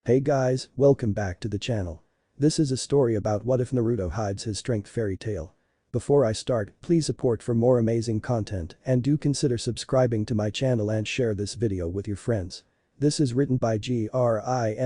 Hey guys, welcome back to the channel. This is a story about what if Naruto hides his strength fairy tale. Before I start, please support for more amazing content and do consider subscribing to my channel and share this video with your friends. This is written by Grimreaper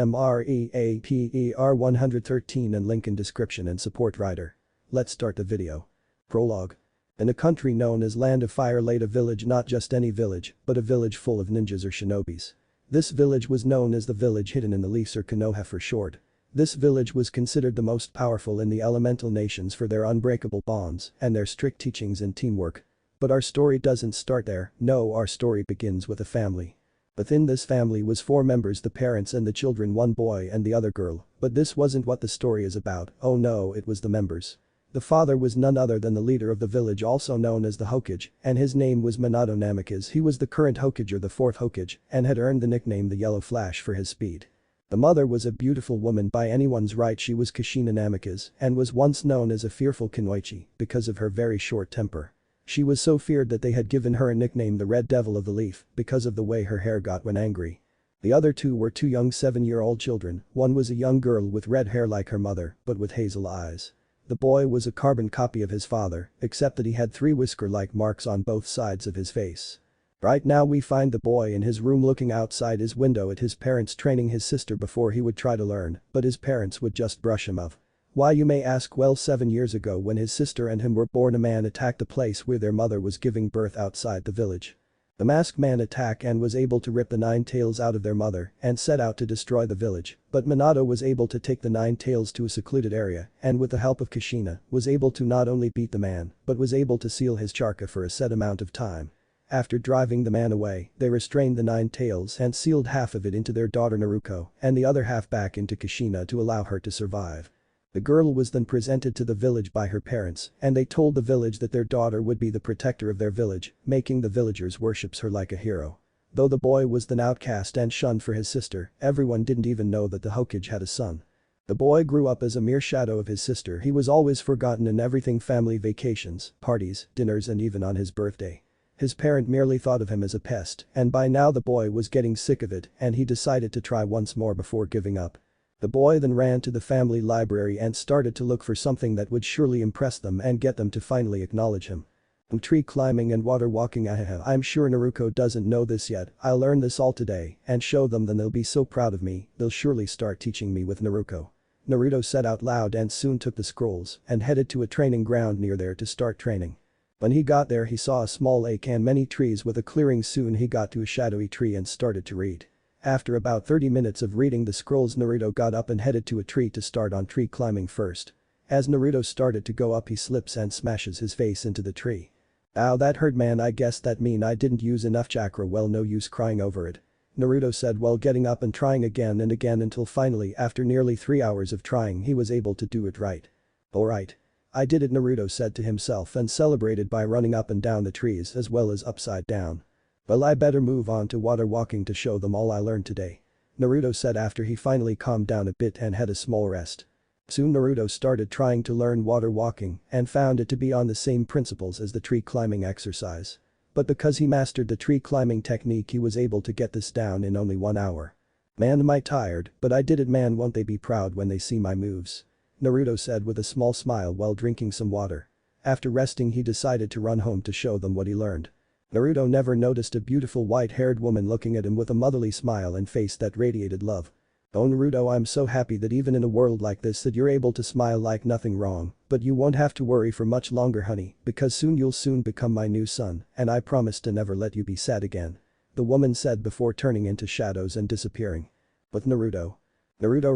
113 and link in description and support writer. Let's start the video. Prologue. In a country known as Land of Fire lay a village, not just any village, but a village full of ninjas or shinobis. This village was known as the village hidden in the leaves, or Konoha for short. This village was considered the most powerful in the elemental nations for their unbreakable bonds and their strict teachings and teamwork. But our story doesn't start there, no, our story begins with a family. Within this family was 4 members, the parents and the children, 1 boy and the other girl, but this wasn't what the story is about, oh no, it was the members. The father was none other than the leader of the village, also known as the Hokage, and his name was Minato Namikaze. He was the current Hokage, or the 4th Hokage, and had earned the nickname the Yellow Flash for his speed. The mother was a beautiful woman by anyone's right. She was Kushina Namikaze and was once known as a fearful kunoichi because of her very short temper. She was so feared that they had given her a nickname, the Red Devil of the Leaf, because of the way her hair got when angry. The other 2 were 2 young 7-year-old children. One was a young girl with red hair like her mother, but with hazel eyes. The boy was a carbon copy of his father, except that he had 3 whisker-like marks on both sides of his face. Right now we find the boy in his room looking outside his window at his parents training his sister before he would try to learn, but his parents would just brush him off. Why, you may ask? Well, 7 years ago when his sister and him were born, a man attacked the place where their mother was giving birth outside the village. The masked man attacked and was able to rip the 9 tails out of their mother and set out to destroy the village, but Minato was able to take the 9 tails to a secluded area and with the help of Kushina was able to not only beat the man but was able to seal his chakra for a set amount of time. After driving the man away, they restrained the 9 tails and sealed half of it into their daughter Naruto and the other half back into Kushina to allow her to survive. The girl was then presented to the village by her parents, and they told the village that their daughter would be the protector of their village, making the villagers worship her like a hero. Though the boy was then outcast and shunned for his sister, everyone didn't even know that the Hokage had a son. The boy grew up as a mere shadow of his sister. He was always forgotten in everything: family vacations, parties, dinners, and even on his birthday. His parent merely thought of him as a pest, and by now the boy was getting sick of it and he decided to try once more before giving up. The boy then ran to the family library and started to look for something that would surely impress them and get them to finally acknowledge him. Tree climbing and water walking. I'm sure Naruto doesn't know this yet. I'll learn this all today and show them, then they'll be so proud of me, they'll surely start teaching me with Naruto. Naruto said out loud and soon took the scrolls and headed to a training ground near there to start training. When he got there he saw a small lake and many trees with a clearing. Soon he got to a shadowy tree and started to read. After about 30 minutes of reading the scrolls, Naruto got up and headed to a tree to start on tree climbing first. As Naruto started to go up he slips and smashes his face into the tree. Ow, that hurt, man. I guess that mean I didn't use enough chakra. Well, no use crying over it, Naruto said while getting up and trying again and again until finally after nearly 3 hours of trying he was able to do it right. Alright. I did it, Naruto said to himself and celebrated by running up and down the trees as well as upside down. Well, I better move on to water walking to show them all I learned today, Naruto said after he finally calmed down a bit and had a small rest. Soon Naruto started trying to learn water walking and found it to be on the same principles as the tree climbing exercise. But because he mastered the tree climbing technique he was able to get this down in only 1 hour. Man, am I tired, but I did it, man. Won't they be proud when they see my moves, Naruto said with a small smile while drinking some water. After resting he decided to run home to show them what he learned. Naruto never noticed a beautiful white-haired woman looking at him with a motherly smile and face that radiated love. Oh Naruto, I'm so happy that even in a world like this that you're able to smile like nothing wrong, but you won't have to worry for much longer, honey, because you'll soon become my new son and I promise to never let you be sad again, the woman said before turning into shadows and disappearing. With Naruto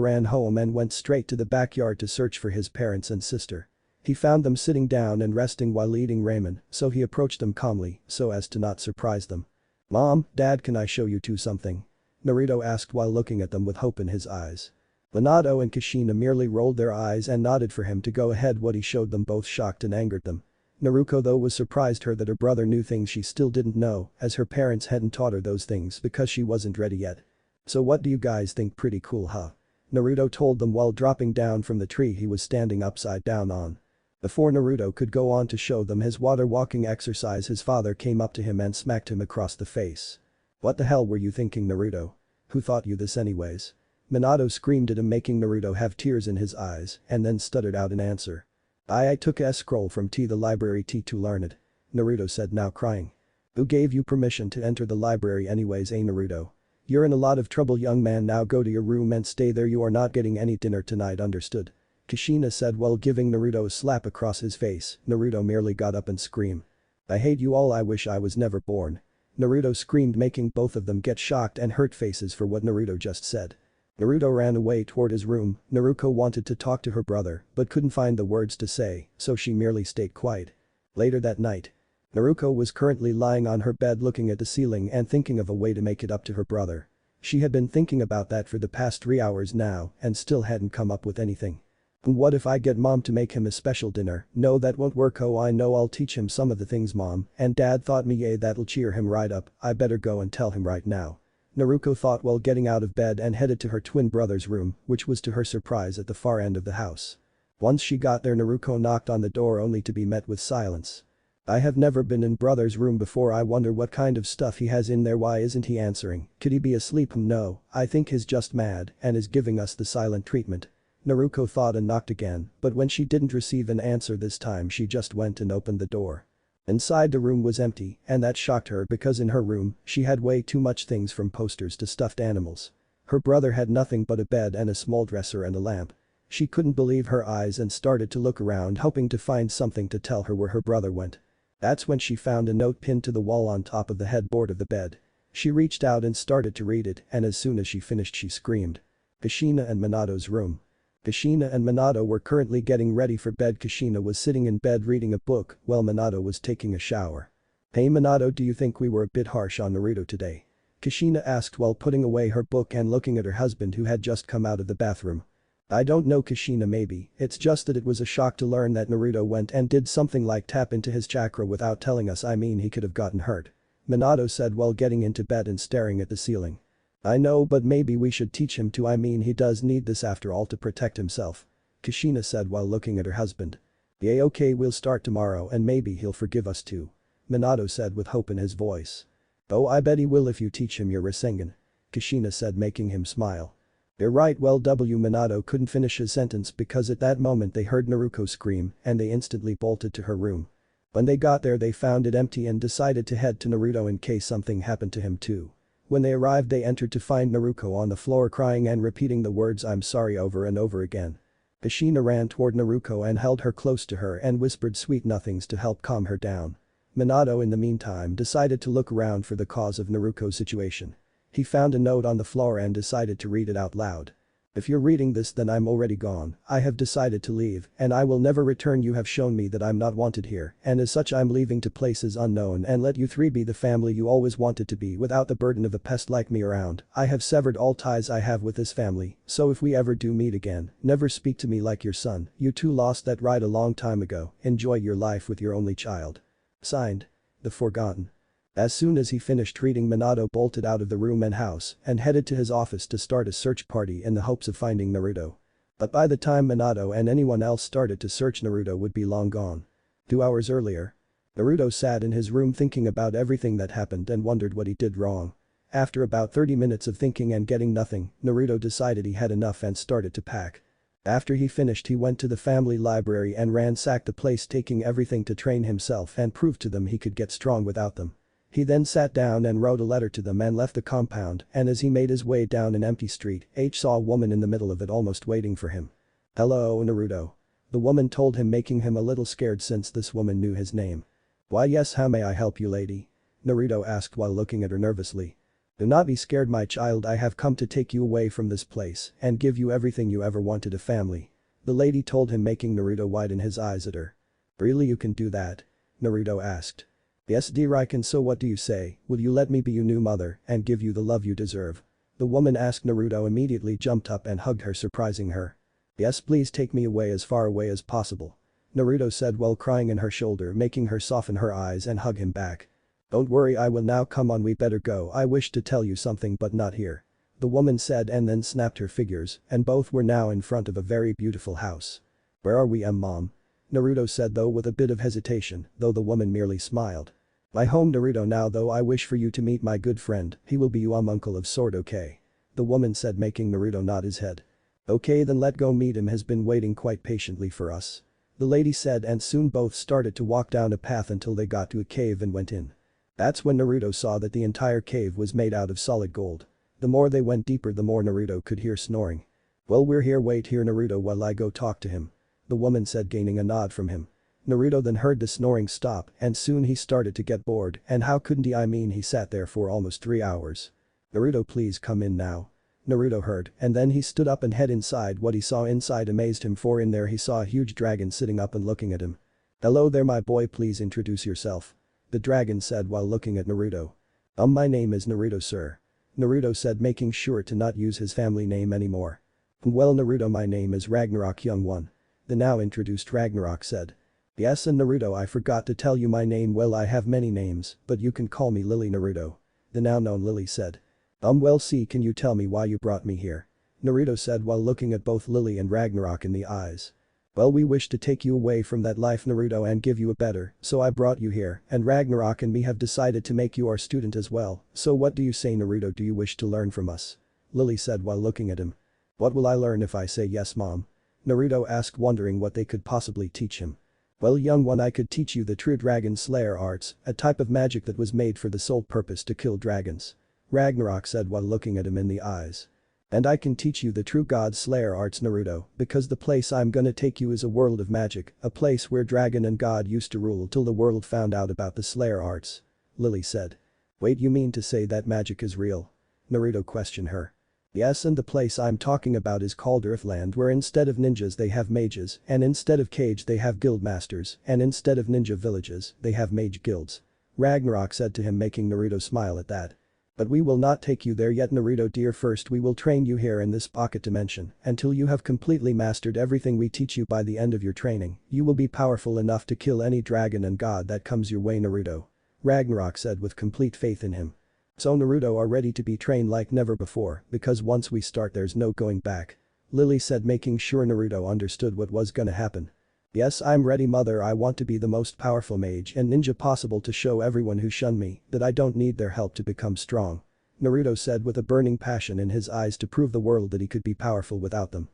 ran home and went straight to the backyard to search for his parents and sister. He found them sitting down and resting while eating ramen, so he approached them calmly so as to not surprise them. Mom, Dad, can I show you two something? Naruto asked while looking at them with hope in his eyes. Minato and Kushina merely rolled their eyes and nodded for him to go ahead. What he showed them both shocked and angered them. Naruto though was surprised her that her brother knew things she still didn't know, as her parents hadn't taught her those things because she wasn't ready yet. So what do you guys think? Pretty cool, huh? Naruto told them while dropping down from the tree he was standing upside down on. Before Naruto could go on to show them his water walking exercise his father came up to him and smacked him across the face. What the hell were you thinking, Naruto? Who taught you this anyways? Minato screamed at him, making Naruto have tears in his eyes and then stuttered out an answer. I took a scroll from the library to learn it. Naruto said, now crying. Who gave you permission to enter the library anyways, Naruto? You're in a lot of trouble, young man, now go to your room and stay there, you are not getting any dinner tonight, understood? Kushina said while giving Naruto a slap across his face. Naruto merely got up and screamed. I hate you all, I wish I was never born. Naruto screamed, making both of them get shocked and hurt faces for what Naruto just said. Naruto ran away toward his room. Naruko wanted to talk to her brother but couldn't find the words to say, so she merely stayed quiet. Later that night. Naruko was currently lying on her bed looking at the ceiling and thinking of a way to make it up to her brother. She had been thinking about that for the past 3 hours now and still hadn't come up with anything. What if I get mom to make him a special dinner? No, that won't work. Oh, I know, I'll teach him some of the things mom and dad taught me. Yeah, that'll cheer him right up. I better go and tell him right now. Naruko thought while getting out of bed and headed to her twin brother's room, which was to her surprise at the far end of the house. Once she got there, Naruko knocked on the door only to be met with silence. I have never been in brother's room before, I wonder what kind of stuff he has in there, why isn't he answering, could he be asleep? No, I think he's just mad and is giving us the silent treatment. Naruko thought and knocked again, but when she didn't receive an answer this time she just went and opened the door. Inside the room was empty and that shocked her because in her room she had way too much things from posters to stuffed animals. Her brother had nothing but a bed and a small dresser and a lamp. She couldn't believe her eyes and started to look around hoping to find something to tell her where her brother went. That's when she found a note pinned to the wall on top of the headboard of the bed. She reached out and started to read it and as soon as she finished she screamed. Kushina and Minato's room. Kushina and Minato were currently getting ready for bed. Kushina was sitting in bed reading a book while Minato was taking a shower. Hey Minato, do you think we were a bit harsh on Naruto today? Kushina asked while putting away her book and looking at her husband who had just come out of the bathroom. I don't know, Kushina, maybe, it's just that it was a shock to learn that Naruto went and did something like tap into his chakra without telling us, I mean he could have gotten hurt. Minato said while getting into bed and staring at the ceiling. I know, but maybe we should teach him to, I mean he does need this after all to protect himself. Kushina said while looking at her husband. Yeah, okay, we'll start tomorrow and maybe he'll forgive us too. Minato said with hope in his voice. Oh, I bet he will if you teach him your Rasengan. Kushina said, making him smile. You're right, well, Minato couldn't finish his sentence because at that moment they heard Naruko scream and they instantly bolted to her room. When they got there they found it empty and decided to head to Naruto in case something happened to him too. When they arrived they entered to find Naruko on the floor crying and repeating the words I'm sorry over and over again. Kushina ran toward Naruko and held her close to her and whispered sweet nothings to help calm her down. Minato in the meantime decided to look around for the cause of Naruko's situation. He found a note on the floor and decided to read it out loud. If you're reading this then I'm already gone, I have decided to leave and I will never return, you have shown me that I'm not wanted here and as such I'm leaving to places unknown and let you three be the family you always wanted to be without the burden of a pest like me around. I have severed all ties I have with this family, so if we ever do meet again, never speak to me like your son, you two lost that right a long time ago, enjoy your life with your only child. Signed. The Forgotten. As soon as he finished reading, Minato bolted out of the room and house and headed to his office to start a search party in the hopes of finding Naruto. But by the time Minato and anyone else started to search, Naruto would be long gone. 2 hours earlier. Naruto sat in his room thinking about everything that happened and wondered what he did wrong. After about 30 minutes of thinking and getting nothing, Naruto decided he had enough and started to pack. After he finished he went to the family library and ransacked the place, taking everything to train himself and prove to them he could get strong without them. He then sat down and wrote a letter to them and left the compound, and as he made his way down an empty street, saw a woman in the middle of it almost waiting for him. Hello, Naruto. The woman told him, making him a little scared since this woman knew his name. Why yes, how may I help you, lady? Naruto asked while looking at her nervously. Do not be scared, my child, I have come to take you away from this place and give you everything you ever wanted, a family. The lady told him, making Naruto widen his eyes at her. Really, you can do that? Naruto asked. Yes, dear, I can, so what do you say, will you let me be your new mother and give you the love you deserve? The woman asked. Naruto immediately jumped up and hugged her, surprising her. Yes, please take me away, as far away as possible. Naruto said while crying in her shoulder, making her soften her eyes and hug him back. Don't worry, I will now, come on, we better go, I wish to tell you something but not here. The woman said and then snapped her fingers and both were now in front of a very beautiful house. Where are we, mom? Naruto said, though with a bit of hesitation, though the woman merely smiled. My home, Naruto, now though I wish for you to meet my good friend, he will be your uncle of sword, okay? the woman said, making Naruto nod his head. Okay, then let go, meet him has been waiting quite patiently for us. The lady said, and soon both started to walk down a path until they got to a cave and went in. That's when Naruto saw that the entire cave was made out of solid gold. The more they went deeper, the more Naruto could hear snoring. Well, we're here, wait here Naruto while I go talk to him, the woman said, gaining a nod from him. Naruto then heard the snoring stop and soon he started to get bored, and how couldn't he, I mean he sat there for almost 3 hours. Naruto, please come in now. Naruto heard, and then he stood up and head inside. What he saw inside amazed him, for in there he saw a huge dragon sitting up and looking at him. Hello there my boy, please introduce yourself, the dragon said while looking at Naruto. My name is Naruto, sir, Naruto said, making sure to not use his family name anymore. Well Naruto, my name is Ragnarok, young one, the now introduced Ragnarok said. Yes, and Naruto, I forgot to tell you my name. Well, I have many names, but you can call me Lily, Naruto, the now known Lily said. Well, see, can you tell me why you brought me here, Naruto said while looking at both Lily and Ragnarok in the eyes. Well, we wish to take you away from that life, Naruto, and give you a better, so I brought you here, and Ragnarok and me have decided to make you our student as well. So what do you say, Naruto, do you wish to learn from us, Lily said while looking at him. What will I learn if I say yes, mom, Naruto asked, wondering what they could possibly teach him. Well, young one, I could teach you the true dragon slayer arts, a type of magic that was made for the sole purpose to kill dragons, Ragnarok said while looking at him in the eyes. And I can teach you the true god slayer arts, Naruto, because the place I'm gonna take you is a world of magic, a place where dragon and god used to rule till the world found out about the slayer arts, Lily said. Wait, you mean to say that magic is real, Naruto questioned her. Yes, and the place I'm talking about is called Earthland, where instead of ninjas they have mages, and instead of cage they have guild masters, and instead of ninja villages they have mage guilds, Ragnarok said to him, making Naruto smile at that. But we will not take you there yet, Naruto dear, first we will train you here in this pocket dimension until you have completely mastered everything we teach you. By the end of your training, you will be powerful enough to kill any dragon and god that comes your way, Naruto, Ragnarok said with complete faith in him. So Naruto are ready to be trained like never before, because once we start there's no going back, Lily said, making sure Naruto understood what was gonna happen. Yes, I'm ready, mother, I want to be the most powerful mage and ninja possible to show everyone who shun me that I don't need their help to become strong, Naruto said with a burning passion in his eyes to prove the world that he could be powerful without them.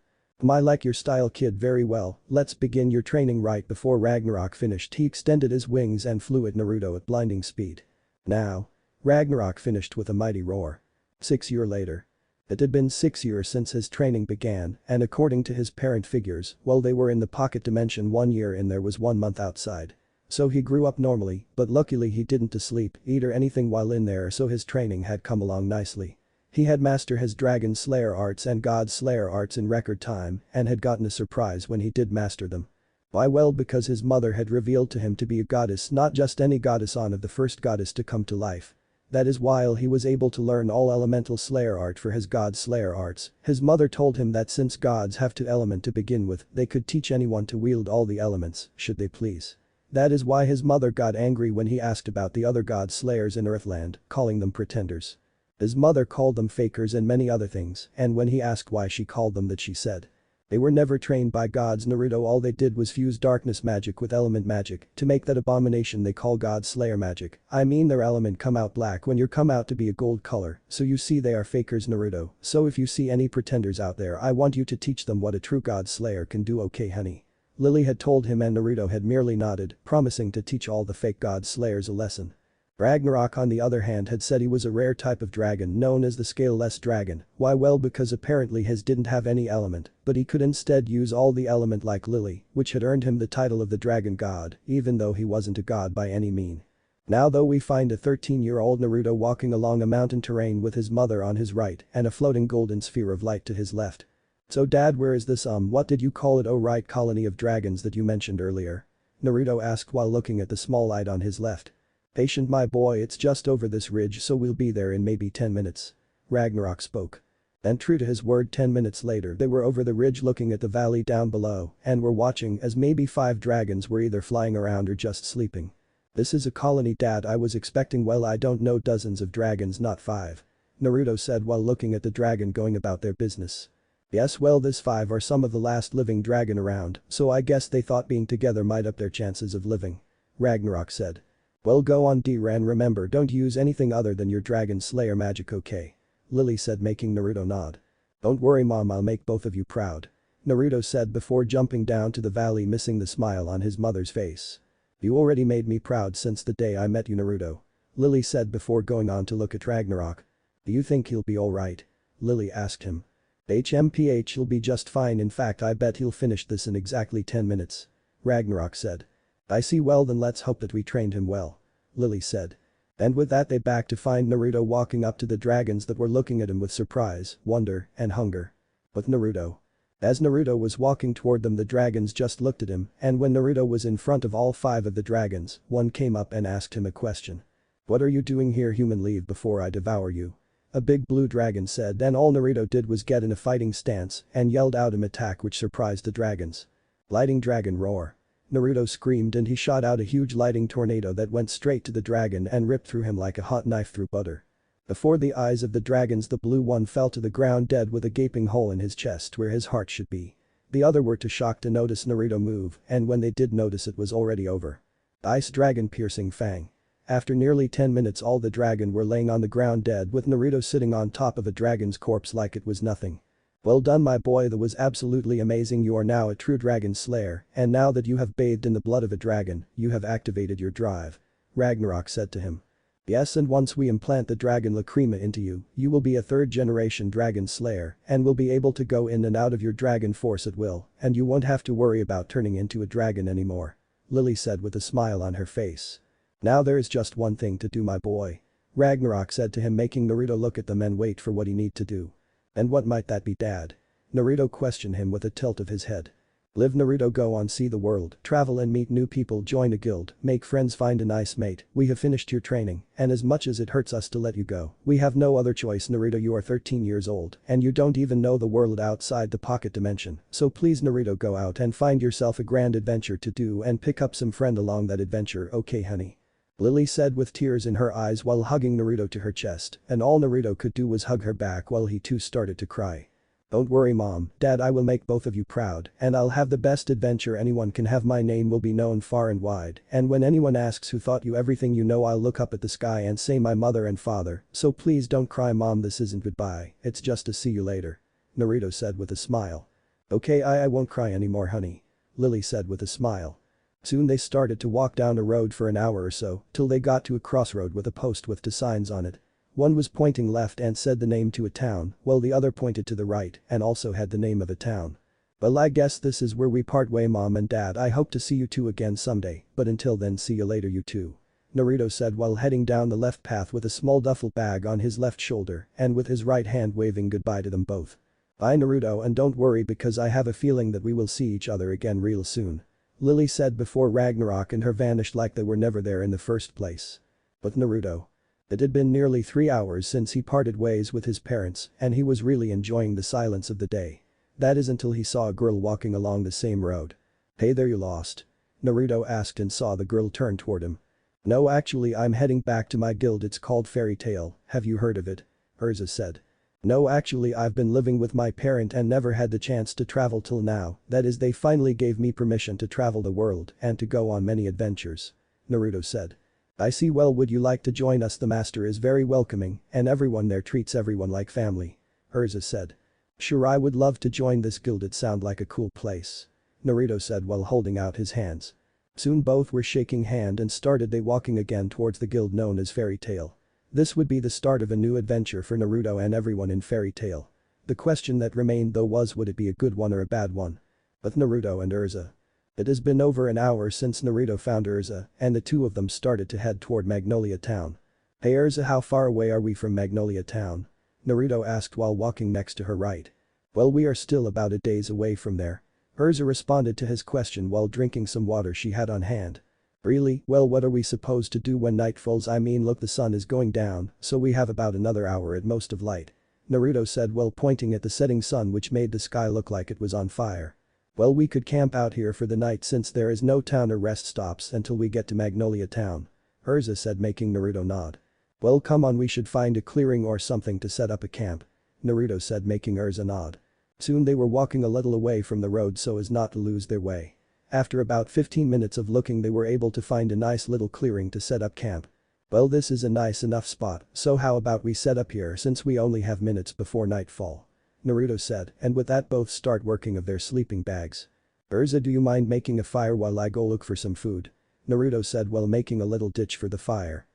I like your style, kid, very well, let's begin your training. Right before Ragnarok finished, he extended his wings and flew at Naruto at blinding speed. Now, Ragnarok finished with a mighty roar. 6 years later. It had been 6 years since his training began, and according to his parent figures, while they were in the pocket dimension, 1 year in there was 1 month outside. So he grew up normally, but luckily he didn't sleep, eat or anything while in there, so his training had come along nicely. He had mastered his dragon slayer arts and god slayer arts in record time and had gotten a surprise when he did master them. Why, well, because his mother had revealed to him to be a goddess, not just any goddess, Anna, the first goddess to come to life. That is why he was able to learn all elemental slayer art for his god slayer arts. His mother told him that since gods have 2 elements to begin with, they could teach anyone to wield all the elements, should they please. That is why his mother got angry when he asked about the other god slayers in Earthland, calling them pretenders. His mother called them fakers and many other things, and when he asked why she called them that, she said, they were never trained by gods, Naruto, all they did was fuse darkness magic with element magic to make that abomination they call god slayer magic. I mean their element come out black when you come out to be a gold color, so you see they are fakers, Naruto. So if you see any pretenders out there, I want you to teach them what a true god slayer can do, okay honey? Lily had told him and Naruto had merely nodded, promising to teach all the fake god slayers a lesson. Ragnarok on the other hand had said he was a rare type of dragon known as the scaleless dragon. Why, well, because apparently his didn't have any element, but he could instead use all the element like Lily, which had earned him the title of the dragon god, even though he wasn't a god by any mean. Now though we find a 13-year-old Naruto walking along a mountain terrain with his mother on his right and a floating golden sphere of light to his left. So dad, where is this what did you call it, oh right, colony of dragons that you mentioned earlier? Naruto asked while looking at the small light on his left. Patient my boy, it's just over this ridge, so we'll be there in maybe 10 minutes. Ragnarok spoke. And true to his word, 10 minutes later they were over the ridge looking at the valley down below and were watching as maybe 5 dragons were either flying around or just sleeping. This is a colony, dad, I was expecting, well, I don't know, dozens of dragons, not 5. Naruto said while looking at the dragon going about their business. Yes, well, this 5 are some of the last living dragon around, so I guess they thought being together might up their chances of living. Ragnarok said. Well, go on, D-Ran, remember, don't use anything other than your dragon slayer magic, okay? Lily said, making Naruto nod. Don't worry mom, I'll make both of you proud. Naruto said before jumping down to the valley, missing the smile on his mother's face. You already made me proud since the day I met you, Naruto. Lily said before going on to look at Ragnarok. Do you think he'll be alright? Lily asked him. He'll be just fine, in fact I bet he'll finish this in exactly 10 minutes. Ragnarok said. I see, well then let's hope that we trained him well. Lily said. And with that they back to find Naruto walking up to the dragons that were looking at him with surprise, wonder, and hunger. But Naruto. As Naruto was walking toward them, the dragons just looked at him, and when Naruto was in front of all 5 of the dragons, one came up and asked him a question. What are you doing here, human? Leave before I devour you. A big blue dragon said, and all Naruto did was get in a fighting stance and yelled out an attack which surprised the dragons. Lightning dragon roar. Naruto screamed and he shot out a huge lighting tornado that went straight to the dragon and ripped through him like a hot knife through butter. Before the eyes of the dragons, the blue one fell to the ground dead with a gaping hole in his chest where his heart should be. The other were too shocked to notice Naruto move, and when they did notice, it was already over. Ice dragon piercing fang. After nearly 10 minutes, all the dragon were laying on the ground dead, with Naruto sitting on top of a dragon's corpse like it was nothing. Well done my boy, that was absolutely amazing. You are now a true dragon slayer, and now that you have bathed in the blood of a dragon, you have activated your drive. Ragnarok said to him. Yes, and once we implant the dragon Lacrima into you, you will be a 3rd generation dragon slayer and will be able to go in and out of your dragon force at will, and you won't have to worry about turning into a dragon anymore. Lily said with a smile on her face. Now there is just one thing to do my boy. Ragnarok said to him, making Naruto look at them and wait for what he need to do. And what might that be, dad? Naruto questioned him with a tilt of his head. Live Naruto, go on, see the world, travel and meet new people, join a guild, make friends, find a nice mate. We have finished your training, and as much as it hurts us to let you go, we have no other choice. Naruto, you are 13 years old and you don't even know the world outside the pocket dimension, so please Naruto, go out and find yourself a grand adventure to do and pick up some friend along that adventure, okay honey? Lily said with tears in her eyes while hugging Naruto to her chest, and all Naruto could do was hug her back while he too started to cry. Don't worry mom, dad, I will make both of you proud and I'll have the best adventure anyone can have. My name will be known far and wide, and when anyone asks who taught you everything you know, I'll look up at the sky and say my mother and father, so please don't cry mom, this isn't goodbye, it's just a see you later. Naruto said with a smile. Okay, I won't cry anymore honey. Lily said with a smile. Soon they started to walk down a road for an hour or so till they got to a crossroad with a post with 2 signs on it. One was pointing left and said the name to a town, while the other pointed to the right and also had the name of a town. Well, I guess this is where we part way mom and dad, I hope to see you two again someday, but until then see you later you two. Naruto said while heading down the left path with a small duffel bag on his left shoulder and with his right hand waving goodbye to them both. Bye Naruto, and don't worry because I have a feeling that we will see each other again real soon. Lily said before Ragnarok and her vanished like they were never there in the first place. But Naruto. It had been nearly 3 hours since he parted ways with his parents and he was really enjoying the silence of the day. That is until he saw a girl walking along the same road. Hey there, you lost? Naruto asked and saw the girl turn toward him. No, actually I'm heading back to my guild, it's called Fairy Tail, have you heard of it? Urza said. No, actually I've been living with my parent and never had the chance to travel till now, that is they finally gave me permission to travel the world and to go on many adventures. Naruto said. I see, well would you like to join us? The master is very welcoming and everyone there treats everyone like family. Urza said. Sure, I would love to join this guild, it sounds like a cool place. Naruto said while holding out his hands. Soon both were shaking hand and started they walking again towards the guild known as Fairy Tail. This would be the start of a new adventure for Naruto and everyone in Fairy Tail. The question that remained though was, would it be a good one or a bad one? With Naruto and Urza. It has been over an hour since Naruto found Urza and the two of them started to head toward Magnolia Town. Hey Urza, how far away are we from Magnolia Town? Naruto asked while walking next to her right. Well, we are still about a days away from there. Urza responded to his question while drinking some water she had on hand. Really? Well, what are we supposed to do when night falls? I mean look, the sun is going down, so we have about another hour at most of light. Naruto said while pointing at the setting sun which made the sky look like it was on fire. Well, we could camp out here for the night since there is no town or rest stops until we get to Magnolia Town. Urza said, making Naruto nod. Well, come on, we should find a clearing or something to set up a camp. Naruto said, making Urza nod. Soon they were walking a little away from the road so as not to lose their way. After about 15 minutes of looking they were able to find a nice little clearing to set up camp. Well, this is a nice enough spot, so how about we set up here since we only have minutes before nightfall? Naruto said, and with that both start working of their sleeping bags. Urza, do you mind making a fire while I go look for some food? Naruto said while making a little ditch for the fire.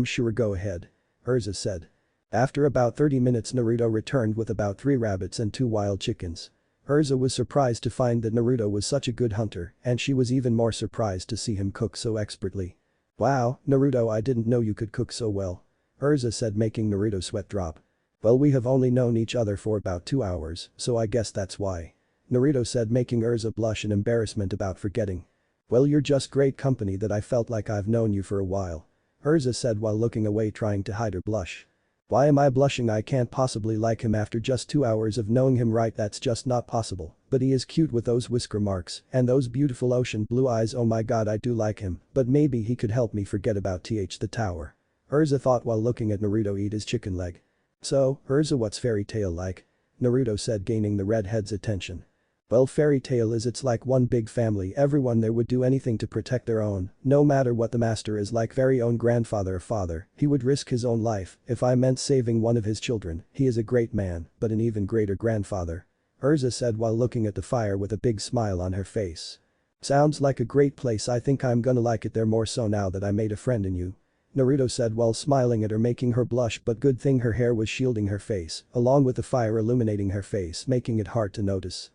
Sure, go ahead. Urza said. After about 30 minutes Naruto returned with about 3 rabbits and 2 wild chickens. Urza was surprised to find that Naruto was such a good hunter and she was even more surprised to see him cook so expertly. Wow, Naruto, I didn't know you could cook so well. Urza said, making Naruto sweat drop. Well, we have only known each other for about 2 hours, so I guess that's why. Naruto said, making Urza blush in embarrassment about forgetting. Well, you're just great company that I felt like I've known you for a while. Urza said while looking away trying to hide her blush. Why am I blushing? I can't possibly like him after just 2 hours of knowing him, right? That's just not possible, but he is cute with those whisker marks and those beautiful ocean blue eyes. Oh my god, I do like him, but maybe he could help me forget about the tower. Urza thought while looking at Naruto eat his chicken leg. So, Urza, what's fairy tale like? Naruto said, gaining the redhead's attention. Well, fairy tale is it's like one big family, everyone there would do anything to protect their own, no matter what. The master is like very own grandfather or father, he would risk his own life if I meant saving one of his children. He is a great man, but an even greater grandfather. Urza said while looking at the fire with a big smile on her face. Sounds like a great place. I think I'm gonna like it there more so now that I made a friend in you. Naruto said while smiling at her, making her blush, but good thing her hair was shielding her face, along with the fire illuminating her face, making it hard to notice.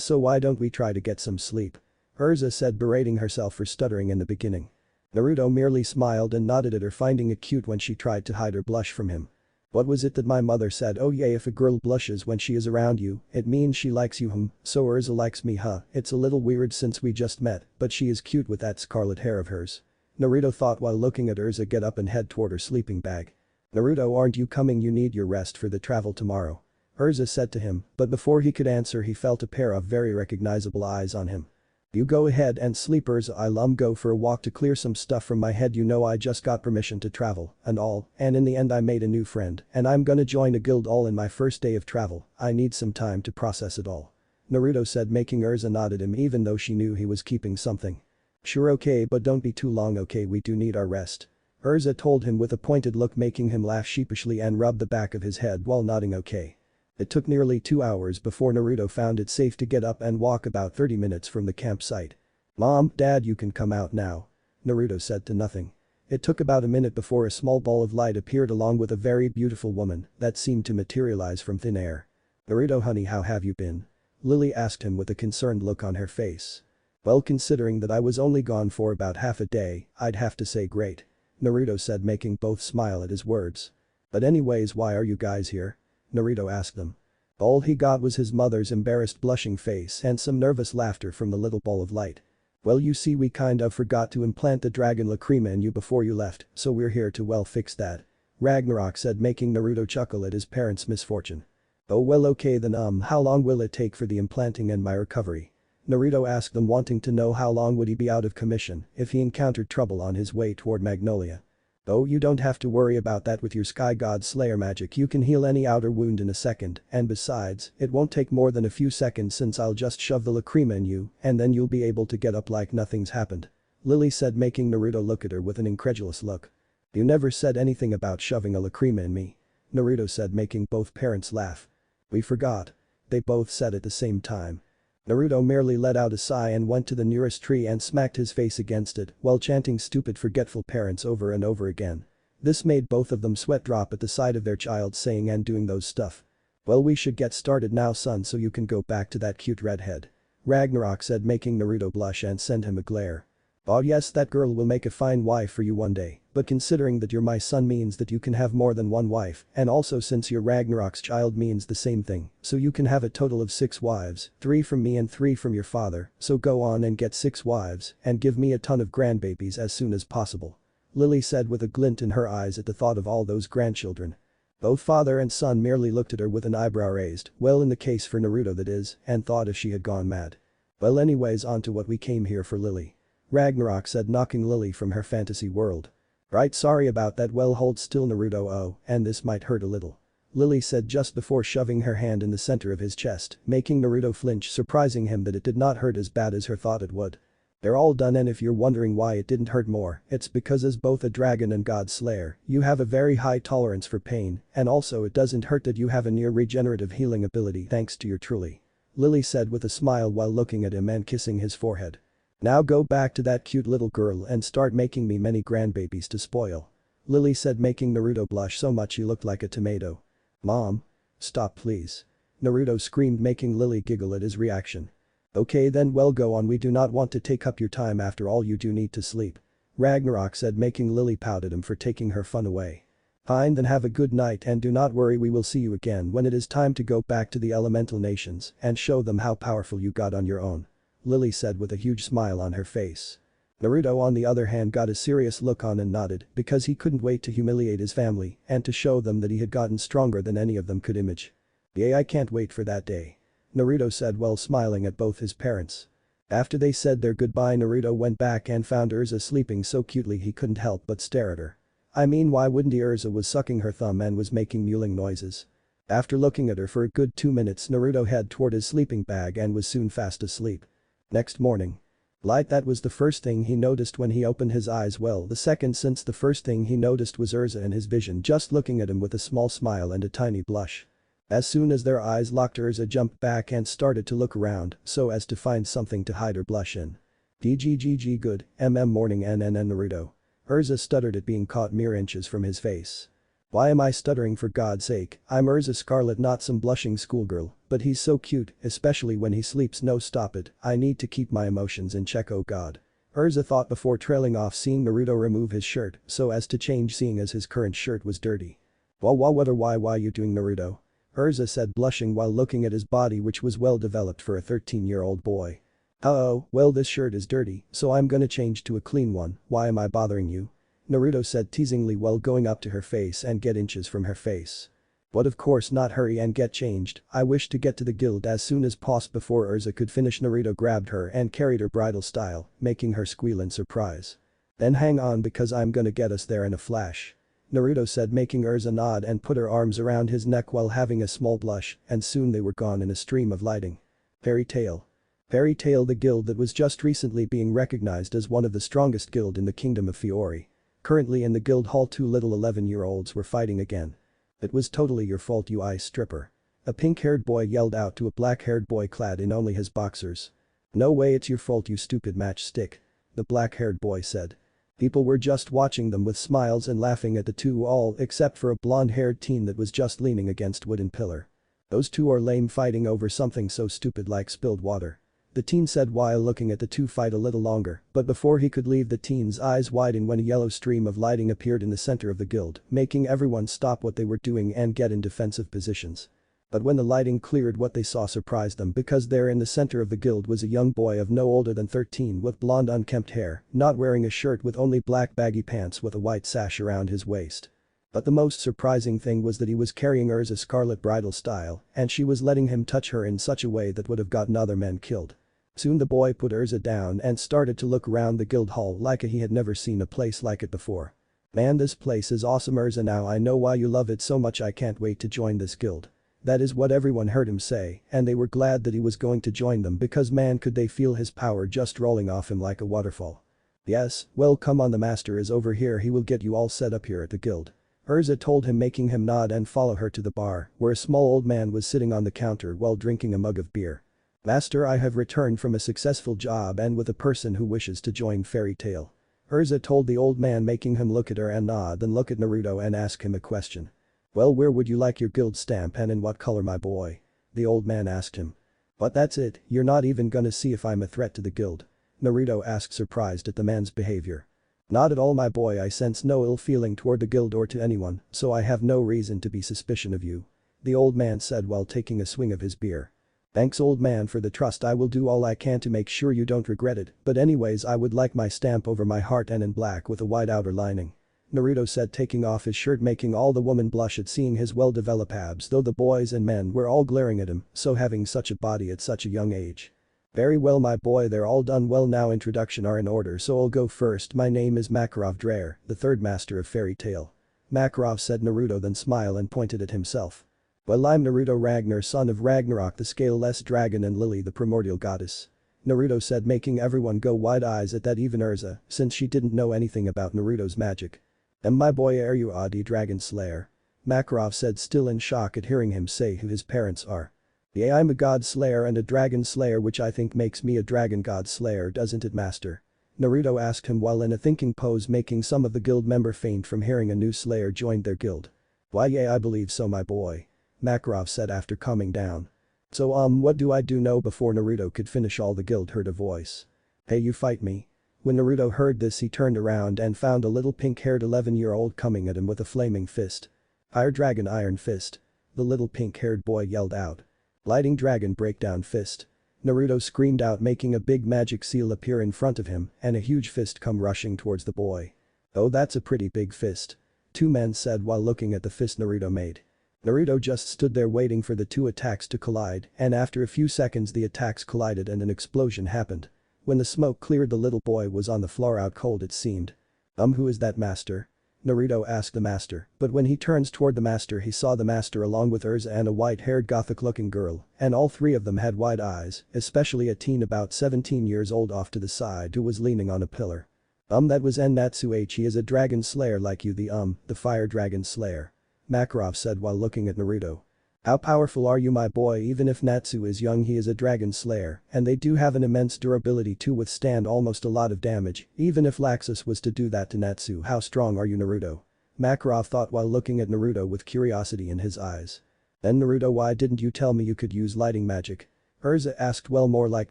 So why don't we try to get some sleep? Urza said, berating herself for stuttering in the beginning. Naruto merely smiled and nodded at her, finding it cute when she tried to hide her blush from him. What was it that my mother said? Oh yeah, if a girl blushes when she is around you, it means she likes you. So Urza likes me, huh? It's a little weird since we just met, but she is cute with that scarlet hair of hers. Naruto thought while looking at Urza get up and head toward her sleeping bag. Naruto, aren't you coming? You need your rest for the travel tomorrow. Urza said to him, but before he could answer he felt a pair of very recognizable eyes on him. You go ahead and sleep, Urza. I'll go for a walk to clear some stuff from my head. You know, I just got permission to travel and all, and in the end I made a new friend and I'm gonna join a guild all in my first day of travel. I need some time to process it all. Naruto said, making Urza nod at him even though she knew he was keeping something. Sure, okay, but don't be too long, okay? We do need our rest. Urza told him with a pointed look, making him laugh sheepishly and rub the back of his head while nodding okay. It took nearly 2 hours before Naruto found it safe to get up and walk about 30 minutes from the campsite. Mom, Dad, you can come out now. Naruto said to nothing. It took about a minute before a small ball of light appeared along with a very beautiful woman that seemed to materialize from thin air. Naruto, honey, how have you been? Lily asked him with a concerned look on her face. Well, considering that I was only gone for about half a day, I'd have to say great. Naruto said, making both smile at his words. But anyways, why are you guys here? Naruto asked them. All he got was his mother's embarrassed blushing face and some nervous laughter from the little ball of light. Well, you see, we kind of forgot to implant the dragon lacrima in you before you left, so we're here to well fix that. Ragnarok said, making Naruto chuckle at his parents' misfortune. Oh well, okay then how long will it take for the implanting and my recovery? Naruto asked them, wanting to know how long would he be out of commission if he encountered trouble on his way toward Magnolia. Oh, you don't have to worry about that with your Sky God Slayer magic. You can heal any outer wound in a second, and besides, it won't take more than a few seconds since I'll just shove the lacrima in you and then you'll be able to get up like nothing's happened. Lily said, making Naruto look at her with an incredulous look. You never said anything about shoving a lacrima in me. Naruto said, making both parents laugh. We forgot. They both said at the same time. Naruto merely let out a sigh and went to the nearest tree and smacked his face against it while chanting stupid forgetful parents over and over again. This made both of them sweat drop at the sight of their child saying and doing those stuff. Well, we should get started now, son, so you can go back to that cute redhead. Ragnarok said, making Naruto blush and send him a glare. Oh yes, that girl will make a fine wife for you one day, but considering that you're my son means that you can have more than one wife, and also since you're Ragnarok's child means the same thing, so you can have a total of 6 wives, 3 from me and 3 from your father, so go on and get 6 wives and give me a ton of grandbabies as soon as possible. Lily said with a glint in her eyes at the thought of all those grandchildren. Both father and son merely looked at her with an eyebrow raised, well in the case for Naruto that is, and thought if she had gone mad. Well anyways, on to what we came here for, Lily. Ragnarok said, knocking Lily from her fantasy world. Right, sorry about that. Well, hold still, Naruto. Oh, and this might hurt a little. Lily said just before shoving her hand in the center of his chest, making Naruto flinch, surprising him that it did not hurt as bad as her thought it would. They're all done, and if you're wondering why it didn't hurt more, it's because as both a dragon and god slayer, you have a very high tolerance for pain, and also it doesn't hurt that you have a near regenerative healing ability thanks to your truly. Lily said with a smile while looking at him and kissing his forehead. Now go back to that cute little girl and start making me many grandbabies to spoil. Lily said, making Naruto blush so much he looked like a tomato. Mom? Stop please. Naruto screamed, making Lily giggle at his reaction. Okay then, well go on, we do not want to take up your time, after all you do need to sleep. Ragnarok said, making Lily pout at him for taking her fun away. Fine, then have a good night and do not worry, we will see you again when it is time to go back to the elemental nations and show them how powerful you got on your own. Lily said with a huge smile on her face. Naruto on the other hand got a serious look on and nodded because he couldn't wait to humiliate his family and to show them that he had gotten stronger than any of them could imagine. Yay, I can't wait for that day. Naruto said while smiling at both his parents. After they said their goodbye, Naruto went back and found Urza sleeping so cutely he couldn't help but stare at her. I mean, why wouldn't he? Urza was sucking her thumb and was making mewling noises. After looking at her for a good 2 minutes, Naruto headed toward his sleeping bag and was soon fast asleep. Next morning. Light, that was the first thing he noticed when he opened his eyes, well the second, since the first thing he noticed was Urza in his vision just looking at him with a small smile and a tiny blush. As soon as their eyes locked, Urza jumped back and started to look around so as to find something to hide her blush in. DGGG good, morning NNN Naruto. Urza stuttered at being caught mere inches from his face. Why am I stuttering, for God's sake? I'm Urza Scarlet, not some blushing schoolgirl, but he's so cute, especially when he sleeps. No, stop it, I need to keep my emotions in check, oh god. Urza thought before trailing off, seeing Naruto remove his shirt so as to change, seeing as his current shirt was dirty. Why you doing, Naruto? Urza said, blushing while looking at his body, which was well developed for a 13-year-old boy. Oh, well this shirt is dirty, so I'm gonna change to a clean one, why am I bothering you? Naruto said teasingly while going up to her face and get inches from her face. But of course not, hurry and get changed, I wish to get to the guild as soon as possible. Before Urza could finish, Naruto grabbed her and carried her bridal style, making her squeal in surprise. Then hang on because I'm gonna get us there in a flash. Naruto said, making Urza nod and put her arms around his neck while having a small blush, and soon they were gone in a stream of lighting. Fairy Tail. Fairy Tail, the guild that was just recently being recognized as one of the strongest guild in the kingdom of Fiori. Currently in the guild hall, 2 little 11-year-olds were fighting again. It was totally your fault, you ice stripper. A pink-haired boy yelled out to a black-haired boy clad in only his boxers. No way, it's your fault, you stupid matchstick. The black-haired boy said. People were just watching them with smiles and laughing at the two, all except for a blonde-haired teen that was just leaning against wooden pillar. Those two are lame, fighting over something so stupid like spilled water. The teen said while looking at the two fight a little longer, but before he could leave, the teen's eyes widened when a yellow stream of lighting appeared in the center of the guild, making everyone stop what they were doing and get in defensive positions. But when the lighting cleared, what they saw surprised them, because there in the center of the guild was a young boy of no older than 13 with blonde unkempt hair, not wearing a shirt, with only black baggy pants with a white sash around his waist. But the most surprising thing was that he was carrying Urza Scarlet bridal style, and she was letting him touch her in such a way that would have gotten other men killed. Soon the boy put Urza down and started to look around the guild hall like he had never seen a place like it before. Man, this place is awesome, Urza, now I know why you love it so much, I can't wait to join this guild. That is what everyone heard him say, and they were glad that he was going to join them, because man, could they feel his power just rolling off him like a waterfall. Yes, well come on, the master is over here, he will get you all set up here at the guild. Urza told him, making him nod and follow her to the bar, where a small old man was sitting on the counter while drinking a mug of beer. Master, I have returned from a successful job and with a person who wishes to join Fairy Tail. Urza told the old man, making him look at her and nod, then look at Naruto and ask him a question. Well, where would you like your guild stamp and in what color, my boy? The old man asked him. But that's it, you're not even gonna see if I'm a threat to the guild? Naruto asked, surprised at the man's behavior. Not at all, my boy, I sense no ill feeling toward the guild or to anyone, so I have no reason to be suspicious of you. The old man said while taking a swing of his beer. Thanks, old man, for the trust, I will do all I can to make sure you don't regret it, but anyways, I would like my stamp over my heart and in black with a white outer lining. Naruto said, taking off his shirt, making all the women blush at seeing his well-developed abs, though the boys and men were all glaring at him, so having such a body at such a young age. Very well, my boy, they're all done. Well, now introduction are in order, so I'll go first. My name is Makarov Dreyer, the third master of Fairy Tail. Makarov, said Naruto, then smiled and pointed at himself. Well, I'm Naruto Ragnar, son of Ragnarok the Scaleless Dragon and Lily the primordial goddess. Naruto said, making everyone go wide eyes at that, even Urza, since she didn't know anything about Naruto's magic. "And my boy, are you Adi Dragon Slayer?" Makarov said, still in shock at hearing him say who his parents are. "Yeah, I'm a god slayer and a dragon slayer, which I think makes me a dragon god slayer, doesn't it, master?" Naruto asked him while in a thinking pose, making some of the guild member faint from hearing a new slayer joined their guild. "Why, yeah, I believe so, my boy," Makarov said after calming down. "So what do I do know?" Before Naruto could finish, all the guild heard a voice. "Hey, you fight me." When Naruto heard this, he turned around and found a little pink-haired 11-year-old coming at him with a flaming fist. "Fire Dragon Iron Fist," the little pink-haired boy yelled out. "Lighting Dragon Breakdown Fist." Naruto screamed out, making a big magic seal appear in front of him and a huge fist come rushing towards the boy. "Oh, that's a pretty big fist," two men said while looking at the fist Naruto made. Naruto just stood there waiting for the two attacks to collide, and after a few seconds the attacks collided and an explosion happened. When the smoke cleared, the little boy was on the floor, out cold it seemed. Who is that, master?" Naruto asked the master, but when he turns toward the master, he saw the master along with Urza and a white-haired gothic-looking girl, and all three of them had wide eyes, especially a teen about 17 years old off to the side who was leaning on a pillar. That was Natsuh. He is a dragon slayer like you, the fire dragon slayer," Makarov said while looking at Naruto. "How powerful are you, my boy? Even if Natsu is young, he is a dragon slayer, and they do have an immense durability to withstand almost a lot of damage. Even if Laxus was to do that to Natsu, how strong are you, Naruto?" Makarov thought while looking at Naruto with curiosity in his eyes. "Then Naruto, why didn't you tell me you could use lighting magic?" Urza asked, well, more like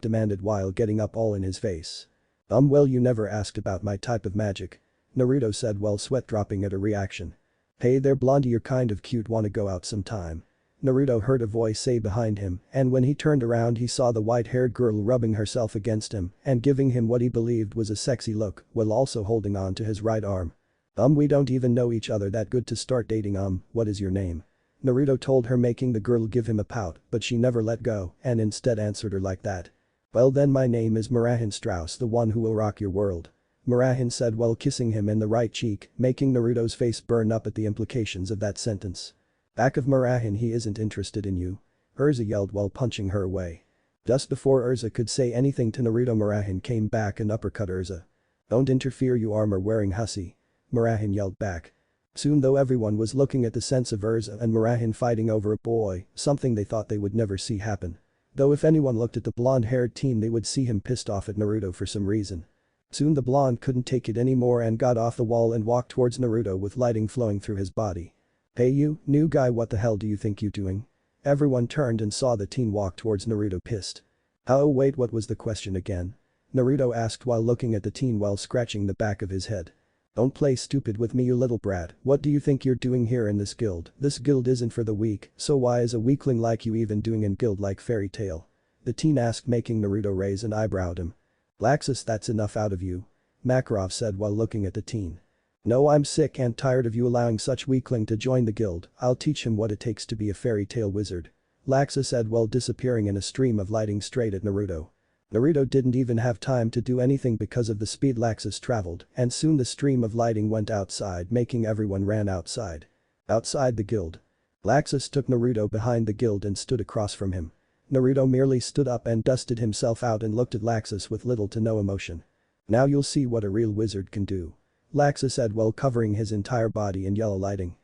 demanded, while getting up all in his face. Well, you never asked about my type of magic," Naruto said while sweat dropping at her reaction. "Hey there, Blondie, you're kind of cute, wanna go out sometime?" Naruto heard a voice say behind him, and when he turned around he saw the white-haired girl rubbing herself against him and giving him what he believed was a sexy look while also holding on to his right arm. We don't even know each other that good to start dating. What is your name?" Naruto told her, making the girl give him a pout, but she never let go and instead answered her like that. "Well then, my name is Murahin Strauss, the one who will rock your world," Murahin said while kissing him in the right cheek, making Naruto's face burn up at the implications of that sentence. "Back of Murahin, he isn't interested in you," Urza yelled while punching her away. Just before Urza could say anything to Naruto, Murahin came back and uppercut Urza. "Don't interfere, you armor-wearing hussy," Murahin yelled back. Soon, though, everyone was looking at the sense of Urza and Murahin fighting over a boy, something they thought they would never see happen. Though if anyone looked at the blonde-haired teen, they would see him pissed off at Naruto for some reason. Soon the blonde couldn't take it anymore and got off the wall and walked towards Naruto with lighting flowing through his body. "Hey you, new guy, what the hell do you think you doing?" Everyone turned and saw the teen walk towards Naruto, pissed. "Oh wait, what was the question again?" Naruto asked while looking at the teen while scratching the back of his head. "Don't play stupid with me, you little brat. What do you think you're doing here in this guild? This guild isn't for the weak, so why is a weakling like you even doing in guild like Fairy Tail?" the teen asked, making Naruto raise an eyebrow at him. "Laxus, that's enough out of you," Makarov said while looking at the teen. "No, I'm sick and tired of you allowing such weakling to join the guild. I'll teach him what it takes to be a fairy tale wizard," Laxus said while disappearing in a stream of lighting straight at Naruto. Naruto didn't even have time to do anything because of the speed Laxus traveled, and soon the stream of lighting went outside, making everyone ran outside. Outside the guild. Laxus took Naruto behind the guild and stood across from him. Naruto merely stood up and dusted himself out and looked at Laxus with little to no emotion. "Now you'll see what a real wizard can do," Laxus said while covering his entire body in yellow lighting.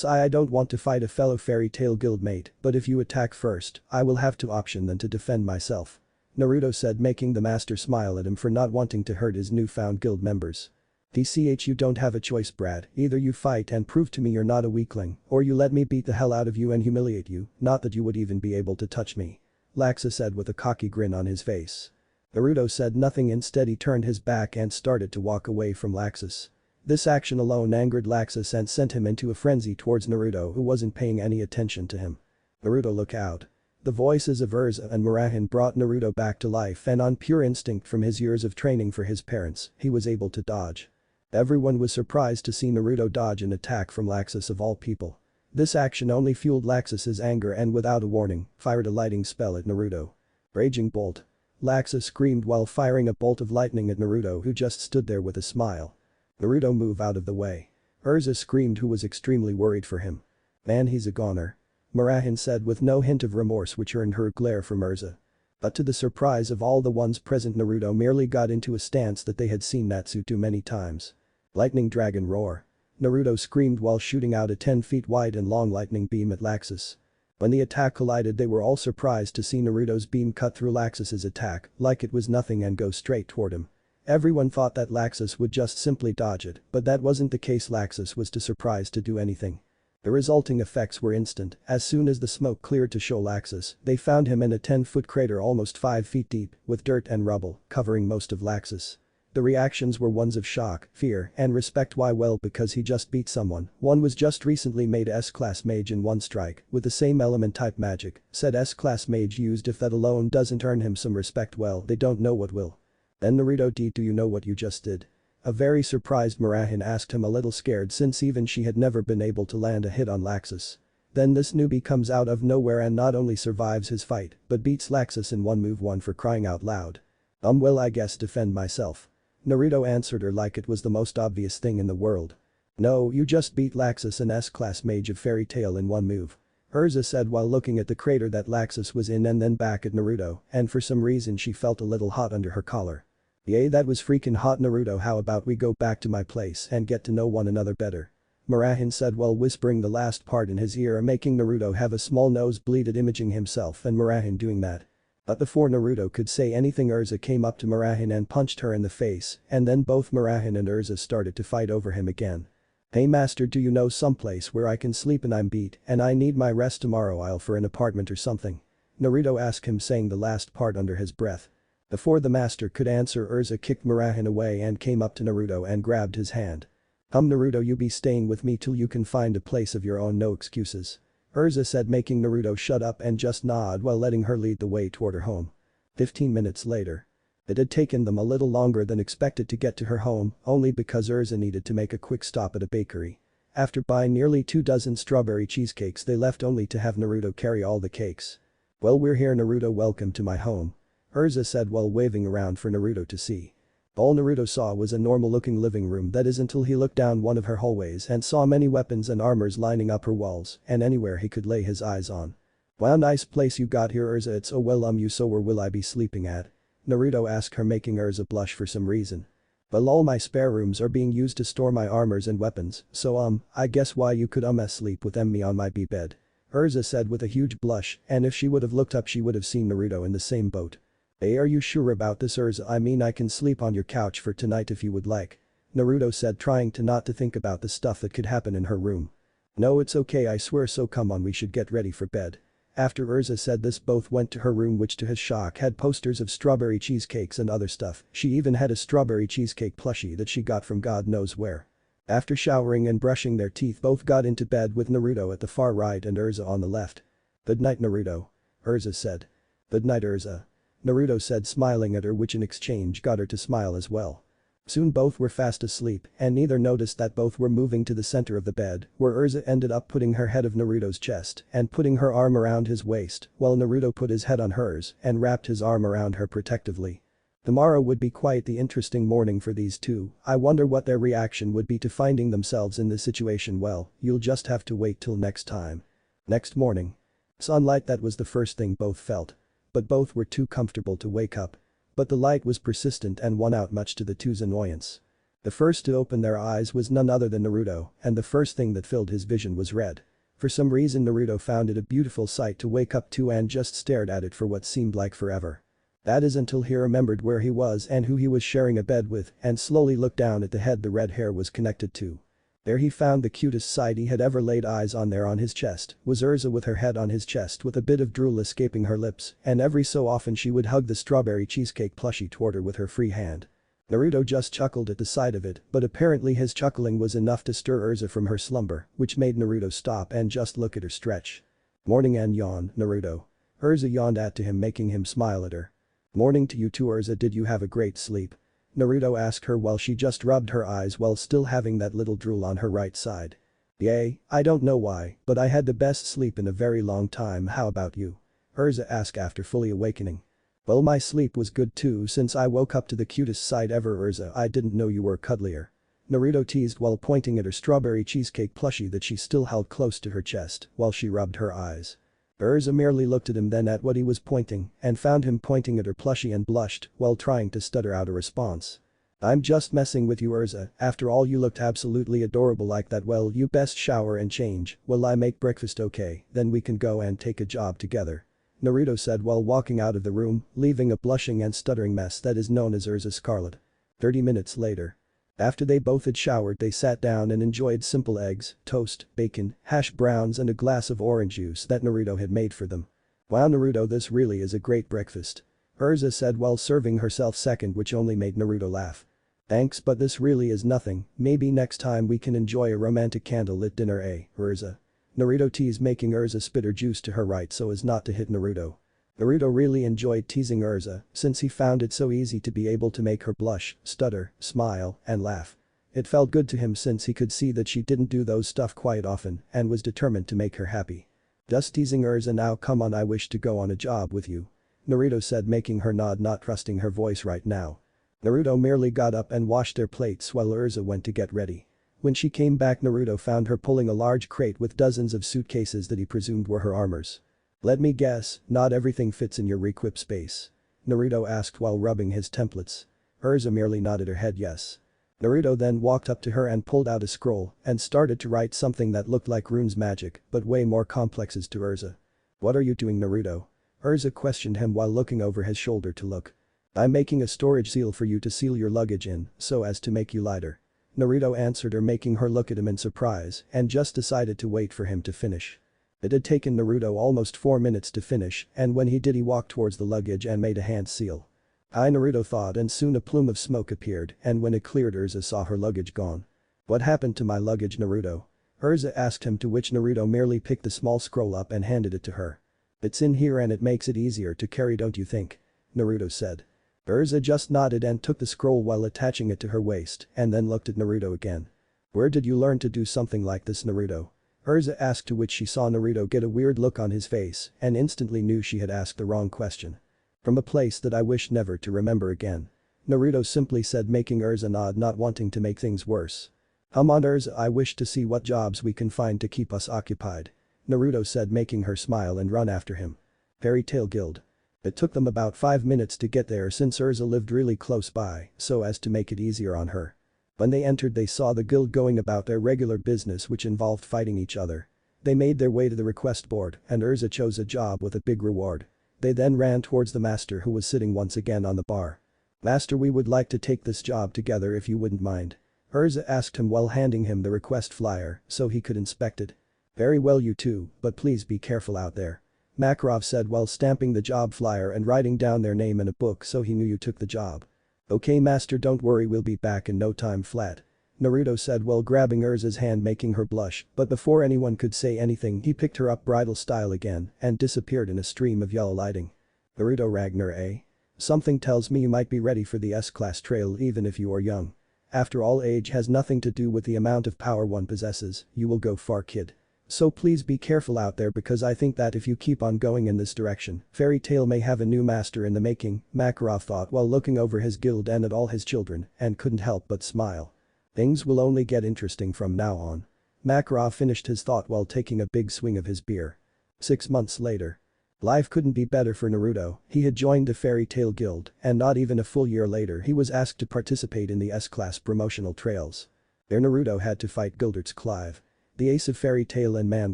"I don't want to fight a fellow fairy tale guildmate, but if you attack first, I will have to option than to defend myself," Naruto said, making the master smile at him for not wanting to hurt his newfound guild members. "DCH, you don't have a choice, brat. Either you fight and prove to me you're not a weakling, or you let me beat the hell out of you and humiliate you, not that you would even be able to touch me," Laxus said with a cocky grin on his face. Naruto said nothing. Instead, he turned his back and started to walk away from Laxus. This action alone angered Laxus and sent him into a frenzy towards Naruto, who wasn't paying any attention to him. "Naruto, look out." The voices of Urza and Murahin brought Naruto back to life, and on pure instinct from his years of training for his parents, he was able to dodge. Everyone was surprised to see Naruto dodge an attack from Laxus of all people. This action only fueled Laxus's anger and without a warning, fired a lighting spell at Naruto. "Raging Bolt." Laxus screamed while firing a bolt of lightning at Naruto, who just stood there with a smile. "Naruto, move out of the way." Urza screamed, who was extremely worried for him. "Man, he's a goner," Murahin said with no hint of remorse, which earned her a glare from Urza. But to the surprise of all the ones present, Naruto merely got into a stance that they had seen Natsu do many times. Lightning Dragon Roar. Naruto screamed while shooting out a 10 feet wide and long lightning beam at Laxus. When the attack collided, they were all surprised to see Naruto's beam cut through Laxus's attack like it was nothing and go straight toward him. Everyone thought that Laxus would just simply dodge it, but that wasn't the case. Laxus was too surprised to do anything. The resulting effects were instant. As soon as the smoke cleared to show Laxus, they found him in a 10-foot crater almost 5 feet deep, with dirt and rubble covering most of Laxus. The reactions were ones of shock, fear, and respect. Why? Well, because he just beat someone. One was just recently made S-class mage in one strike, with the same element type magic, said S-class mage used. If that alone doesn't earn him some respect, well, they don't know what will. Then Naruto, do you know what you just did? A very surprised Murahin asked him, a little scared since even she had never been able to land a hit on Laxus. Then this newbie comes out of nowhere and not only survives his fight, but beats Laxus in one move. One, for crying out loud. Well, I guess defend myself. Naruto answered her like it was the most obvious thing in the world. No, you just beat Laxus, an S-class mage of Fairy Tail, in one move. Urza said while looking at the crater that Laxus was in and then back at Naruto, and for some reason she felt a little hot under her collar. Yay, that was freaking hot, Naruto. How about we go back to my place and get to know one another better? Murahin said while whispering the last part in his ear, making Naruto have a small nosebleed at imaging himself and Murahin doing that. But before Naruto could say anything, Urza came up to Murahin and punched her in the face, and then both Murahin and Urza started to fight over him again. Hey master, do you know someplace where I can sleep? And I'm beat and I need my rest tomorrow. I'll for an apartment or something. Naruto asked him, saying the last part under his breath. Before the master could answer, Urza kicked Murahin away and came up to Naruto and grabbed his hand. Naruto, you be staying with me till you can find a place of your own, no excuses. Urza said, making Naruto shut up and just nod while letting her lead the way toward her home. 15 minutes later. It had taken them a little longer than expected to get to her home, only because Urza needed to make a quick stop at a bakery. After buying nearly 24 strawberry cheesecakes, they left only to have Naruto carry all the cakes. Well, we're here, Naruto, welcome to my home. Urza said while waving around for Naruto to see. All Naruto saw was a normal-looking living room, that is until he looked down one of her hallways and saw many weapons and armors lining up her walls and anywhere he could lay his eyes on. Wow, nice place you got here, Urza. It's you, so where will I be sleeping at? Naruto asked her, making Urza blush for some reason. Well, all my spare rooms are being used to store my armors and weapons, so I guess why you could sleep with me on my bed. Urza said with a huge blush, and if she would have looked up she would have seen Naruto in the same boat. Hey, are you sure about this, Urza? I mean, I can sleep on your couch for tonight if you would like. Naruto said, trying to not to think about the stuff that could happen in her room. No, it's okay, I swear, so come on, we should get ready for bed. After Urza said this, both went to her room, which to his shock had posters of strawberry cheesecakes and other stuff. She even had a strawberry cheesecake plushie that she got from God knows where. After showering and brushing their teeth, both got into bed with Naruto at the far right and Urza on the left. Good night, Naruto. Urza said. Good night, Urza. Naruto said, smiling at her, which in exchange got her to smile as well. Soon both were fast asleep and neither noticed that both were moving to the center of the bed, where Urza ended up putting her head of Naruto's chest and putting her arm around his waist while Naruto put his head on hers and wrapped his arm around her protectively. Tomorrow would be quite the interesting morning for these two. I wonder what their reaction would be to finding themselves in this situation. Well, you'll just have to wait till next time. Next morning. Sunlight, that was the first thing both felt. But both were too comfortable to wake up. But the light was persistent and won out, much to the two's annoyance. The first to open their eyes was none other than Naruto, and the first thing that filled his vision was red. For some reason Naruto found it a beautiful sight to wake up to and just stared at it for what seemed like forever. That is until he remembered where he was and who he was sharing a bed with and slowly looked down at the head the red hair was connected to. There he found the cutest sight he had ever laid eyes on. There on his chest was Urza with her head on his chest with a bit of drool escaping her lips, and every so often she would hug the strawberry cheesecake plushie toward her with her free hand. Naruto just chuckled at the sight of it, but apparently his chuckling was enough to stir Urza from her slumber, which made Naruto stop and just look at her stretch. Morning and yawn, Naruto. Urza yawned at to him, making him smile at her. Morning to you too, Urza. Did you have a great sleep? Naruto asked her while she just rubbed her eyes while still having that little drool on her right side. Yay, I don't know why, but I had the best sleep in a very long time. How about you? Urza asked after fully awakening. Well, my sleep was good too, since I woke up to the cutest sight ever, Urza. I didn't know you were cuddlier. Naruto teased while pointing at her strawberry cheesecake plushie that she still held close to her chest while she rubbed her eyes. Urza merely looked at him then at what he was pointing and found him pointing at her plushie and blushed while trying to stutter out a response. "I'm just messing with you, Urza, after all you looked absolutely adorable like that. Well, you best shower and change while I make breakfast, okay, then we can go and take a job together," Naruto said while walking out of the room, leaving a blushing and stuttering mess that is known as Urza Scarlet. 30 minutes later. After they both had showered, they sat down and enjoyed simple eggs, toast, bacon, hash browns and a glass of orange juice that Naruto had made for them. "Wow, Naruto, this really is a great breakfast," Urza said while serving herself second, which only made Naruto laugh. "Thanks, but this really is nothing. Maybe next time we can enjoy a romantic candlelit dinner, eh, Urza?" Naruto teased, making Urza spit her juice to her right so as not to hit Naruto. Naruto really enjoyed teasing Urza since he found it so easy to be able to make her blush, stutter, smile, and laugh. It felt good to him since he could see that she didn't do those stuff quite often and was determined to make her happy. "Just teasing, Urza, now come on, I wish to go on a job with you," Naruto said, making her nod, not trusting her voice right now. Naruto merely got up and washed their plates while Urza went to get ready. When she came back, Naruto found her pulling a large crate with dozens of suitcases that he presumed were her armors. "Let me guess, not everything fits in your requip space?" Naruto asked while rubbing his templates. Urza merely nodded her head yes. Naruto then walked up to her and pulled out a scroll and started to write something that looked like runes magic but way more complexes to Urza. "What are you doing, Naruto?" Urza questioned him while looking over his shoulder to look. "I'm making a storage seal for you to seal your luggage in so as to make you lighter," Naruto answered her, making her look at him in surprise and just decided to wait for him to finish. It had taken Naruto almost 4 minutes to finish, and when he did, he walked towards the luggage and made a hand seal. Naruto thought, and soon a plume of smoke appeared, and when it cleared, Urza saw her luggage gone. "What happened to my luggage, Naruto?" Urza asked him, to which Naruto merely picked the small scroll up and handed it to her. "It's in here and it makes it easier to carry, don't you think?" Naruto said. Urza just nodded and took the scroll while attaching it to her waist and then looked at Naruto again. "Where did you learn to do something like this, Naruto?" Urza asked, to which she saw Naruto get a weird look on his face and instantly knew she had asked the wrong question. "From a place that I wish never to remember again," Naruto simply said, making Urza nod, not wanting to make things worse. "Come on, Urza, I wish to see what jobs we can find to keep us occupied," Naruto said, making her smile and run after him. Fairy Tail Guild. It took them about 5 minutes to get there since Urza lived really close by so as to make it easier on her. When they entered, they saw the guild going about their regular business, which involved fighting each other. They made their way to the request board and Urza chose a job with a big reward. They then ran towards the master, who was sitting once again on the bar. "Master, we would like to take this job together if you wouldn't mind," Urza asked him while handing him the request flyer so he could inspect it. "Very well, you two, but please be careful out there," Makarov said while stamping the job flyer and writing down their name in a book so he knew you took the job. "Okay, master, don't worry, we'll be back in no time flat," Naruto said while grabbing Urza's hand, making her blush, but before anyone could say anything, he picked her up bridal style again and disappeared in a stream of yellow lighting. "Naruto Ragnar, eh? Something tells me you might be ready for the S-class trail even if you are young. After all, age has nothing to do with the amount of power one possesses, you will go far, kid. So please be careful out there, because I think that if you keep on going in this direction, Fairy Tail may have a new master in the making," Makarov thought while looking over his guild and at all his children and couldn't help but smile. "Things will only get interesting from now on." Makarov finished his thought while taking a big swing of his beer. 6 months later. Life couldn't be better for Naruto. He had joined the Fairy Tail Guild and not even a full year later he was asked to participate in the S-class promotional trails. There Naruto had to fight Gildert's Clive. The ace of Fairy Tail, and man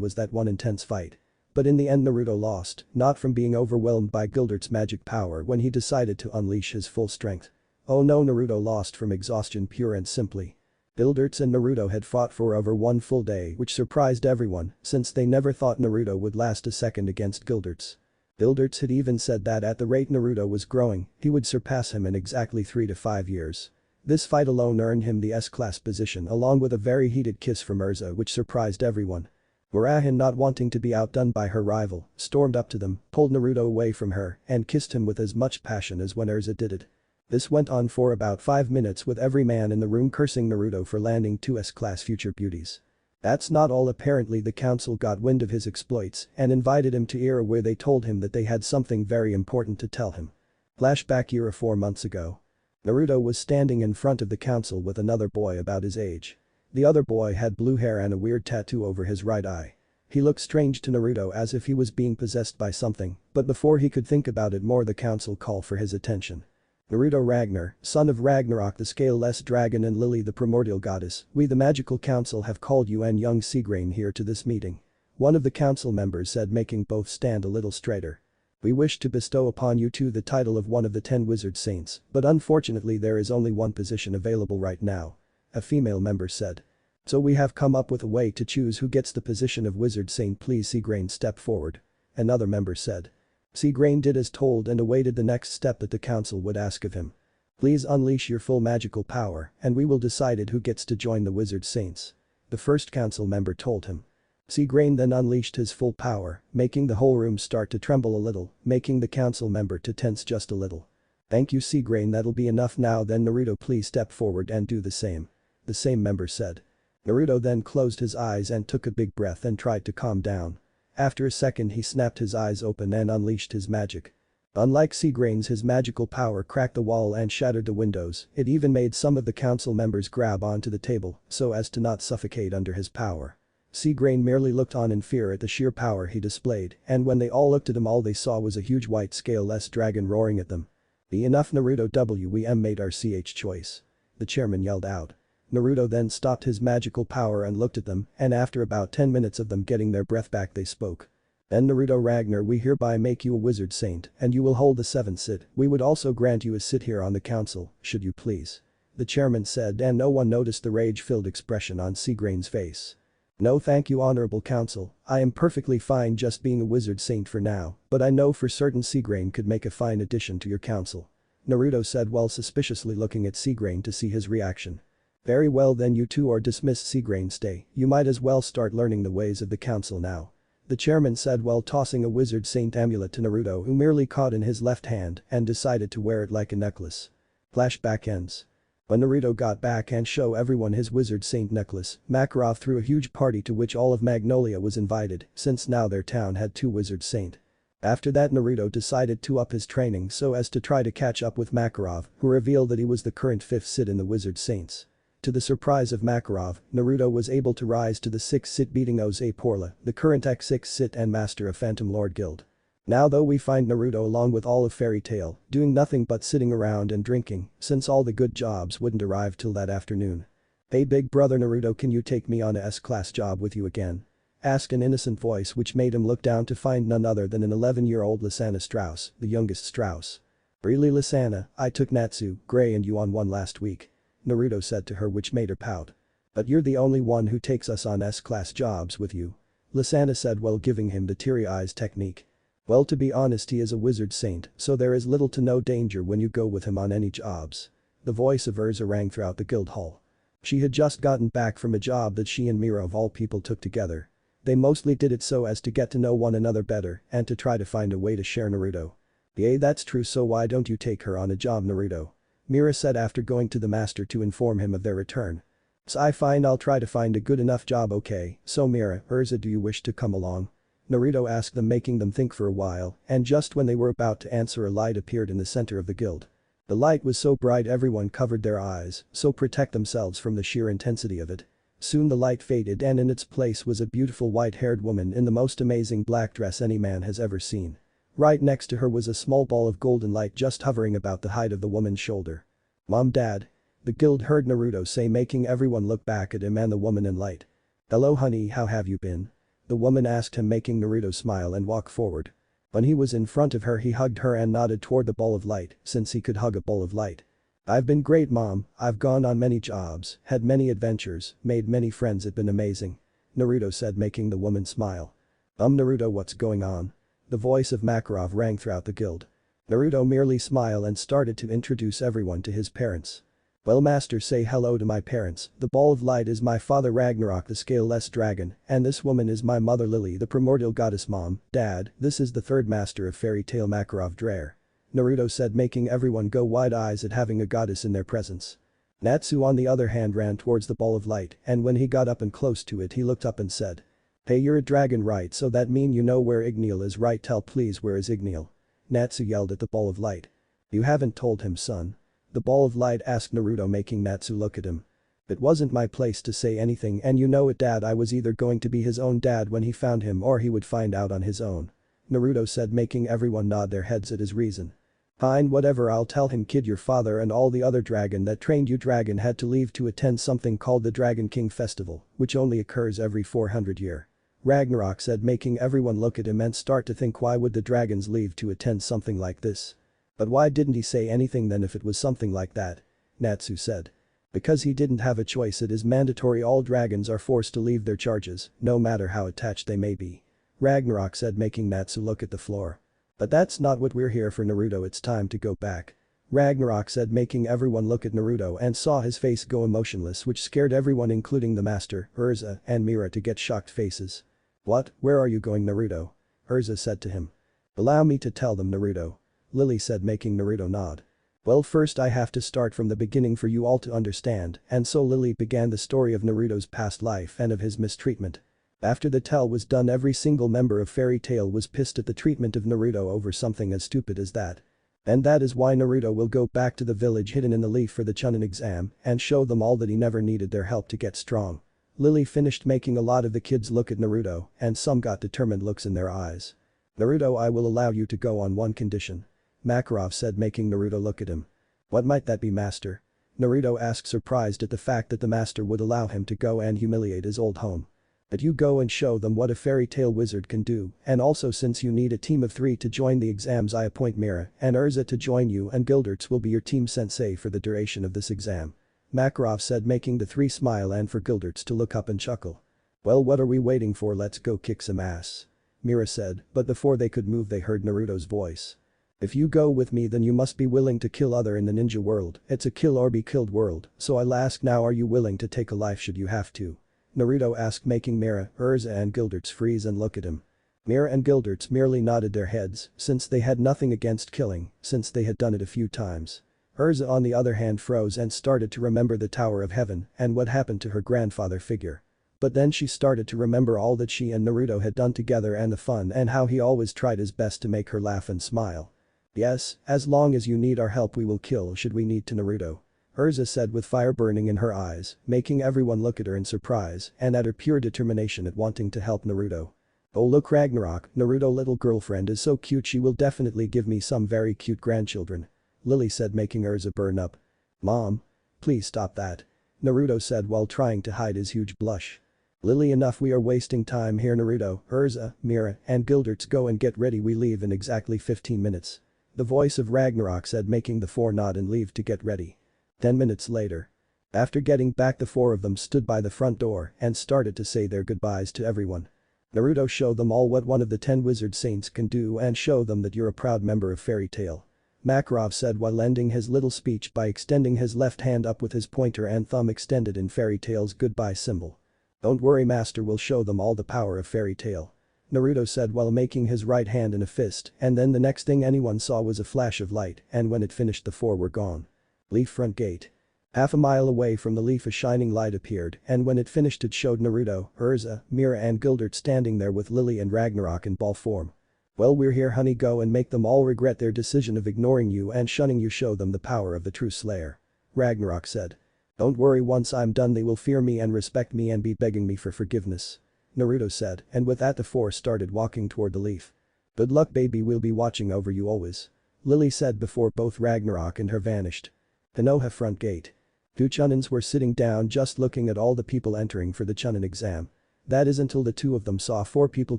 was that one intense fight. But in the end Naruto lost, not from being overwhelmed by Gildert's magic power when he decided to unleash his full strength. Oh no, Naruto lost from exhaustion, pure and simply. Gildert's and Naruto had fought for over 1 full day, which surprised everyone since they never thought Naruto would last a second against Gildert's. Gildert's had even said that at the rate Naruto was growing, he would surpass him in exactly 3 to 5 years. This fight alone earned him the S-class position along with a very heated kiss from Urza, which surprised everyone. Murahin, not wanting to be outdone by her rival, stormed up to them, pulled Naruto away from her and kissed him with as much passion as when Urza did it. This went on for about 5 minutes, with every man in the room cursing Naruto for landing 2 S-class future beauties. That's not all. Apparently the council got wind of his exploits and invited him to Era, where they told him that they had something very important to tell him. Flashback Era 4 months ago. Naruto was standing in front of the council with another boy about his age. The other boy had blue hair and a weird tattoo over his right eye. He looked strange to Naruto as if he was being possessed by something, but before he could think about it more the council called for his attention. Naruto Ragnar, son of Ragnarok the scaleless dragon and Lily the primordial goddess, we the magical council have called you and young Seagrain here to this meeting. One of the council members said, making both stand a little straighter. We wish to bestow upon you two the title of one of the 10 wizard saints, but unfortunately there is only one position available right now. A female member said. So we have come up with a way to choose who gets the position of wizard saint, please Seagrain step forward. Another member said. Seagrain did as told and awaited the next step that the council would ask of him. Please unleash your full magical power and we will decide who gets to join the wizard saints. The first council member told him. Seagrain then unleashed his full power, making the whole room start to tremble a little, making the council member to tense just a little. Thank you Seagrain, that'll be enough now, then Naruto please step forward and do the same. The same member said. Naruto then closed his eyes and took a big breath and tried to calm down. After a second he snapped his eyes open and unleashed his magic. Unlike Seagrain's, his magical power cracked the wall and shattered the windows, it even made some of the council members grab onto the table so as to not suffocate under his power. Seagrain merely looked on in fear at the sheer power he displayed, and when they all looked at him all they saw was a huge white scaleless dragon roaring at them. Be enough Naruto, we made our choice. The chairman yelled out. Naruto then stopped his magical power and looked at them, and after about 10 minutes of them getting their breath back they spoke. Then Naruto Ragnar, we hereby make you a wizard saint and you will hold the 7th sit, we would also grant you a sit here on the council, should you please. The chairman said, and no one noticed the rage-filled expression on Seagrain's face. No thank you honorable council, I am perfectly fine just being a wizard saint for now, but I know for certain Seagrain could make a fine addition to your council. Naruto said while suspiciously looking at Seagrain to see his reaction. Very well then, you two are dismissed. Seagrain, stay, you might as well start learning the ways of the council now. The chairman said while tossing a wizard saint amulet to Naruto, who merely caught in his left hand and decided to wear it like a necklace. Flashback ends. When Naruto got back and show everyone his wizard saint necklace, Makarov threw a huge party to which all of Magnolia was invited, since now their town had 2 wizard saint. After that Naruto decided to up his training so as to try to catch up with Makarov, who revealed that he was the current 5th sit in the wizard saints. To the surprise of Makarov, Naruto was able to rise to the 6th sit, beating Oze Porla, the current X6 sit and master of Phantom Lord Guild. Now though we find Naruto along with all of Fairy Tail, doing nothing but sitting around and drinking, since all the good jobs wouldn't arrive till that afternoon. Hey big brother Naruto, can you take me on a S-class job with you again? Asked an innocent voice which made him look down to find none other than an 11-year-old Lysana Strauss, the youngest Strauss. Really Lysana, I took Natsu, Gray and you on one last week. Naruto said to her, which made her pout. But you're the only one who takes us on S-class jobs with you. Lysana said while giving him the teary eyes technique. Well, to be honest, he is a wizard saint, so there is little to no danger when you go with him on any jobs. The voice of Urza rang throughout the guild hall. She had just gotten back from a job that she and Mira of all people took together. They mostly did it so as to get to know one another better and to try to find a way to share Naruto. Yeah, that's true, so why don't you take her on a job, Naruto? Mira said after going to the master to inform him of their return. So fine, I'll try to find a good enough job. Okay, so Mira, Urza, do you wish to come along? Naruto asked them, making them think for a while, and just when they were about to answer a light appeared in the center of the guild. The light was so bright everyone covered their eyes, so protect themselves from the sheer intensity of it. Soon the light faded and in its place was a beautiful white-haired woman in the most amazing black dress any man has ever seen. Right next to her was a small ball of golden light just hovering about the height of the woman's shoulder. Mom, Dad. The guild heard Naruto say, making everyone look back at him and the woman in light. Hello honey, how have you been? The woman asked him, making Naruto smile and walk forward. When he was in front of her he hugged her and nodded toward the ball of light since he could hug a ball of light. I've been great mom, I've gone on many jobs, had many adventures, made many friends, it's been amazing. Naruto said, making the woman smile. Naruto, what's going on? The voice of Makarov rang throughout the guild. Naruto merely smiled and started to introduce everyone to his parents. Well master, say hello to my parents, the ball of light is my father Ragnarok the scaleless dragon, and this woman is my mother Lily the primordial goddess. Mom, Dad, this is the 3rd master of Fairy Tail Makarov Dreyer. Naruto said, making everyone go wide eyes at having a goddess in their presence. Natsu on the other hand ran towards the ball of light and when he got up and close to it he looked up and said. Hey, you're a dragon right, so that mean you know where Igneal is right? Tell please, where is Igneal? Natsu yelled at the ball of light. You haven't told him, son. The ball of light asked Naruto, making Natsu look at him. It wasn't my place to say anything and you know it dad I was either going to be his own dad when he found him or he would find out on his own. Naruto said making everyone nod their heads at his reason. Fine whatever I'll tell him kid your father and all the other dragon that trained you dragon had to leave to attend something called the Dragon King Festival, which only occurs every 400 year. Ragnarok said making everyone look at him and start to think why would the dragons leave to attend something like this? But why didn't he say anything then if it was something like that? Natsu said. Because he didn't have a choice it is mandatory all dragons are forced to leave their charges, no matter how attached they may be. Ragnarok said making Natsu look at the floor. But that's not what we're here for Naruto it's time to go back. Ragnarok said making everyone look at Naruto and saw his face go emotionless which scared everyone including the master, Urza, and Mira to get shocked faces. What, where are you going Naruto? Urza said to him. Allow me to tell them Naruto. Lily said making Naruto nod. Well first I have to start from the beginning for you all to understand and so Lily began the story of Naruto's past life and of his mistreatment. After the tell was done every single member of Fairy Tail was pissed at the treatment of Naruto over something as stupid as that. And that is why Naruto will go back to the village hidden in the leaf for the Chunin exam and show them all that he never needed their help to get strong. Lily finished making a lot of the kids look at Naruto and some got determined looks in their eyes. Naruto I will allow you to go on one condition. Makarov said making Naruto look at him. What might that be master? Naruto asked surprised at the fact that the master would allow him to go and humiliate his old home. But you go and show them what a fairy tale wizard can do and also since you need a team of 3 to join the exams I appoint Mira and Urza to join you and Gilderts will be your team sensei for the duration of this exam. Makarov said making the 3 smile and for Gilderts to look up and chuckle. Well what are we waiting for let's go kick some ass. Mira said but before they could move they heard Naruto's voice. If you go with me then you must be willing to kill other in the ninja world, it's a kill or be killed world, so I'll ask now are you willing to take a life should you have to? Naruto asked making Mira, Urza and Gilderts freeze and look at him. Mira and Gilderts merely nodded their heads since they had nothing against killing, since they had done it a few times. Urza on the other hand froze and started to remember the Tower of Heaven and what happened to her grandfather figure. But then she started to remember all that she and Naruto had done together and the fun and how he always tried his best to make her laugh and smile. Yes, as long as you need our help we will kill should we need to Naruto. Urza said with fire burning in her eyes, making everyone look at her in surprise and at her pure determination at wanting to help Naruto. Oh look Ragnarok, Naruto little girlfriend is so cute she will definitely give me some very cute grandchildren. Lily said making Urza burn up. Mom. Please stop that. Naruto said while trying to hide his huge blush. Lily enough we are wasting time here Naruto, Urza, Mira, and Gilderts go and get ready we leave in exactly 15 minutes. The voice of Ragnarok said making the 4 nod and leave to get ready. 10 minutes later. After getting back the 4 of them stood by the front door and started to say their goodbyes to everyone. Naruto showed them all what one of the 10 wizard saints can do and show them that you're a proud member of Fairy Tail. Makarov said while ending his little speech by extending his left hand up with his pointer and thumb extended in Fairy Tail's goodbye symbol. Don't worry master will show them all the power of Fairy Tail. Naruto said while making his right hand in a fist and then the next thing anyone saw was a flash of light and when it finished the 4 were gone. Leaf front gate. Half a mile away from the leaf a shining light appeared and when it finished it showed Naruto, Urza, Mira and Gildert standing there with Lily and Ragnarok in ball form. Well we're here honey go and make them all regret their decision of ignoring you and shunning you show them the power of the true slayer. Ragnarok said. Don't worry once I'm done they will fear me and respect me and be begging me for forgiveness. Naruto said and with that the 4 started walking toward the leaf. Good luck baby we'll be watching over you always. Lily said before both Ragnarok and her vanished. Konoha front gate. 2 Chunins were sitting down just looking at all the people entering for the Chunin exam. That is until the 2 of them saw 4 people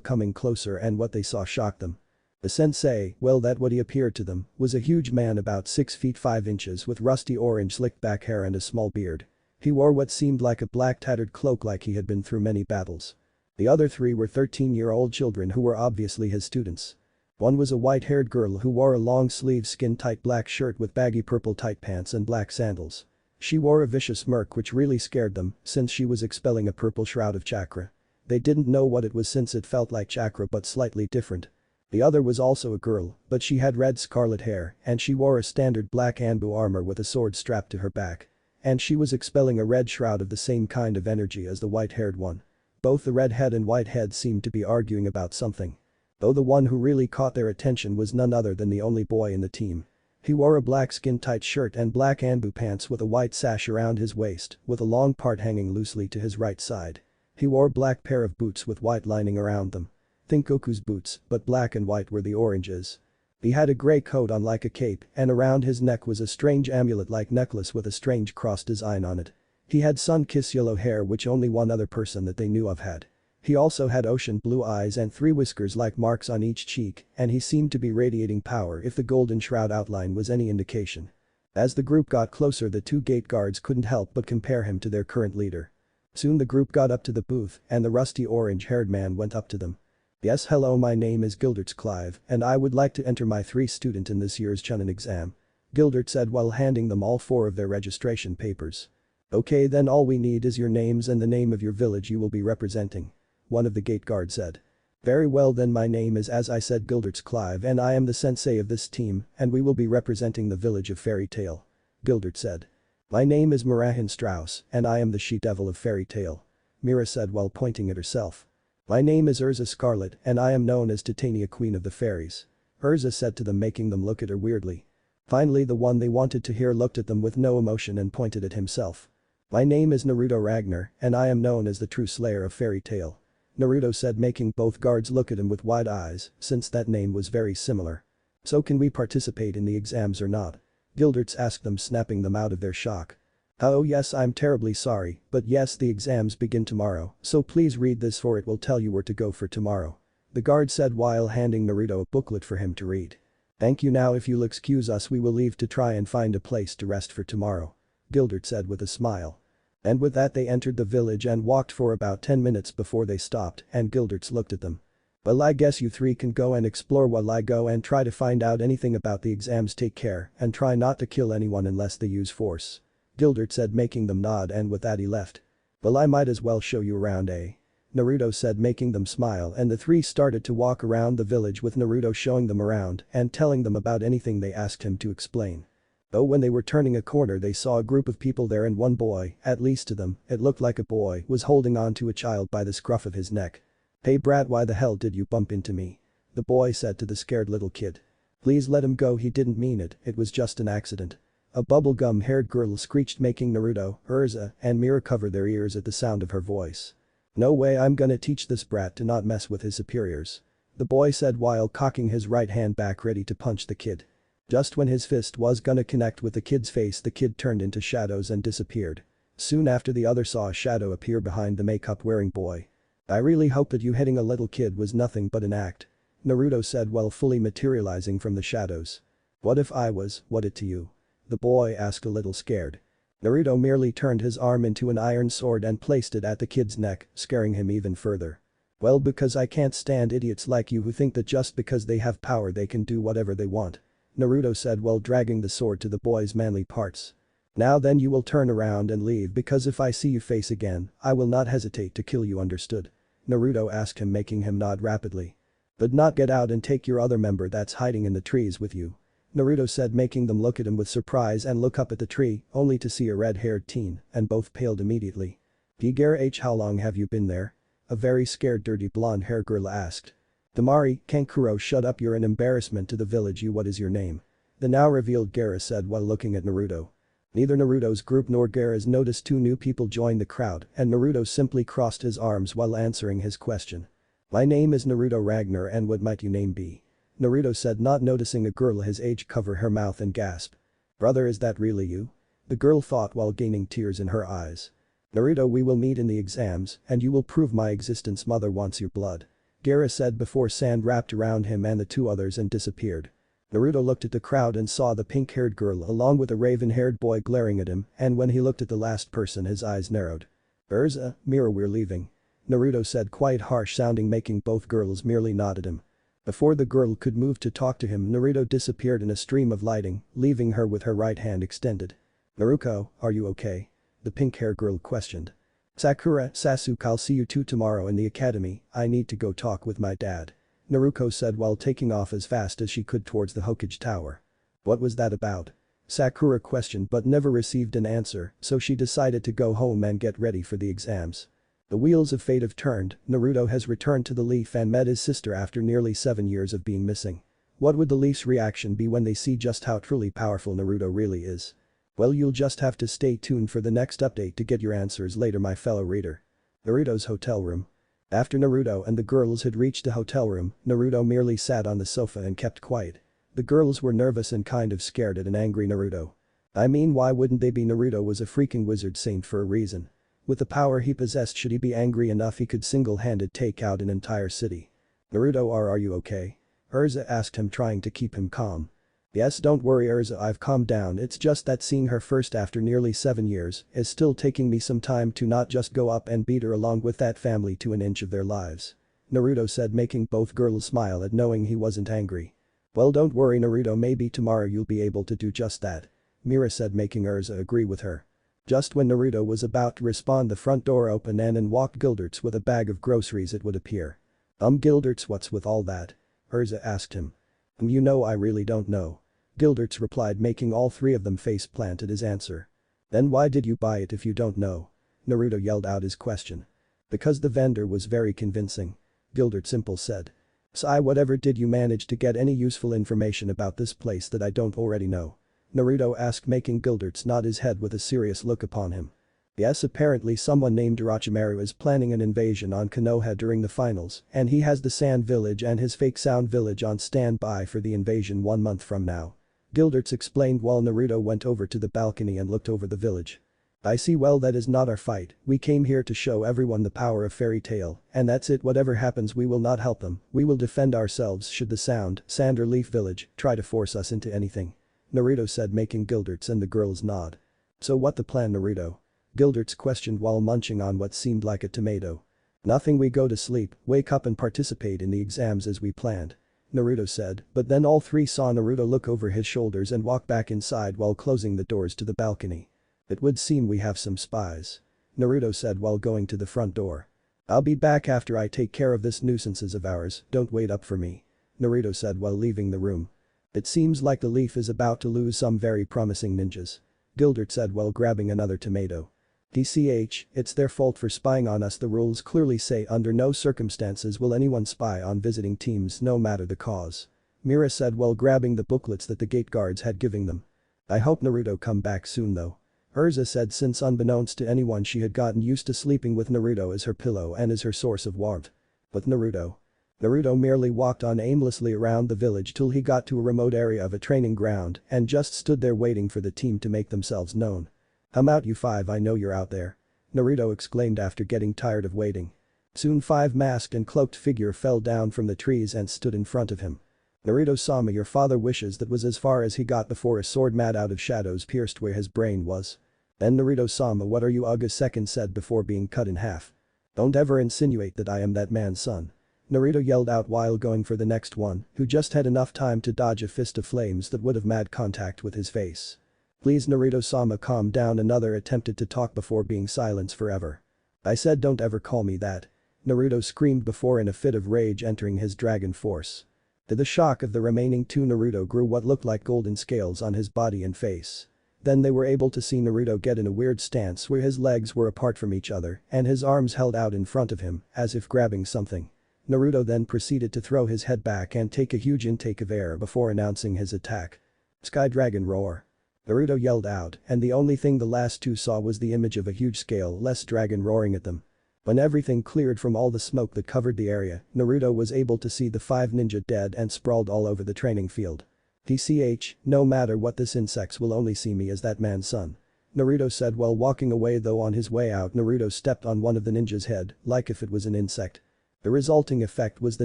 coming closer and what they saw shocked them. The sensei, well that what he appeared to them, was a huge man about 6 feet 5 inches with rusty orange slicked back hair and a small beard. He wore what seemed like a black tattered cloak like he had been through many battles. The other 3 were 13-year-old children who were obviously his students. One was a white-haired girl who wore a long-sleeved skin-tight black shirt with baggy purple tight pants and black sandals. She wore a vicious smirk which really scared them since she was expelling a purple shroud of chakra. They didn't know what it was since it felt like chakra but slightly different. The other was also a girl, but she had red scarlet hair and she wore a standard black Anbu armor with a sword strapped to her back. And she was expelling a red shroud of the same kind of energy as the white-haired one. Both the redhead and whitehead seemed to be arguing about something. Though the one who really caught their attention was none other than the only boy in the team. He wore a black skin-tight shirt and black anbu pants with a white sash around his waist, with a long part hanging loosely to his right side. He wore black pair of boots with white lining around them. Think Goku's boots, but black and white were the oranges. He had a grey coat on like a cape, and around his neck was a strange amulet-like necklace with a strange cross design on it. He had sun-kissed yellow hair which only one other person that they knew of had. He also had ocean blue eyes and 3 whiskers like marks on each cheek, and he seemed to be radiating power if the golden shroud outline was any indication. As the group got closer, the 2 gate guards couldn't help but compare him to their current leader. Soon the group got up to the booth and the rusty orange-haired man went up to them. "Yes, hello, my name is Gilderts Clive and I would like to enter my 3 student in this year's Chunin exam," Gildert said while handing them all 4 of their registration papers. "Okay, then all we need is your names and the name of your village you will be representing," one of the gate guards said. "Very well then, my name is, as I said, Gilderts Clive and I am the sensei of this team and we will be representing the village of Fairy Tale," Gildert said. "My name is Mirahin Strauss and I am the she-devil of Fairy Tale," Mira said while pointing at herself. "My name is Urza Scarlet and I am known as Titania, Queen of the Fairies," Urza said to them, making them look at her weirdly. Finally, the one they wanted to hear looked at them with no emotion and pointed at himself. "My name is Naruto Ragnar and I am known as the true slayer of Fairy Tale," Naruto said, making both guards look at him with wide eyes since that name was very similar. "So can we participate in the exams or not?" Gilderts asked them, snapping them out of their shock. "Oh yes, I'm terribly sorry, but yes, the exams begin tomorrow, so please read this for it will tell you where to go for tomorrow," the guard said while handing Naruto a booklet for him to read. "Thank you, now if you'll excuse us we will leave to try and find a place to rest for tomorrow," Gildert said with a smile. And with that they entered the village and walked for about 10 minutes before they stopped and Gilderts looked at them. "Well, I guess you 3 can go and explore while I go and try to find out anything about the exams. Take care and try not to kill anyone unless they use force," Gildert said, making them nod, and with that he left. "Well, I might as well show you around, eh?" Naruto said, making them smile, and the 3 started to walk around the village with Naruto showing them around and telling them about anything they asked him to explain. Though when they were turning a corner they saw a group of people there and one boy, at least to them, it looked like a boy, was holding on to a child by the scruff of his neck. "Hey brat, why the hell did you bump into me?" the boy said to the scared little kid. "Please let him go, he didn't mean it was just an accident," a bubblegum-haired girl screeched, making Naruto, Urza, and Mira cover their ears at the sound of her voice. "No way, I'm gonna teach this brat to not mess with his superiors," the boy said while cocking his right hand back ready to punch the kid. Just when his fist was gonna connect with the kid's face, the kid turned into shadows and disappeared. Soon after, the other saw a shadow appear behind the makeup-wearing boy. "I really hope that you hitting a little kid was nothing but an act," Naruto said while fully materializing from the shadows. "What if I was, what it to you?" the boy asked, a little scared. Naruto merely turned his arm into an iron sword and placed it at the kid's neck, scaring him even further. "Well, because I can't stand idiots like you who think that just because they have power they can do whatever they want," Naruto said while dragging the sword to the boy's manly parts. "Now then, you will turn around and leave, because if I see you face again, I will not hesitate to kill you, understood?" Naruto asked him, making him nod rapidly. "But not get out and take your other member that's hiding in the trees with you," Naruto said, making them look at him with surprise and look up at the tree, only to see a red-haired teen, and both paled immediately. "Pgara, how long have you been there?" a very scared dirty blonde-haired girl asked. "Tamari, Kankuro, shut up, you're an embarrassment to the village, what is your name?" the now revealed Gaara said while looking at Naruto. Neither Naruto's group nor Gaara's noticed 2 new people joined the crowd and Naruto simply crossed his arms while answering his question. "My name is Naruto Ragnar and what might your name be?" Naruto said, not noticing a girl his age cover her mouth and gasp. "Brother, is that really you?" the girl thought while gaining tears in her eyes. "Naruto, we will meet in the exams and you will prove my existence, mother wants your blood," Gaara said before sand wrapped around him and the 2 others and disappeared. Naruto looked at the crowd and saw the pink-haired girl along with a raven-haired boy glaring at him, and when he looked at the last person his eyes narrowed. "Urza, Mira, we're leaving," Naruto said, quite harsh sounding, making both girls merely nod at him. Before the girl could move to talk to him, Naruto disappeared in a stream of lighting, leaving her with her right hand extended. "Naruto, are you okay?" the pink-haired girl questioned. "Sakura, Sasuke, I'll see you 2 tomorrow in the academy, I need to go talk with my dad," Naruto said while taking off as fast as she could towards the Hokage Tower. "What was that about?" Sakura questioned but never received an answer, so she decided to go home and get ready for the exams. The wheels of fate have turned, Naruto has returned to the Leaf and met his sister after nearly 7 years of being missing. What would the Leaf's reaction be when they see just how truly powerful Naruto really is? Well, you'll just have to stay tuned for the next update to get your answers later, my fellow reader. Naruto's hotel room. After Naruto and the girls had reached the hotel room, Naruto merely sat on the sofa and kept quiet. The girls were nervous and kind of scared at an angry Naruto. I mean, why wouldn't they be? Naruto was a freaking wizard saint for a reason. With the power he possessed, should he be angry enough, he could single-handed take out an entire city. Naruto, are you okay? Urza asked him, trying to keep him calm. Yes, don't worry Urza, I've calmed down, it's just that seeing her first after nearly 7 years is still taking me some time to not just go up and beat her along with that family to an inch of their lives. Naruto said, making both girls smile at knowing he wasn't angry. Well, don't worry Naruto, maybe tomorrow you'll be able to do just that. Mira said, making Urza agree with her. Just when Naruto was about to respond, the front door opened and in walked Gilderts with a bag of groceries, it would appear. Gilderts, what's with all that? Urza asked him. You know, I really don't know. Gilderts replied, making all three of them face plant at his answer. Then why did you buy it if you don't know? Naruto yelled out his question. Because the vendor was very convincing. Gilderts simple said. Sai, whatever, did you manage to get any useful information about this place that I don't already know? Naruto asked, making Gilderts nod his head with a serious look upon him. Yes, apparently someone named Orochimaru is planning an invasion on Konoha during the finals, and he has the Sand Village and his fake Sound Village on standby for the invasion 1 month from now. Gilderts explained while Naruto went over to the balcony and looked over the village. I see, well, that is not our fight, we came here to show everyone the power of Fairy Tail, and that's it. Whatever happens, we will not help them, we will defend ourselves should the Sand or Leaf Village try to force us into anything. Naruto said, making Gilderts and the girls nod. So what the plan, Naruto? Gilderts questioned while munching on what seemed like a tomato. Nothing, we go to sleep, wake up and participate in the exams as we planned. Naruto said, but then all three saw Naruto look over his shoulders and walk back inside while closing the doors to the balcony. It would seem we have some spies. Naruto said while going to the front door. I'll be back after I take care of this nuisances of ours, don't wait up for me. Naruto said while leaving the room. It seems like the Leaf is about to lose some very promising ninjas. Gilderts said while grabbing another tomato. DCH, it's their fault for spying on us. The rules clearly say under no circumstances will anyone spy on visiting teams, no matter the cause. Mira said while grabbing the booklets that the gate guards had given them. I hope Naruto come back soon though. Urza said, since unbeknownst to anyone she had gotten used to sleeping with Naruto as her pillow and as her source of warmth. But Naruto merely walked on aimlessly around the village till he got to a remote area of a training ground and just stood there waiting for the team to make themselves known. I'm out, you five, I know you're out there. Naruto exclaimed after getting tired of waiting. Soon 5 masked and cloaked figure fell down from the trees and stood in front of him. Naruto-sama, your father wishes. That was as far as he got before a sword mat out of shadows pierced where his brain was. Then Naruto-sama, what are you? Uga second said before being cut in half. Don't ever insinuate that I am that man's son. Naruto yelled out while going for the next one, who just had enough time to dodge a fist of flames that would have made contact with his face. Please Naruto-sama, calm down. Another attempted to talk before being silenced forever. I said don't ever call me that. Naruto screamed before in a fit of rage entering his dragon force. To the shock of the remaining 2, Naruto grew what looked like golden scales on his body and face. Then they were able to see Naruto get in a weird stance where his legs were apart from each other and his arms held out in front of him as if grabbing something. Naruto then proceeded to throw his head back and take a huge intake of air before announcing his attack. Sky Dragon Roar. Naruto yelled out, and the only thing the last 2 saw was the image of a huge scale-less dragon roaring at them. When everything cleared from all the smoke that covered the area, Naruto was able to see the 5 ninja dead and sprawled all over the training field. TCH, no matter what, this insects will only see me as that man's son. Naruto said while walking away, though on his way out Naruto stepped on one of the ninja's head, like if it was an insect. The resulting effect was the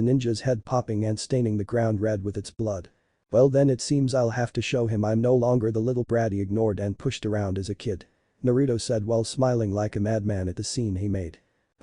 ninja's head popping and staining the ground red with its blood. Well then it seems I'll have to show him I'm no longer the little brat he ignored and pushed around as a kid. Naruto said while smiling like a madman at the scene he made.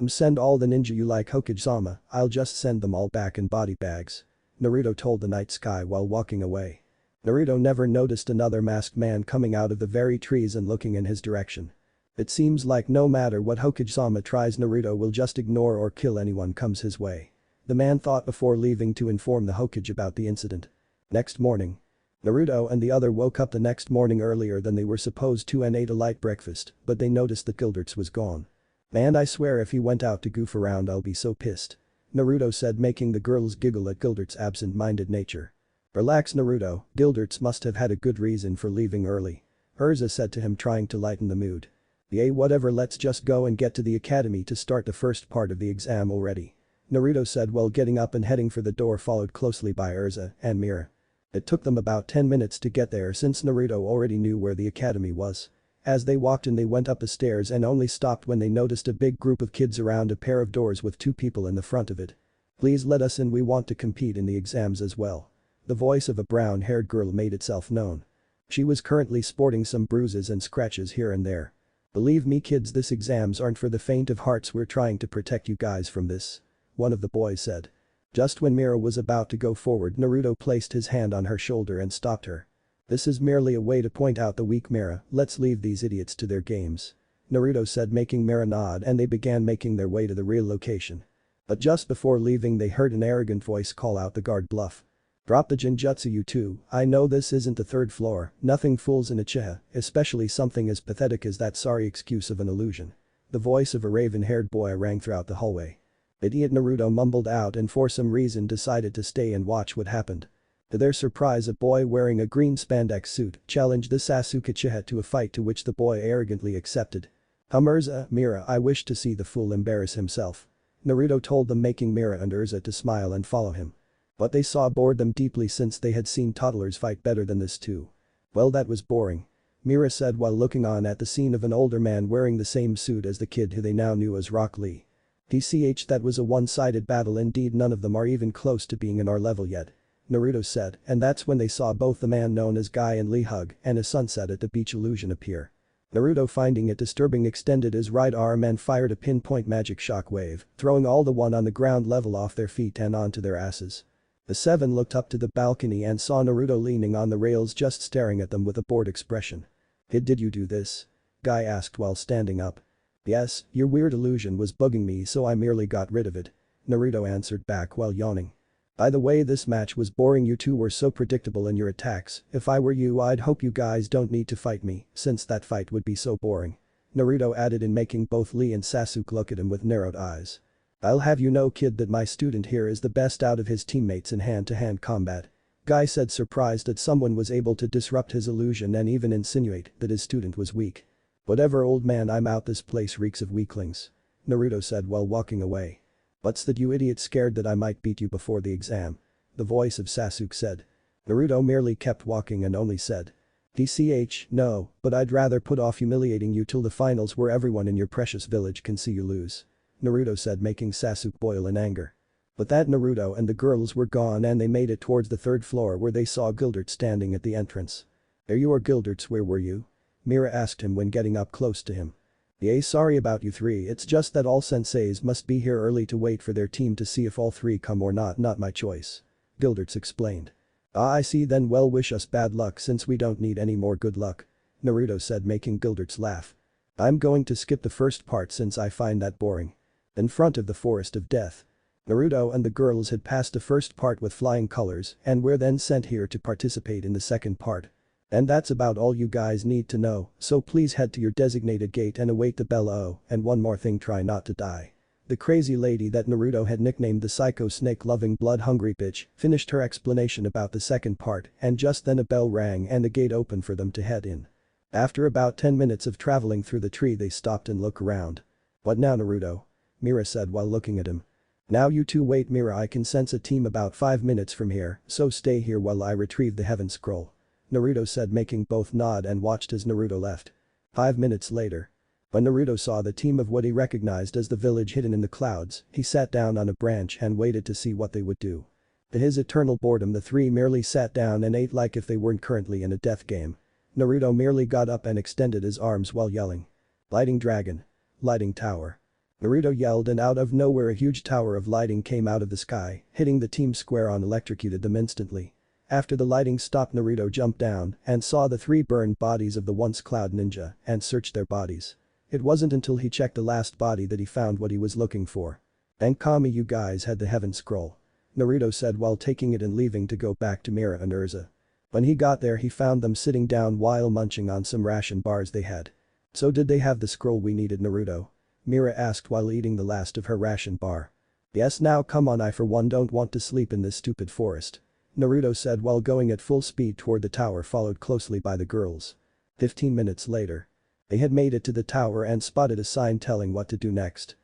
Send all the ninja you like, Hokage-sama, I'll just send them all back in body bags. Naruto told the night sky while walking away. Naruto never noticed another masked man coming out of the very trees and looking in his direction. It seems like no matter what Hokage-sama tries, Naruto will just ignore or kill anyone comes his way. The man thought before leaving to inform the Hokage about the incident. Next morning. Naruto and the other woke up the next morning earlier than they were supposed to and ate a light breakfast, but they noticed that Gilderts was gone. Man, I swear if he went out to goof around I'll be so pissed. Naruto said, making the girls giggle at Gilderts' absent-minded nature. Relax Naruto, Gilderts must have had a good reason for leaving early. Urza said to him trying to lighten the mood. Yeah, whatever, let's just go and get to the academy to start the first part of the exam already. Naruto said while getting up and heading for the door, followed closely by Urza and Mira. It took them about 10 minutes to get there since Naruto already knew where the academy was. As they walked in, they went up the stairs and only stopped when they noticed a big group of kids around a pair of doors with 2 people in the front of it. Please let us in, we want to compete in the exams as well. The voice of a brown-haired girl made itself known. She was currently sporting some bruises and scratches here and there. Believe me kids, this exams aren't for the faint of hearts, we're trying to protect you guys from this. One of the boys said. Just when Mira was about to go forward, Naruto placed his hand on her shoulder and stopped her. This is merely a way to point out the weak Mira, let's leave these idiots to their games. Naruto said, making Mira nod, and they began making their way to the real location. But just before leaving they heard an arrogant voice call out the guard bluff. Drop the genjutsu you two, I know this isn't the 3rd floor, nothing fools in Uchiha, especially something as pathetic as that sorry excuse of an illusion. The voice of a raven-haired boy rang throughout the hallway. Idiot, Naruto mumbled out and for some reason decided to stay and watch what happened. To their surprise, a boy wearing a green spandex suit challenged the Sasuke Uchiha to a fight, to which the boy arrogantly accepted. Urza, Mira, I wish to see the fool embarrass himself. Naruto told them, making Mira and Urza to smile and follow him. What they saw bored them deeply since they had seen toddlers fight better than this too. Well, that was boring. Mira said while looking on at the scene of an older man wearing the same suit as the kid who they now knew as Rock Lee. TCH, that was a one-sided battle indeed, none of them are even close to being in our level yet. Naruto said, and that's when they saw both the man known as Guy and Lee hug and a sunset at the beach illusion appear. Naruto, finding it disturbing, extended his right arm and fired a pinpoint magic shock wave, throwing all the one on the ground level off their feet and onto their asses. The 7 looked up to the balcony and saw Naruto leaning on the rails just staring at them with a bored expression. Hey, did you do this? Guy asked while standing up. Yes, your weird illusion was bugging me so I merely got rid of it. Naruto answered back while yawning. By the way, this match was boring, you two were so predictable in your attacks, if I were you I'd hope you guys don't need to fight me, since that fight would be so boring. Naruto added in, making both Lee and Sasuke look at him with narrowed eyes. I'll have you know kid that my student here is the best out of his teammates in hand-to-hand combat. Guy said, surprised that someone was able to disrupt his illusion and even insinuate that his student was weak. Whatever old man, I'm out, this place reeks of weaklings. Naruto said while walking away. What's that, you idiot, scared that I might beat you before the exam? The voice of Sasuke said. Naruto merely kept walking and only said. DCH, no, but I'd rather put off humiliating you till the finals where everyone in your precious village can see you lose. Naruto said, making Sasuke boil in anger. But that Naruto and the girls were gone and they made it towards the 3rd floor where they saw Gilderts standing at the entrance. There you are, Gilderts, where were you? Mira asked him when getting up close to him. Yeah, sorry about you 3, it's just that all senseis must be here early to wait for their team to see if all 3 come or not my choice. Gilderts explained. Ah, I see, then well, wish us bad luck since we don't need any more good luck. Naruto said, making Gilderts laugh. I'm going to skip the first part since I find that boring. In front of the Forest of Death. Naruto and the girls had passed the first part with flying colors and were then sent here to participate in the second part. And that's about all you guys need to know, so please head to your designated gate and await the bell. Oh, and one more thing, try not to die. The crazy lady that Naruto had nicknamed the psycho snake-loving blood-hungry bitch finished her explanation about the second part, and just then a bell rang and the gate opened for them to head in. After about 10 minutes of traveling through the tree, they stopped and looked around. What now, Naruto? Mira said while looking at him. Now you two wait, Mira, I can sense a team about 5 minutes from here, so stay here while I retrieve the heaven scroll. Naruto said, making both nod and watched as Naruto left. 5 minutes later. When Naruto saw the team of what he recognized as the village hidden in the clouds, he sat down on a branch and waited to see what they would do. To his eternal boredom, the 3 merely sat down and ate like if they weren't currently in a death game. Naruto merely got up and extended his arms while yelling. Lighting dragon. Lighting tower. Naruto yelled, and out of nowhere a huge tower of lighting came out of the sky, hitting the team square on, electrocuted them instantly. After the lighting stopped, Naruto jumped down and saw the 3 burned bodies of the once Cloud Ninja and searched their bodies. It wasn't until he checked the last body that he found what he was looking for. "Thank Kami you guys had the heaven scroll," Naruto said while taking it and leaving to go back to Mira and Urza. When he got there, he found them sitting down while munching on some ration bars they had. "So did they have the scroll we needed, Naruto?" Mira asked while eating the last of her ration bar. "Yes, now come on, I for one don't want to sleep in this stupid forest." Naruto said while going at full speed toward the tower followed closely by the girls. 15 minutes later. They had made it to the tower and spotted a sign telling what to do next.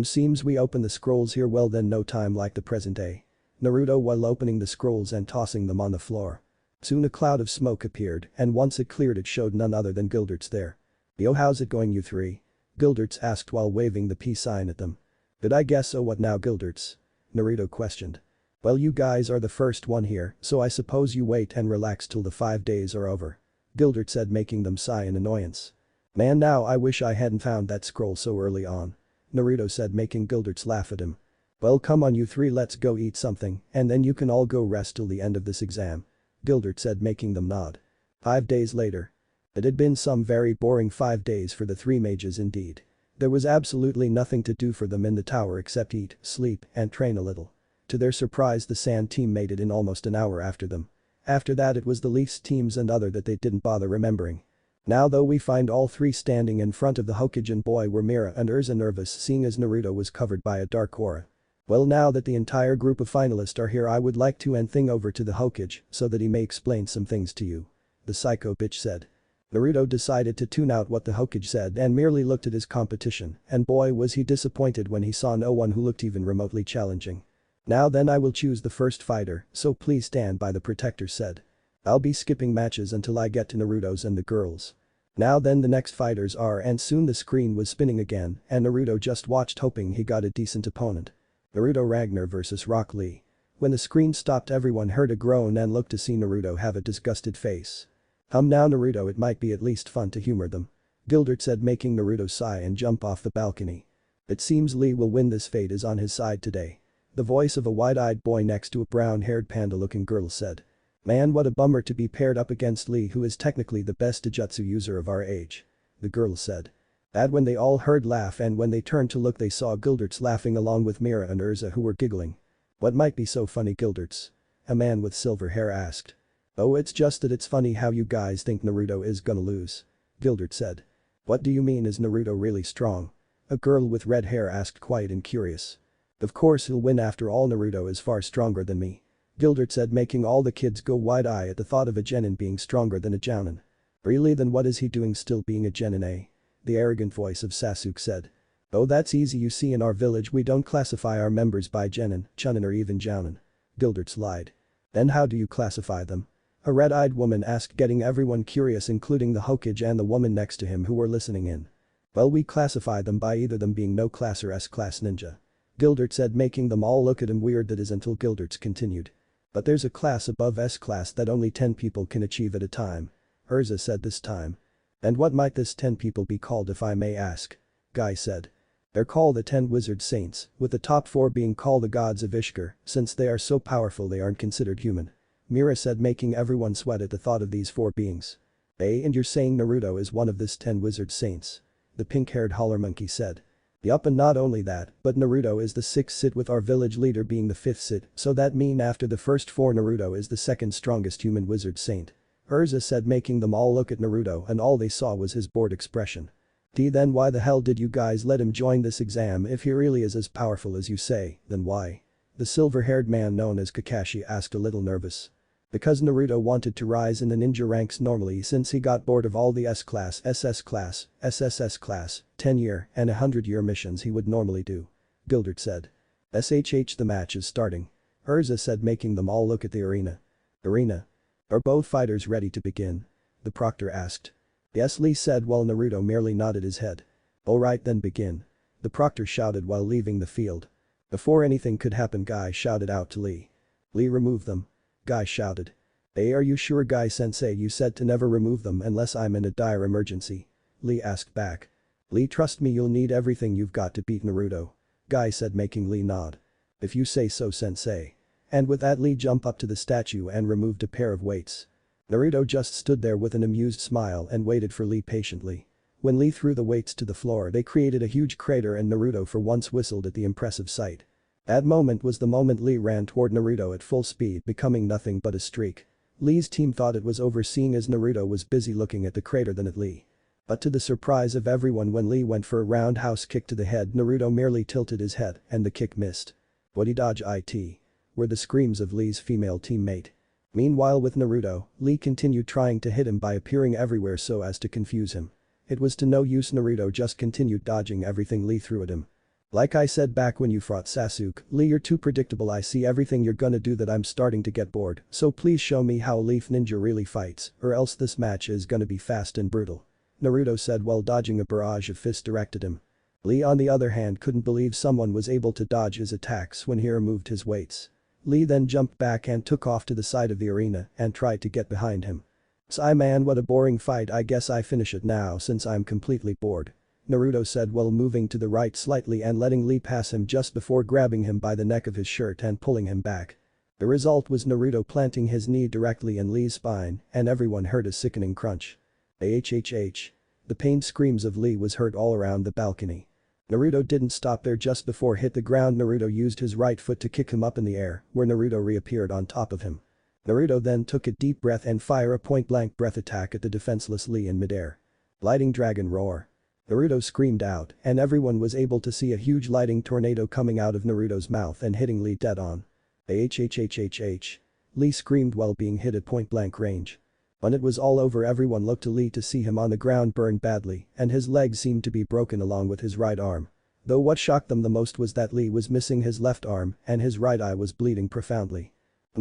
Seems we open the scrolls here, well then no time like the present day. Naruto while opening the scrolls and tossing them on the floor. Soon a cloud of smoke appeared and once it cleared it showed none other than Gilderts there. Yo, how's it going you three? Gilderts asked while waving the peace sign at them. Did I guess so? What now Gilderts? Naruto questioned. Well you guys are the first one here so I suppose you wait and relax till the 5 days are over. Gilderts said making them sigh in annoyance. Man now I wish I hadn't found that scroll so early on. Naruto said making Gilderts laugh at him. Well come on you three let's go eat something and then you can all go rest till the end of this exam. Gilderts said making them nod. 5 days later. It had been some very boring 5 days for the three mages indeed. There was absolutely nothing to do for them in the tower except eat, sleep, and train a little. To their surprise the Sand team made it in almost an hour after them. After that it was the Leafs teams and other that they didn't bother remembering. Now though we find all three standing in front of the Hokage boy were Mira and Urza nervous seeing as Naruto was covered by a dark aura. Well now that the entire group of finalists are here I would like to hand thing over to the Hokage so that he may explain some things to you. The psycho bitch said. Naruto decided to tune out what the Hokage said and merely looked at his competition and boy was he disappointed when he saw no one who looked even remotely challenging. Now then I will choose the first fighter so please stand by the protector said. I'll be skipping matches until I get to Naruto's and the girls. Now then the next fighters are and soon the screen was spinning again and Naruto just watched hoping he got a decent opponent. Naruto Ragnar vs Rock Lee. When the screen stopped everyone heard a groan and looked to see Naruto have a disgusted face. Now Naruto it might be at least fun to humor them. Gilderts said making Naruto sigh and jump off the balcony. It seems Lee will win this fate is on his side today. The voice of a wide-eyed boy next to a brown-haired panda-looking girl said. Man what a bummer to be paired up against Lee who is technically the best Jujutsu user of our age. The girl said. That when they all heard laugh and when they turned to look they saw Gilderts laughing along with Mira and Urza who were giggling. What might be so funny Gilderts? A man with silver hair asked. Oh it's just that it's funny how you guys think Naruto is gonna lose. Gilderts said. What do you mean is Naruto really strong? A girl with red hair asked quiet and curious. Of course he'll win after all Naruto is far stronger than me. Gilderts said making all the kids go wide-eye at the thought of a genin being stronger than a jounin. Really then what is he doing still being a genin eh? The arrogant voice of Sasuke said. Oh that's easy you see in our village we don't classify our members by genin, chunin or even jounin. Gilderts lied. Then how do you classify them? A red-eyed woman asked getting everyone curious including the Hokage and the woman next to him who were listening in. Well we classify them by either them being no class or S-class ninja. Gilderts said making them all look at him weird that is until Gilderts continued. But there's a class above S-class that only 10 people can achieve at a time. Urza said this time. And what might this 10 people be called if I may ask? Guy said. They're called the 10 wizard saints, with the top 4 being called the gods of Ishkar, since they are so powerful they aren't considered human. Mira said making everyone sweat at the thought of these 4 beings. And you're saying Naruto is one of this 10 wizard saints? The pink-haired holler monkey said. Yup and not only that, but Naruto is the 6th Sit with our village leader being the 5th Sit, so that mean after the first 4 Naruto is the 2nd strongest human wizard saint. Urza said making them all look at Naruto and all they saw was his bored expression. Then why the hell did you guys let him join this exam if he really is as powerful as you say, then why? The silver-haired man known as Kakashi asked a little nervous. Because Naruto wanted to rise in the ninja ranks normally since he got bored of all the S-class, SS class, SSS class, 10-year and 100-year missions he would normally do. Gilderts said. SHH the match is starting. Urza said making them all look at the arena. Arena. Are both fighters ready to begin? The proctor asked. Yes Lee said while Naruto merely nodded his head. Alright then begin. The proctor shouted while leaving the field. Before anything could happen Guy shouted out to Lee. Lee remove them. Guy shouted. Hey are you sure Guy sensei you said to never remove them unless I'm in a dire emergency? Lee asked back. Lee trust me you'll need everything you've got to beat Naruto. Guy said making Lee nod. If you say so sensei. And with that Lee jumped up to the statue and removed a pair of weights. Naruto just stood there with an amused smile and waited for Lee patiently. When Lee threw the weights to the floor they created a huge crater and Naruto for once whistled at the impressive sight. That moment was the moment Lee ran toward Naruto at full speed becoming nothing but a streak. Lee's team thought it was over seeing as Naruto was busy looking at the crater than at Lee. But to the surprise of everyone when Lee went for a roundhouse kick to the head Naruto merely tilted his head and the kick missed. What'd he dodge it? Were the screams of Lee's female teammate. Meanwhile with Naruto, Lee continued trying to hit him by appearing everywhere so as to confuse him. It was to no use. Naruto just continued dodging everything Lee threw at him. Like I said back when you fought Sasuke, Lee, you're too predictable. I see everything you're gonna do that I'm starting to get bored, so please show me how a Leaf Ninja really fights, or else this match is gonna be fast and brutal. Naruto said while dodging a barrage of fists directed him. Lee on the other hand couldn't believe someone was able to dodge his attacks when he removed his weights. Lee then jumped back and took off to the side of the arena and tried to get behind him. "Sigh man, what a boring fight. I guess I finish it now since I'm completely bored," Naruto said while moving to the right slightly and letting Lee pass him just before grabbing him by the neck of his shirt and pulling him back. The result was Naruto planting his knee directly in Lee's spine and everyone heard a sickening crunch. Ahhh. The pained screams of Lee was heard all around the balcony. Naruto didn't stop there. Just before hit the ground, Naruto used his right foot to kick him up in the air, where Naruto reappeared on top of him. Naruto then took a deep breath and fired a point-blank breath attack at the defenseless Lee in midair. Lightning Dragon Roar. Naruto screamed out, and everyone was able to see a huge lightning tornado coming out of Naruto's mouth and hitting Lee dead on. Ahhhhh. Lee screamed while being hit at point-blank range. When it was all over, everyone looked to Lee to see him on the ground burned badly, and his leg seemed to be broken along with his right arm. Though what shocked them the most was that Lee was missing his left arm and his right eye was bleeding profoundly.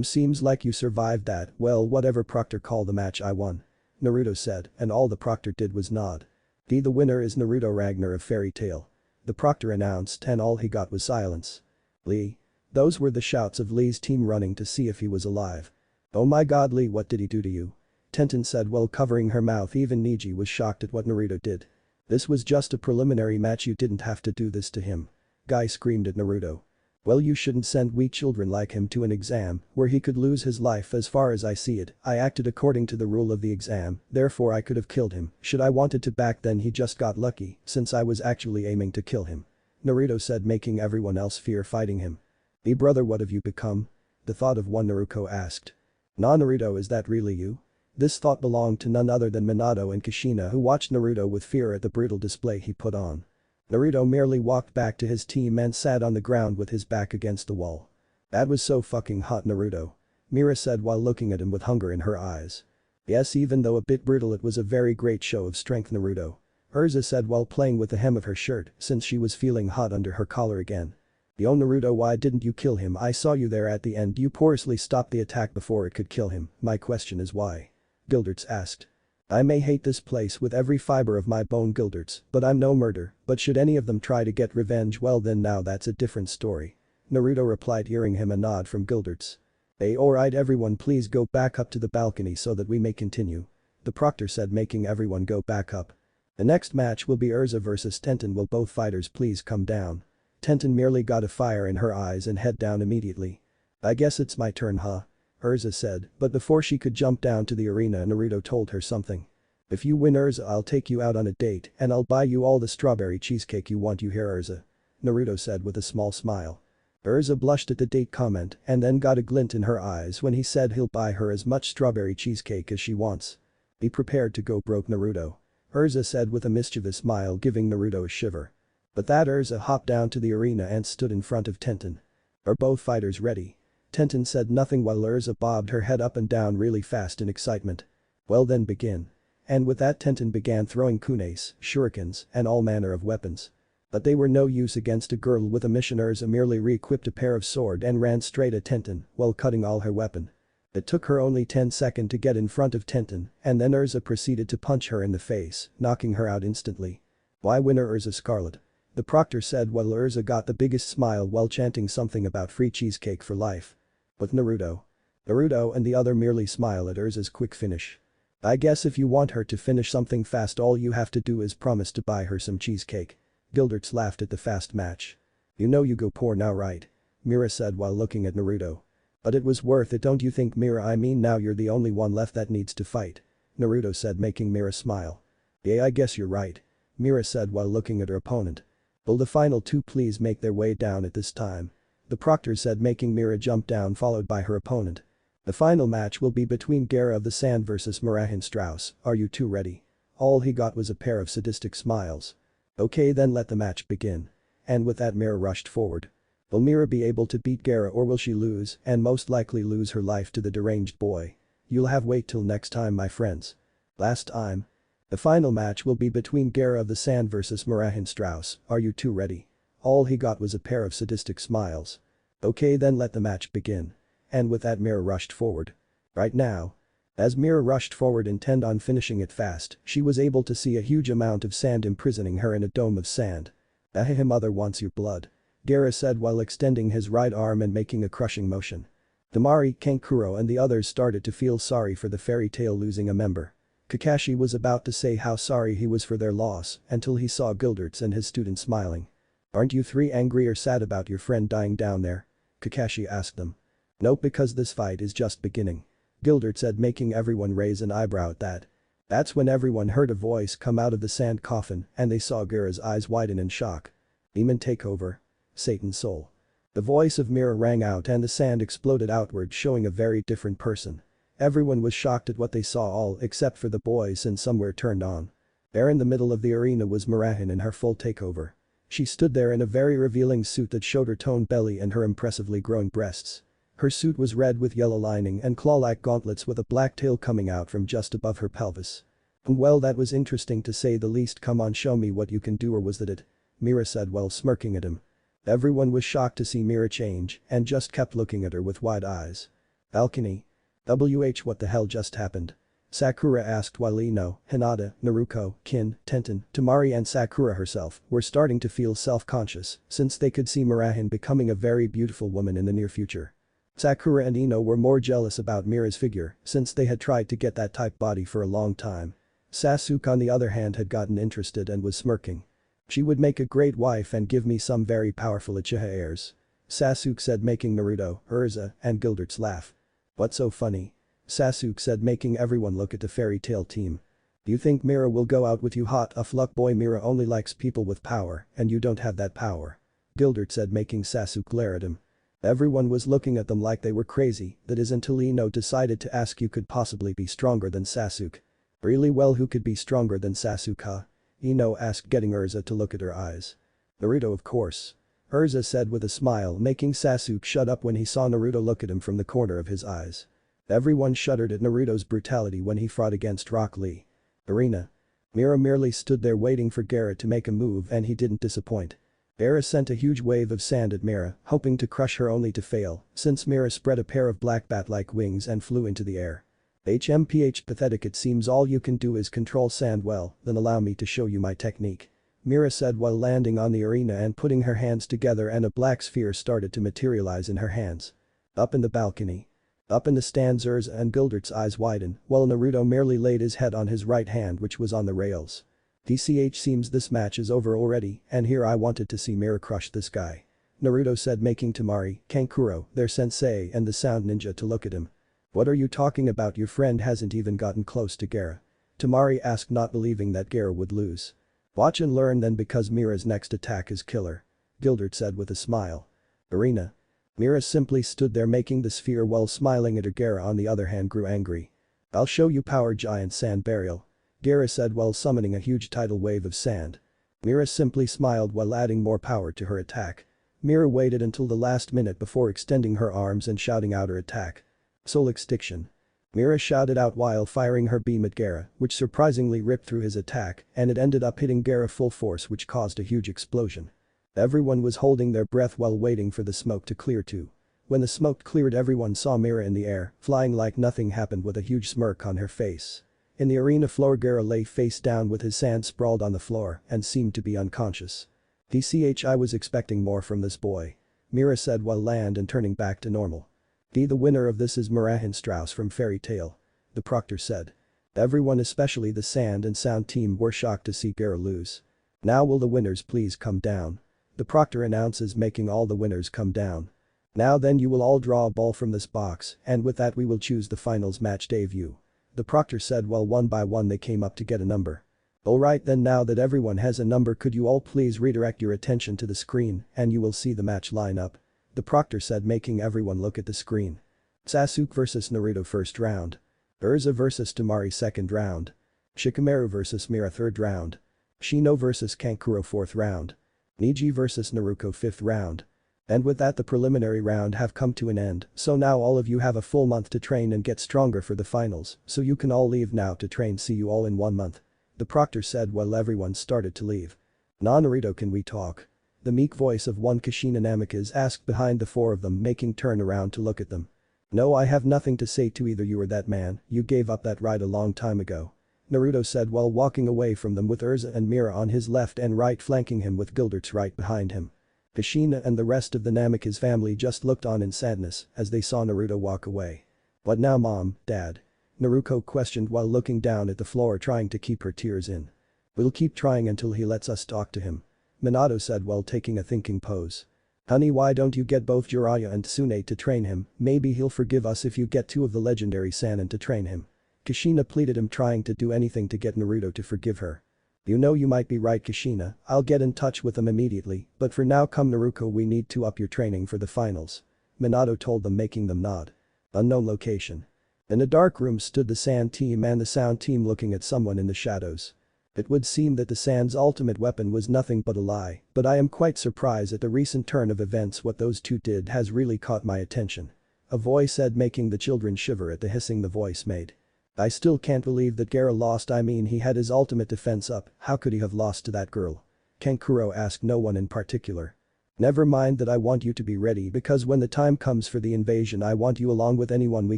Seems like you survived that. Well, whatever, Proctor, call the match. I won," Naruto said, and all the Proctor did was nod. The winner is Naruto Ragnar of Fairy Tail," the Proctor announced, and all he got was silence. "Lee?" Those were the shouts of Lee's team running to see if he was alive. "Oh my god, Lee, what did he do to you?" Tenten said while covering her mouth. Even Neji was shocked at what Naruto did. "This was just a preliminary match. You didn't have to do this to him," Guy screamed at Naruto. "Well, you shouldn't send weak children like him to an exam where he could lose his life. As far as I see it, I acted according to the rule of the exam, therefore I could have killed him should I wanted to. Back then he just got lucky since I was actually aiming to kill him," Naruto said, making everyone else fear fighting him. "The brother, what have you become?" the thought of one Naruto asked. "Nah Naruto, is that really you?" This thought belonged to none other than Minato and Kushina, who watched Naruto with fear at the brutal display he put on. Naruto merely walked back to his team and sat on the ground with his back against the wall. "That was so fucking hot, Naruto," Mira said while looking at him with hunger in her eyes. "Yes, even though a bit brutal, it was a very great show of strength, Naruto," Urza said while playing with the hem of her shirt since she was feeling hot under her collar again. "Yo Naruto, why didn't you kill him? I saw you there at the end. You purposely stopped the attack before it could kill him. My question is why?" Gilderts asked. "I may hate this place with every fiber of my bone, Gilderts, but I'm no murderer. But should any of them try to get revenge, well then now that's a different story," Naruto replied, hearing him a nod from Gilderts. "Hey, alright everyone, please go back up to the balcony so that we may continue," the Proctor said, making everyone go back up. "The next match will be Urza versus Tenten. Will both fighters please come down?" Tenten merely got a fire in her eyes and head down immediately. "I guess it's my turn, huh?" Urza said, but before she could jump down to the arena, Naruto told her something. "If you win, Urza, I'll take you out on a date and I'll buy you all the strawberry cheesecake you want. You hear, Urza?" Naruto said with a small smile. Urza blushed at the date comment and then got a glint in her eyes when he said he'll buy her as much strawberry cheesecake as she wants. "Be prepared to go broke, Naruto," Urza said with a mischievous smile, giving Naruto a shiver. But that Urza hopped down to the arena and stood in front of Tenten. "Are both fighters ready?" Tenten said nothing while Urza bobbed her head up and down really fast in excitement. "Well then begin." And with that, Tenten began throwing kunes, shurikens, and all manner of weapons. But they were no use against a girl with a mission. Urza merely re-equipped a pair of sword and ran straight at Tenten while cutting all her weapon. It took her only 10 seconds to get in front of Tenten, and then Urza proceeded to punch her in the face, knocking her out instantly. "Why, winner Urza Scarlet," the Proctor said while Urza got the biggest smile while chanting something about free cheesecake for life. But Naruto and the other merely smile at Urza's quick finish. "I guess if you want her to finish something fast, all you have to do is promise to buy her some cheesecake." Gilderts laughed at the fast match. "You know you go poor now, right?" Mira said while looking at Naruto. "But it was worth it, don't you think, Mira? I mean, now you're the only one left that needs to fight," Naruto said, making Mira smile. "Yeah, I guess you're right," Mira said while looking at her opponent. "Will the final two please make their way down at this time?" the Proctor said, making Mira jump down, followed by her opponent. "The final match will be between Gara of the Sand versus Murahin Strauss. Are you two ready?" All he got was a pair of sadistic smiles. "Okay then, let the match begin." And with that, Mira rushed forward. Will Mira be able to beat Gaara, or will she lose, and most likely lose her life to the deranged boy? You'll have wait till next time, my friends. Last time. The final match will be between Gaara of the Sand versus Mirahin Strauss. Are you two ready? All he got was a pair of sadistic smiles. Okay, then let the match begin. And with that, Mira rushed forward. Right now. As Mira rushed forward intent on finishing it fast, she was able to see a huge amount of sand imprisoning her in a dome of sand. "Ahehe, mother wants your blood," Gaara said while extending his right arm and making a crushing motion. Temari, Kankuro and the others started to feel sorry for the fairy tale losing a member. Kakashi was about to say how sorry he was for their loss until he saw Gildertz and his student smiling. "Aren't you three angry or sad about your friend dying down there?" Kakashi asked them. "Nope, because this fight is just beginning," Gildertz said, making everyone raise an eyebrow at that. That's when everyone heard a voice come out of the sand coffin and they saw Gaara's eyes widen in shock. "Demon takeover. Satan's soul." The voice of Mira rang out and the sand exploded outward, showing a very different person. Everyone was shocked at what they saw, all except for the boys, since some were turned on. There in the middle of the arena was Mirahin in her full takeover. She stood there in a very revealing suit that showed her toned belly and her impressively growing breasts. Her suit was red with yellow lining and claw-like gauntlets with a black tail coming out from just above her pelvis. "Well, that was interesting to say the least. Come on, show me what you can do, or was that it?" Mira said while smirking at him. Everyone was shocked to see Mira change and just kept looking at her with wide eyes. "Balcony. What the hell just happened?" Sakura asked while Ino, Hinata, Naruto, Kin, Tenten, Temari and Sakura herself were starting to feel self-conscious since they could see Mirahin becoming a very beautiful woman in the near future. Sakura and Ino were more jealous about Mira's figure since they had tried to get that type body for a long time. Sasuke on the other hand had gotten interested and was smirking. "She would make a great wife and give me some very powerful Uchiha heirs," Sasuke said, making Naruto, Urza and Gildertz laugh. "What's so funny?" Sasuke said, making everyone look at the fairy tale team. "Do you think Mira will go out with you? Hot a luck boy. Mira only likes people with power and you don't have that power," Gildertz said, making Sasuke glare at him. Everyone was looking at them like they were crazy, that is until Ino decided to ask who could possibly be stronger than Sasuke. "Really? Well, who could be stronger than Sasuke, huh?" Ino asked, getting Urza to look at her eyes. "Naruto, of course," Urza said with a smile, making Sasuke shut up when he saw Naruto look at him from the corner of his eyes. Everyone shuddered at Naruto's brutality when he fought against Rock Lee. Arena. Mira merely stood there waiting for Gaara to make a move and he didn't disappoint. Gaara sent a huge wave of sand at Mira, hoping to crush her only to fail, since Mira spread a pair of black bat-like wings and flew into the air. "HMPH pathetic, it seems all you can do is control sand. Well, then allow me to show you my technique," Mira said while landing on the arena and putting her hands together, and a black sphere started to materialize in her hands. Up in the balcony. Up in the stands, Urza and Gildertz's eyes widened while Naruto merely laid his head on his right hand, which was on the rails. "DCH, seems this match is over already, and here I wanted to see Mira crush this guy," Naruto said, making Temari, Kankuro, their sensei and the sound ninja to look at him. "What are you talking about? Your friend hasn't even gotten close to Gaara," Temari asked, not believing that Gaara would lose. "Watch and learn then, because Mira's next attack is killer," Gildertz said with a smile. Arena. Mira simply stood there making the sphere while smiling at her. Gaara on the other hand grew angry. "I'll show you power, giant sand burial," Gaara said while summoning a huge tidal wave of sand. Mira simply smiled while adding more power to her attack. Mira waited until the last minute before extending her arms and shouting out her attack. "Soul Extinction." Mira shouted out while firing her beam at Gaara, which surprisingly ripped through his attack and it ended up hitting Gaara full force, which caused a huge explosion. Everyone was holding their breath while waiting for the smoke to clear too. When the smoke cleared, everyone saw Mira in the air, flying like nothing happened with a huge smirk on her face. In the arena floor, Gaara lay face down with his sand sprawled on the floor and seemed to be unconscious. "DCH, I was expecting more from this boy," Mira said while land and turning back to normal. "The winner of this is Mirahin Strauss from Fairy Tail," the proctor said. Everyone, especially the sand and sound team, were shocked to see Gaara lose. "Now will the winners please come down," the proctor announces, making all the winners come down. "Now then, you will all draw a ball from this box and with that we will choose the finals match debut," the proctor said while one by one they came up to get a number. "Alright then, now that everyone has a number, could you all please redirect your attention to the screen and you will see the match lineup," the proctor said, making everyone look at the screen. Sasuke vs Naruto first round. Urza vs Temari second round. Shikamaru vs Mira third round. Shino vs Kankuro fourth round. Neji vs Naruto fifth round. And with that the preliminary round have come to an end, so now all of you have a full month to train and get stronger for the finals, so you can all leave now to train, see you all in 1 month. The proctor said while everyone started to leave. "Nah Naruto, can we talk?" The meek voice of one Kushina Namikaze asked behind the four of them, making turn around to look at them. "No, I have nothing to say to either you or that man, you gave up that ride a long time ago," Naruto said while walking away from them with Urza and Mira on his left and right flanking him with Gildert's right behind him. Kushina and the rest of the Namikaze family just looked on in sadness as they saw Naruto walk away. "What now, Mom, Dad?" Naruto questioned while looking down at the floor trying to keep her tears in. "We'll keep trying until he lets us talk to him," Minato said while taking a thinking pose. "Honey, why don't you get both Jiraiya and Tsunade to train him, maybe he'll forgive us if you get two of the legendary Sannin to train him." Kushina pleaded him, trying to do anything to get Naruto to forgive her. "You know you might be right, Kushina, I'll get in touch with them immediately, but for now come Naruto, we need to up your training for the finals," Minato told them, making them nod. Unknown location. In a dark room stood the Sand team and the Sound team looking at someone in the shadows. It would seem that the Sand's ultimate weapon was nothing but a lie, but I am quite surprised at the recent turn of events. What those two did has really caught my attention. A voice said, making the children shiver at the hissing the voice made. "I still can't believe that Gaara lost. I mean, he had his ultimate defense up, how could he have lost to that girl?" Kankuro asked no one in particular. "Never mind that, I want you to be ready because when the time comes for the invasion I want you along with anyone we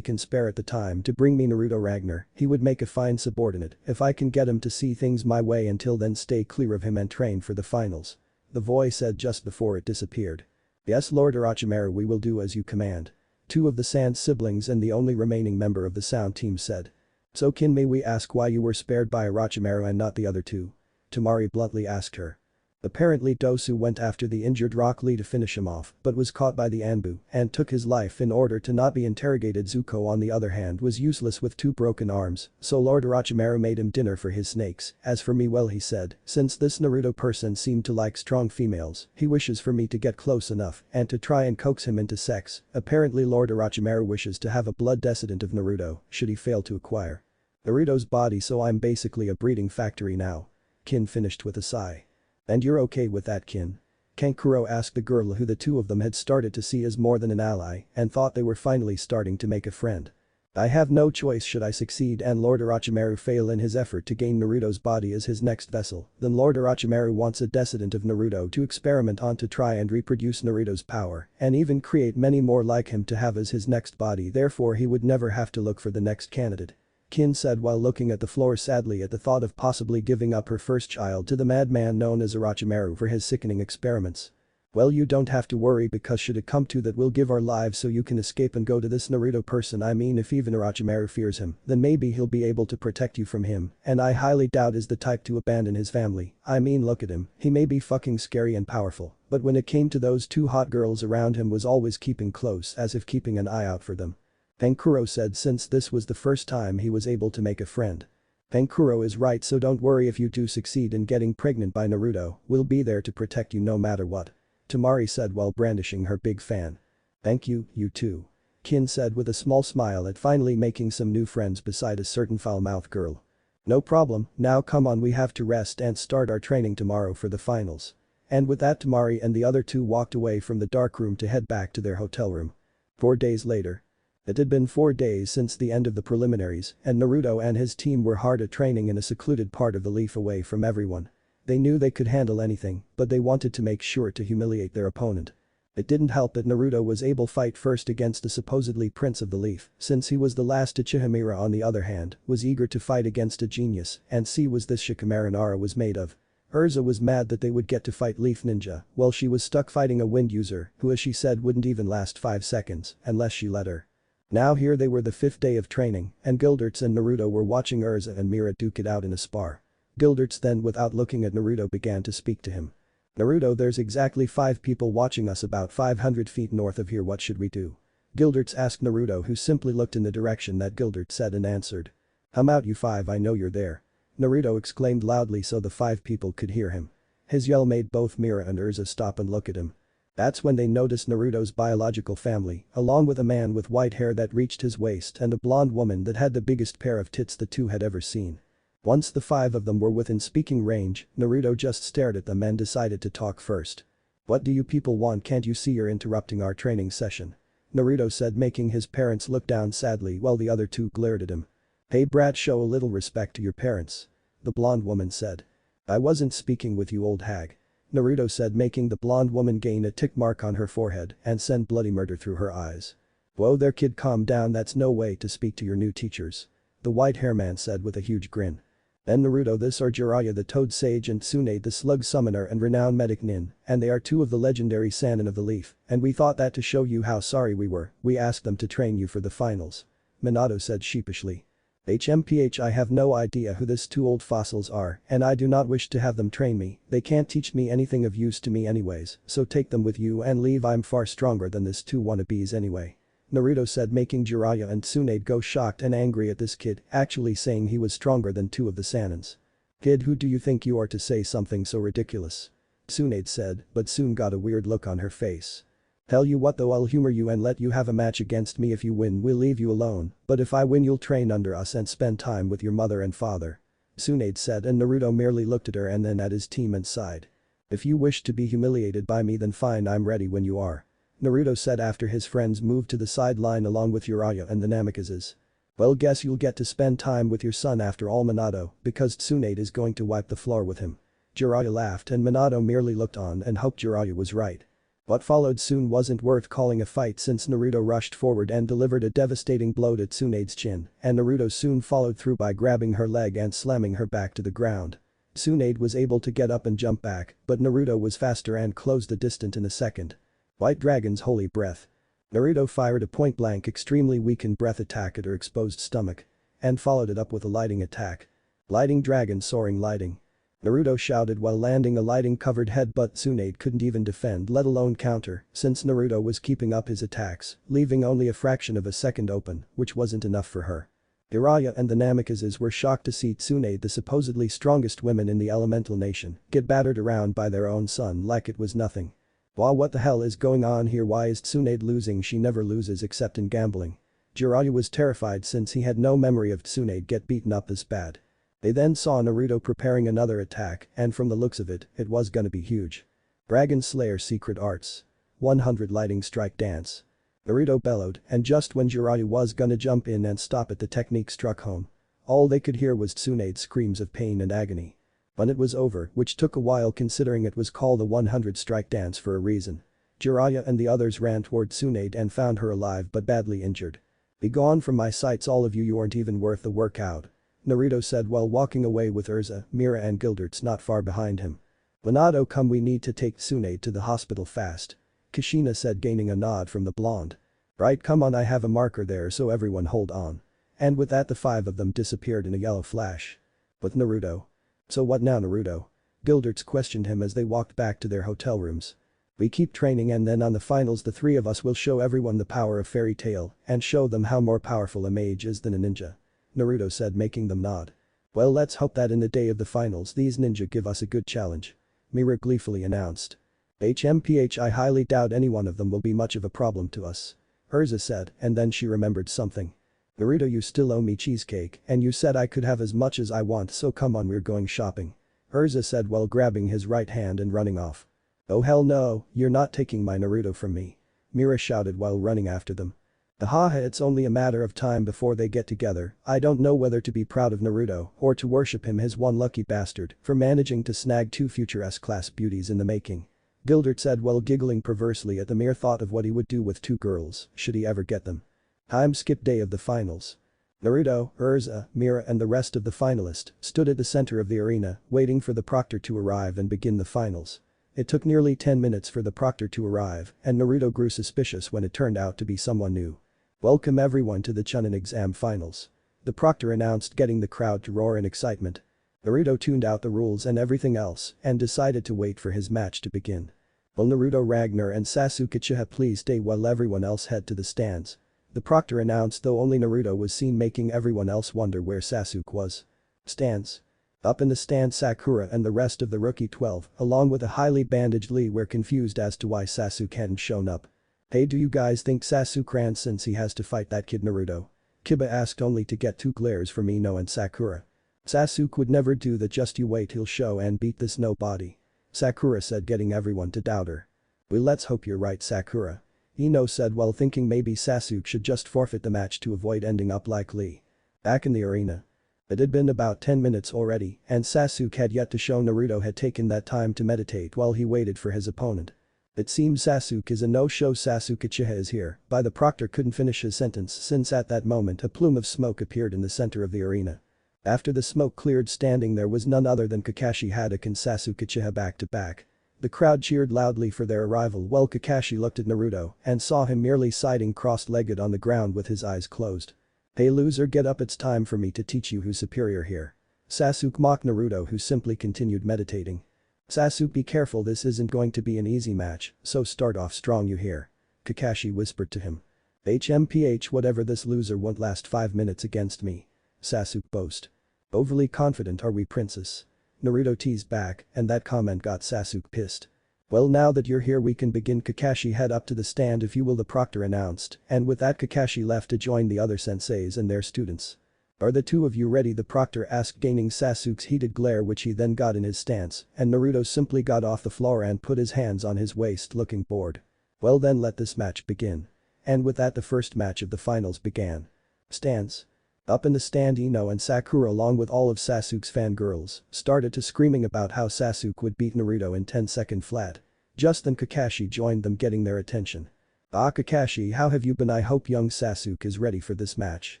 can spare at the time to bring me Naruto Ragnar, he would make a fine subordinate if I can get him to see things my way. Until then stay clear of him and train for the finals," the voice said just before it disappeared. "Yes Lord Orochimaru, we will do as you command," two of the Sand siblings and the only remaining member of the Sound team said. "So Kin, may we ask why you were spared by Orochimaru and not the other two?" Temari bluntly asked her. Apparently Dosu went after the injured Rock Lee to finish him off but was caught by the Anbu and took his life in order to not be interrogated. Zuko on the other hand was useless with 2 broken arms, so Lord Orochimaru made him dinner for his snakes. "As for me, well," he said, "since this Naruto person seemed to like strong females, he wishes for me to get close enough and to try and coax him into sex. Apparently Lord Orochimaru wishes to have a blood descendant of Naruto should he fail to acquire Naruto's body, so I'm basically a breeding factory now," Kin finished with a sigh. "And you're okay with that, Kin?" Kankuro asked the girl who the two of them had started to see as more than an ally and thought they were finally starting to make a friend. "I have no choice. Should I succeed and Lord Orochimaru fail in his effort to gain Naruto's body as his next vessel, then Lord Orochimaru wants a descendant of Naruto to experiment on to try and reproduce Naruto's power and even create many more like him to have as his next body, therefore he would never have to look for the next candidate," Kin said while looking at the floor sadly at the thought of possibly giving up her first child to the madman known as Orochimaru for his sickening experiments. "Well, you don't have to worry because should it come to that we'll give our lives so you can escape and go to this Naruto person. I mean, if even Orochimaru fears him, then maybe he'll be able to protect you from him, and I highly doubt is the type to abandon his family. I mean, look at him, he may be fucking scary and powerful, but when it came to those 2 hot girls around him was always keeping close as if keeping an eye out for them," Kankuro said since this was the first time he was able to make a friend. "Kankuro is right, so don't worry if you do succeed in getting pregnant by Naruto, we'll be there to protect you no matter what," Temari said while brandishing her big fan. "Thank you, you too," Kin said with a small smile at finally making some new friends beside a certain foul-mouthed girl. "No problem, now come on, we have to rest and start our training tomorrow for the finals." And with that Temari and the other two walked away from the dark room to head back to their hotel room. 4 days later. It had been 4 days since the end of the preliminaries, and Naruto and his team were hard at training in a secluded part of the leaf away from everyone. They knew they could handle anything, but they wanted to make sure to humiliate their opponent. It didn't help that Naruto was able to fight first against the supposedly Prince of the Leaf, since he was the last Uchiha. On the other hand, was eager to fight against a genius and see was this Shikamaru Nara was made of. Urza was mad that they would get to fight Leaf Ninja while she was stuck fighting a wind user who, as she said, wouldn't even last 5 seconds unless she let her. Now here they were, the 5th day of training, and Gilderts and Naruto were watching Urza and Mira duke it out in a spar. Gilderts then, without looking at Naruto, began to speak to him. "Naruto, there's exactly 5 people watching us about 500 feet north of here, what should we do?" Gilderts asked Naruto, who simply looked in the direction that Gilderts said and answered. "Hum out you 5, I know you're there," Naruto exclaimed loudly so the 5 people could hear him. His yell made both Mira and Urza stop and look at him. That's when they noticed Naruto's biological family, along with a man with white hair that reached his waist and a blonde woman that had the biggest pair of tits the two had ever seen. Once the 5 of them were within speaking range, Naruto just stared at them and decided to talk first. What do you people want, can't you see you're interrupting our training session? Naruto said, making his parents look down sadly while the other two glared at him. Hey brat, show a little respect to your parents. The blonde woman said. I wasn't speaking with you, old hag. Naruto said, making the blonde woman gain a tick mark on her forehead and send bloody murder through her eyes. Whoa there kid, calm down, that's no way to speak to your new teachers. The white hair man said with a huge grin. Then Naruto, this are Jiraiya the Toad Sage and Tsunade the Slug Summoner and renowned medic Nin, and they are two of the legendary Sannin of the Leaf, and we thought that to show you how sorry we were, we asked them to train you for the finals. Minato said sheepishly. HMPH, I have no idea who these two old fossils are and I do not wish to have them train me, they can't teach me anything of use to me anyways, so take them with you and leave, I'm far stronger than these two wannabes anyway. Naruto said, making Jiraiya and Tsunade go shocked and angry at this kid actually saying he was stronger than two of the Sannins. Kid, who do you think you are to say something so ridiculous? Tsunade said, but soon got a weird look on her face. Tell you what though, I'll humor you and let you have a match against me. If you win, we'll leave you alone, but if I win you'll train under us and spend time with your mother and father. Tsunade said, and Naruto merely looked at her and then at his team and sighed. If you wish to be humiliated by me then fine, I'm ready when you are. Naruto said after his friends moved to the sideline along with Jiraiya and the Namikazes. Well, guess you'll get to spend time with your son after all, Minato, because Tsunade is going to wipe the floor with him. Jiraiya laughed and Minato merely looked on and hoped Jiraiya was right. What followed soon wasn't worth calling a fight since Naruto rushed forward and delivered a devastating blow to Tsunade's chin, and Naruto soon followed through by grabbing her leg and slamming her back to the ground. Tsunade was able to get up and jump back, but Naruto was faster and closed the distance in a second. White Dragon's Holy Breath. Naruto fired a point-blank extremely weakened breath attack at her exposed stomach and followed it up with a lighting attack. Lighting Dragon Soaring Lighting. Naruto shouted while landing a lighting-covered head, but Tsunade couldn't even defend, let alone counter, since Naruto was keeping up his attacks, leaving only a fraction of a second open, which wasn't enough for her. Jiraiya and the Namikazes were shocked to see Tsunade, the supposedly strongest woman in the elemental nation, get battered around by their own son like it was nothing. Wow, what the hell is going on here? Why is Tsunade losing? She never loses except in gambling. Jiraiya was terrified since he had no memory of Tsunade get beaten up this bad. They then saw Naruto preparing another attack and from the looks of it, it was gonna be huge. Dragon Slayer Secret Arts. 100 Lighting Strike Dance. Naruto bellowed and just when Jiraiya was gonna jump in and stop it, the technique struck home. All they could hear was Tsunade's screams of pain and agony. When it was over, which took a while considering it was called the 100 Strike Dance for a reason, Jiraiya and the others ran toward Tsunade and found her alive but badly injured. Be gone from my sights all of you, you aren't even worth the workout. Naruto said while walking away with Urza, Mira and Gildertz not far behind him. Minato, come, we need to take Tsunade to the hospital fast. Kushina said, gaining a nod from the blonde. Right, come on, I have a marker there, so everyone hold on. And with that the five of them disappeared in a yellow flash. With Naruto. So what now, Naruto? Gildertz questioned him as they walked back to their hotel rooms. We keep training and then on the finals the three of us will show everyone the power of Fairy Tail and show them how more powerful a mage is than a ninja. Naruto said, making them nod. Well, let's hope that in the day of the finals these ninja give us a good challenge. Mira gleefully announced. HMPH, I highly doubt any one of them will be much of a problem to us. Urza said, and then she remembered something. Naruto, you still owe me cheesecake and you said I could have as much as I want, so come on, we're going shopping. Urza said while grabbing his right hand and running off. Oh hell no, you're not taking my Naruto from me. Mira shouted while running after them. Haha, it's only a matter of time before they get together. I don't know whether to be proud of Naruto or to worship him, his one lucky bastard, for managing to snag two future S-class beauties in the making. Gildertz said while giggling perversely at the mere thought of what he would do with two girls, should he ever get them. Time skip day of the finals. Naruto, Urza, Mira and the rest of the finalists stood at the center of the arena, waiting for the proctor to arrive and begin the finals. It took nearly 10 minutes for the proctor to arrive, and Naruto grew suspicious when it turned out to be someone new. Welcome everyone to the Chunin exam finals. The proctor announced, getting the crowd to roar in excitement. Naruto tuned out the rules and everything else and decided to wait for his match to begin. Will Naruto, Ragnar and Sasuke Uchiha please stay while everyone else head to the stands? The proctor announced, though only Naruto was seen, making everyone else wonder where Sasuke was. Stands. Up in the stand, Sakura and the rest of the rookie 12, along with a highly bandaged Lee, were confused as to why Sasuke hadn't shown up. Hey, do you guys think Sasuke ran since he has to fight that kid Naruto? Kiba asked, only to get two glares from Ino and Sakura. Sasuke would never do that, just you wait, he'll show and beat this nobody. Sakura said, getting everyone to doubt her. Well, let's hope you're right, Sakura. Ino said while thinking maybe Sasuke should just forfeit the match to avoid ending up like Lee. Back in the arena. It had been about 10 minutes already and Sasuke had yet to show Naruto had taken that time to meditate while he waited for his opponent. It seems Sasuke is a no-show. Sasuke Uchiha is here, but the proctor couldn't finish his sentence since at that moment a plume of smoke appeared in the center of the arena. After the smoke cleared, standing there was none other than Kakashi Hatake and Sasuke Uchiha back to back. The crowd cheered loudly for their arrival while Kakashi looked at Naruto and saw him merely sitting cross-legged on the ground with his eyes closed. Hey loser, get up, it's time for me to teach you who's superior here. Sasuke mocked Naruto, who simply continued meditating. Sasuke, be careful, this isn't going to be an easy match, so start off strong, you hear? Kakashi whispered to him. HMPH, whatever, this loser won't last 5 minutes against me. Sasuke boasted. Overly confident are we, princess? Naruto teased back and that comment got Sasuke pissed. Well, now that you're here we can begin. Kakashi, head up to the stand if you will, the proctor announced, and with that Kakashi left to join the other senseis and their students. Are the two of you ready? The proctor asked, gaining Sasuke's heated glare, which he then got in his stance, and Naruto simply got off the floor and put his hands on his waist looking bored. Well then, let this match begin. And with that the first match of the finals began. Stands. Up in the stand, Ino and Sakura along with all of Sasuke's fangirls started to screaming about how Sasuke would beat Naruto in 10-second flat. Just then Kakashi joined them, getting their attention. Ah, Kakashi, how have you been? I hope young Sasuke is ready for this match.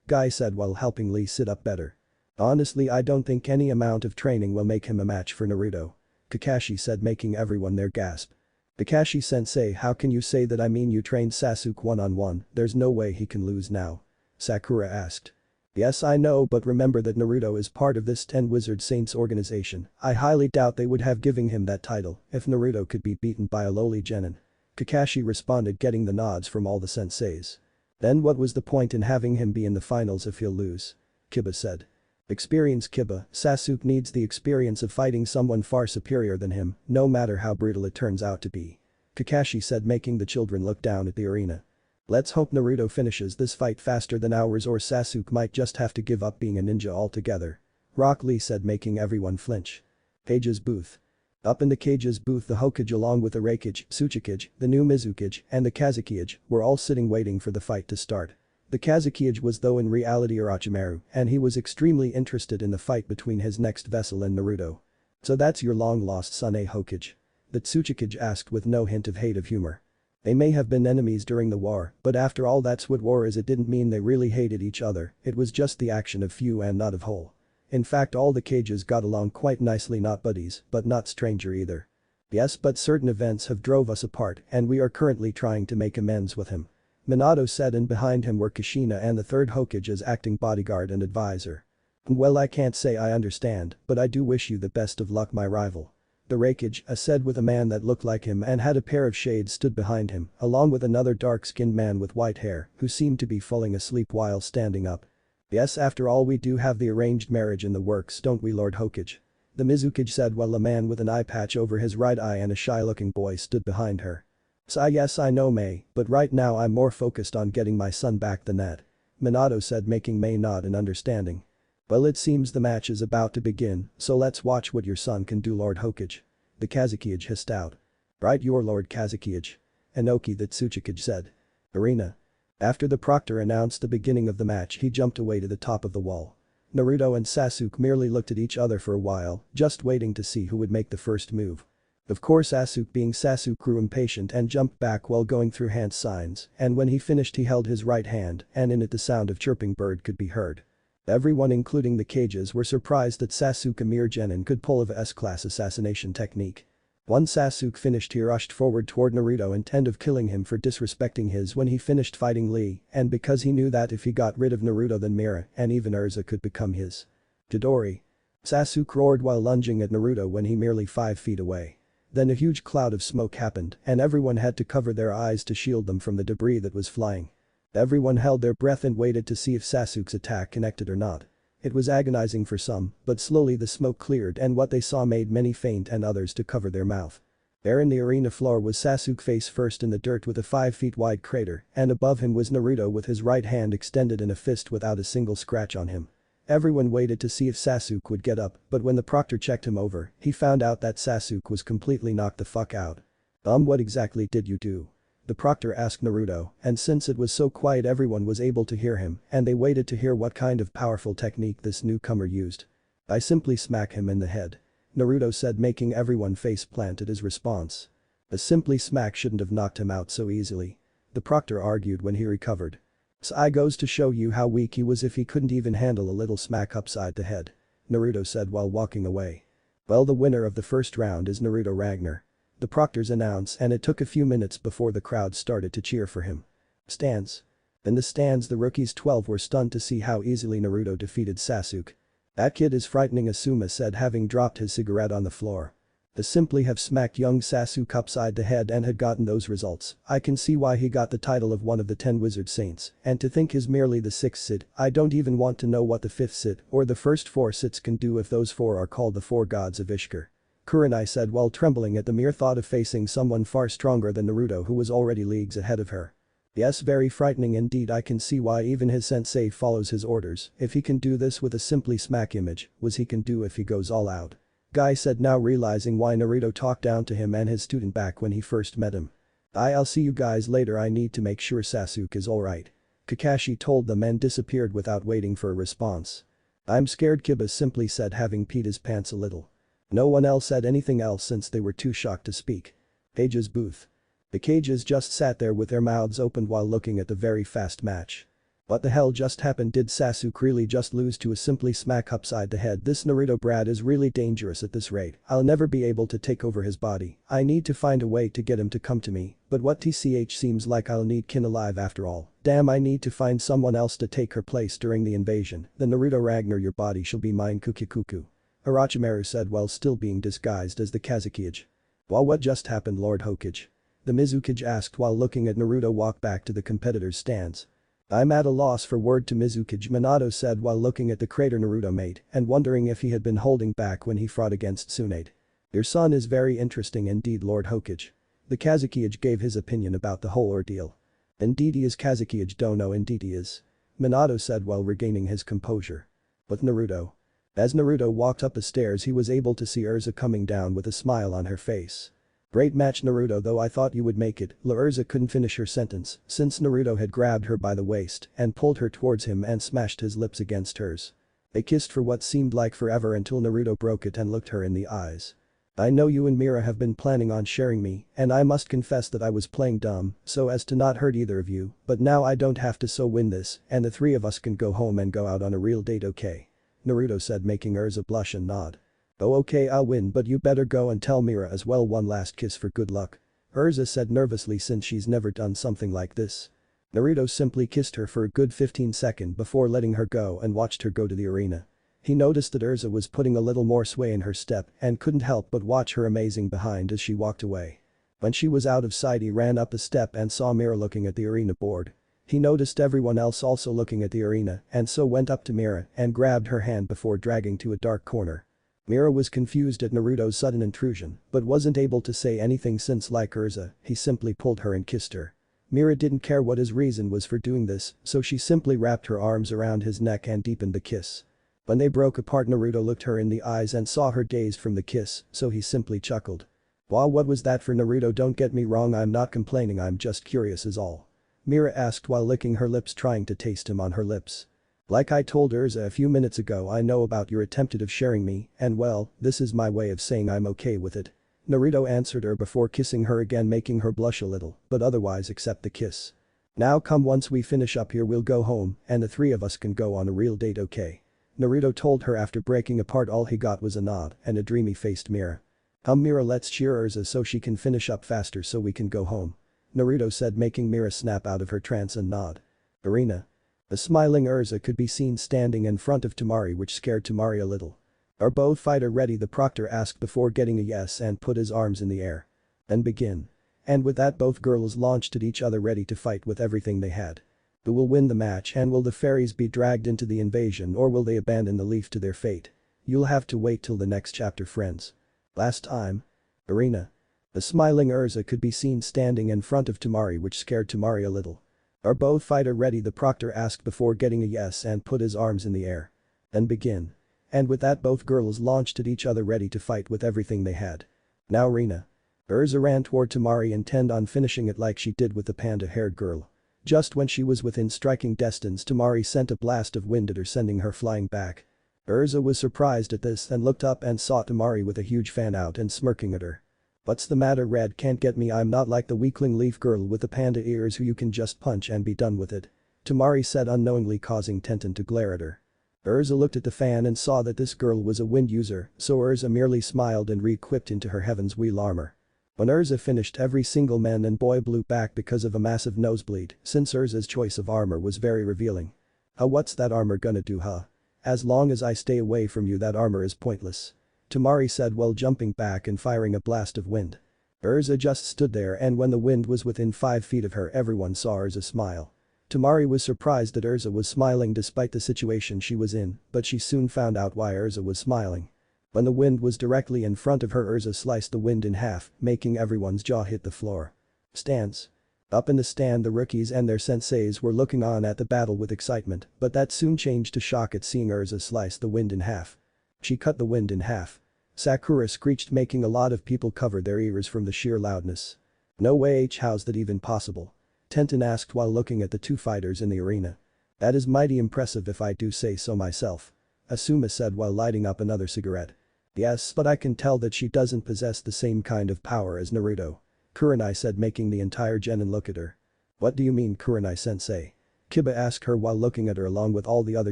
Guy said while helping Lee sit up better. Honestly, I don't think any amount of training will make him a match for Naruto. Kakashi said, making everyone there gasp. Kakashi sensei, how can you say that? I mean, you trained Sasuke one-on-one, there's no way he can lose now. Sakura asked. Yes, I know, but remember that Naruto is part of this 10 Wizard Saints organization. I highly doubt they would have given him that title if Naruto could be beaten by a lowly genin. Kakashi responded, getting the nods from all the senseis. Then what was the point in having him be in the finals if he'll lose? Kiba said. Experience, Kiba. Sasuke needs the experience of fighting someone far superior than him, no matter how brutal it turns out to be. Kakashi said, making the children look down at the arena. Let's hope Naruto finishes this fight faster than ours, or Sasuke might just have to give up being a ninja altogether. Rock Lee said, making everyone flinch. Cage's booth. Up in the Cage's booth, the Hokage along with the Raikage, Tsuchikage, the new Mizukage, and the Kazekage were all sitting waiting for the fight to start. The Kazekage was though in reality Orochimaru, and he was extremely interested in the fight between his next vessel and Naruto. So that's your long-lost son, eh, Hokage? The Tsuchikage asked with no hint of hate of humor. They may have been enemies during the war, but after all, that's what war is. It didn't mean they really hated each other, it was just the action of few and not of whole. In fact, all the Cages got along quite nicely, not buddies, but not stranger either. Yes, but certain events have drove us apart and we are currently trying to make amends with him. Minato said, and behind him were Kushina and the third Hokage as acting bodyguard and advisor. Well, I can't say I understand, but I do wish you the best of luck, my rival. The Raikage, said with a man that looked like him and had a pair of shades stood behind him, along with another dark-skinned man with white hair who seemed to be falling asleep while standing up. Yes, after all, we do have the arranged marriage in the works, don't we, Lord Hokage? The Mizukage said while a man with an eye patch over his right eye and a shy-looking boy stood behind her. So yes, I know, May, but right now I'm more focused on getting my son back than that. Minato said, making May nod in understanding. Well, it seems the match is about to begin, so let's watch what your son can do, Lord Hokage. The Kazekage hissed out. Right, your Lord Kazekage. Inoki, the Tsuchikage said. Arena. After the proctor announced the beginning of the match, he jumped away to the top of the wall. Naruto and Sasuke merely looked at each other for a while, just waiting to see who would make the first move. Of course, Sasuke being Sasuke grew impatient and jumped back while going through hand signs, and when he finished he held his right hand and in it the sound of chirping bird could be heard. Everyone including the Cages were surprised that Sasuke, a mere genin, could pull of S-class assassination technique. Once Sasuke finished, he rushed forward toward Naruto, intent of killing him for disrespecting his when he finished fighting Lee, and because he knew that if he got rid of Naruto then Mira and even Urza could become his. Chidori. Sasuke roared while lunging at Naruto when he merely 5 feet away. Then a huge cloud of smoke happened and everyone had to cover their eyes to shield them from the debris that was flying. Everyone held their breath and waited to see if Sasuke's attack connected or not. It was agonizing for some, but slowly the smoke cleared and what they saw made many faint and others to cover their mouth. There in the arena floor was Sasuke, face first in the dirt with a 5 feet wide crater, and above him was Naruto with his right hand extended in a fist without a single scratch on him. Everyone waited to see if Sasuke would get up, but when the proctor checked him over, he found out that Sasuke was completely knocked the fuck out. What exactly did you do?" The proctor asked Naruto, and since it was so quiet everyone was able to hear him and they waited to hear what kind of powerful technique this newcomer used. "I simply smack him in the head," Naruto said, making everyone face plant at his response. "A simply smack shouldn't have knocked him out so easily," the proctor argued when he recovered. "So I goes to show you how weak he was if he couldn't even handle a little smack upside the head," Naruto said while walking away. "Well, the winner of the first round is Naruto Ragnar," the proctors announced, and it took a few minutes before the crowd started to cheer for him. Stands. In the stands the rookies 12 were stunned to see how easily Naruto defeated Sasuke. "That kid is frightening," Asuma said, having dropped his cigarette on the floor. "To simply have smacked young Sasuke upside the head and had gotten those results, I can see why he got the title of one of the 10 wizard saints, and to think he's merely the 6th Cid, I don't even want to know what the 5th Cid or the first 4 Cids can do if those 4 are called the 4 gods of Ishkur," Kurenai said while trembling at the mere thought of facing someone far stronger than Naruto who was already leagues ahead of her. "Yes, very frightening indeed. I can see why even his sensei follows his orders. If he can do this with a simply smack image, what he can do if he goes all out," Guy said, now realizing why Naruto talked down to him and his student back when he first met him. "I'll see you guys later. I need to make sure Sasuke is alright," Kakashi told them and disappeared without waiting for a response. "I'm scared," Kiba simply said, having peed his pants a little. No one else said anything else since they were too shocked to speak. Cage's booth. The Cages just sat there with their mouths open while looking at the very fast match. What the hell just happened? Did Sasuke really just lose to a simply smack upside the head? This Naruto Brad is really dangerous at this rate. I'll never be able to take over his body. I need to find a way to get him to come to me, but what tch seems like I'll need Kin alive after all. Damn, I need to find someone else to take her place during the invasion. The Naruto Ragnar, your body shall be mine, Kukikuku, Orochimaru said while still being disguised as the Kazekage. "Well, what just happened, Lord Hokage?" the Mizukage asked while looking at Naruto walk back to the competitors' stands. "I'm at a loss for word to Mizukage," Minato said while looking at the crater Naruto made and wondering if he had been holding back when he fought against Tsunade. "Your son is very interesting indeed, Lord Hokage." The Kazekage gave his opinion about the whole ordeal. "Indeed he is, Kazekage dono, indeed he is," Minato said while regaining his composure. "With Naruto." As Naruto walked up the stairs he was able to see Urza coming down with a smile on her face. "Great match, Naruto, though I thought you would make it." Urza couldn't finish her sentence since Naruto had grabbed her by the waist and pulled her towards him and smashed his lips against hers. They kissed for what seemed like forever until Naruto broke it and looked her in the eyes. "I know you and Mira have been planning on sharing me, and I must confess that I was playing dumb so as to not hurt either of you, but now I don't have to, so win this and the 3 of us can go home and go out on a real date, okay?" Naruto said, making Urza blush and nod. "Oh, okay, I'll win, but you better go and tell Mira as well. One last kiss for good luck," Urza said nervously since she's never done something like this. Naruto simply kissed her for a good 15 seconds before letting her go and watched her go to the arena. He noticed that Urza was putting a little more sway in her step and couldn't help but watch her amazing behind as she walked away. When she was out of sight he ran up the step and saw Mira looking at the arena board. He noticed everyone else also looking at the arena and so went up to Mira and grabbed her hand before dragging to a dark corner. Mira was confused at Naruto's sudden intrusion but wasn't able to say anything since, like Urza, he simply pulled her and kissed her. Mira didn't care what his reason was for doing this, so she simply wrapped her arms around his neck and deepened the kiss. When they broke apart Naruto looked her in the eyes and saw her dazed from the kiss, so he simply chuckled. "Wow, what was that for, Naruto? Don't get me wrong, I'm not complaining, I'm just curious is all," Mira asked while licking her lips, trying to taste him on her lips. "Like I told Urza a few minutes ago, I know about your attempted of sharing me and well, this is my way of saying I'm okay with it," Naruto answered her before kissing her again, making her blush a little but otherwise accept the kiss. "Now come, once we finish up here we'll go home and the 3 of us can go on a real date, okay?" Naruto told her. After breaking apart all he got was a nod and a dreamy-faced Mira. Mira, let's cheer Urza so she can finish up faster so we can go home," Naruto said, making Mira snap out of her trance and nod. Arena. The smiling Urza could be seen standing in front of Temari, which scared Temari a little. "Are both fighter ready?" the proctor asked before getting a yes and put his arms in the air. "Then begin." And with that both girls launched at each other ready to fight with everything they had. Who will win the match, and will the fairies be dragged into the invasion or will they abandon the leaf to their fate? You'll have to wait till the next chapter, friends. Last time. Arena. The smiling Urza could be seen standing in front of Temari, which scared Temari a little. "Are both fighter ready?" the proctor asked before getting a yes and put his arms in the air. "Then begin." And with that both girls launched at each other ready to fight with everything they had. Now Arena. Urza ran toward Tamari intent on finishing it like she did with the panda-haired girl. Just when she was within striking distance, Tamari sent a blast of wind at her, sending her flying back. Urza was surprised at this and looked up and saw Tamari with a huge fan out and smirking at her. "What's the matter, Red? Can't get me? I'm not like the weakling leaf girl with the panda ears who you can just punch and be done with it," Tamari said, unknowingly causing Tenten to glare at her. Urza looked at the fan and saw that this girl was a wind user, so Urza merely smiled and re-equipped into her Heaven's Wheel armor. When Urza finished, every single man and boy blew back because of a massive nosebleed, since Urza's choice of armor was very revealing. What's that armor gonna do, huh? As long as I stay away from you, that armor is pointless," Tamari said while jumping back and firing a blast of wind. Urza just stood there, and when the wind was within 5 feet of her, everyone saw Urza smile. Tamari was surprised that Urza was smiling despite the situation she was in, but she soon found out why Urza was smiling. When the wind was directly in front of her, Urza sliced the wind in half, making everyone's jaw hit the floor. Stands. Up in the stand, the rookies and their senseis were looking on at the battle with excitement, but that soon changed to shock at seeing Urza slice the wind in half. She cut the wind in half. Sakura screeched, making a lot of people cover their ears from the sheer loudness. "No way, how's that even possible?" Tenten asked while looking at the two fighters in the arena. "That is mighty impressive if I do say so myself," Asuma said while lighting up another cigarette. "Yes, but I can tell that she doesn't possess the same kind of power as Naruto," Kurenai said, making the entire genin look at her. "What do you mean, Kurenai-sensei?" Kiba asked her while looking at her along with all the other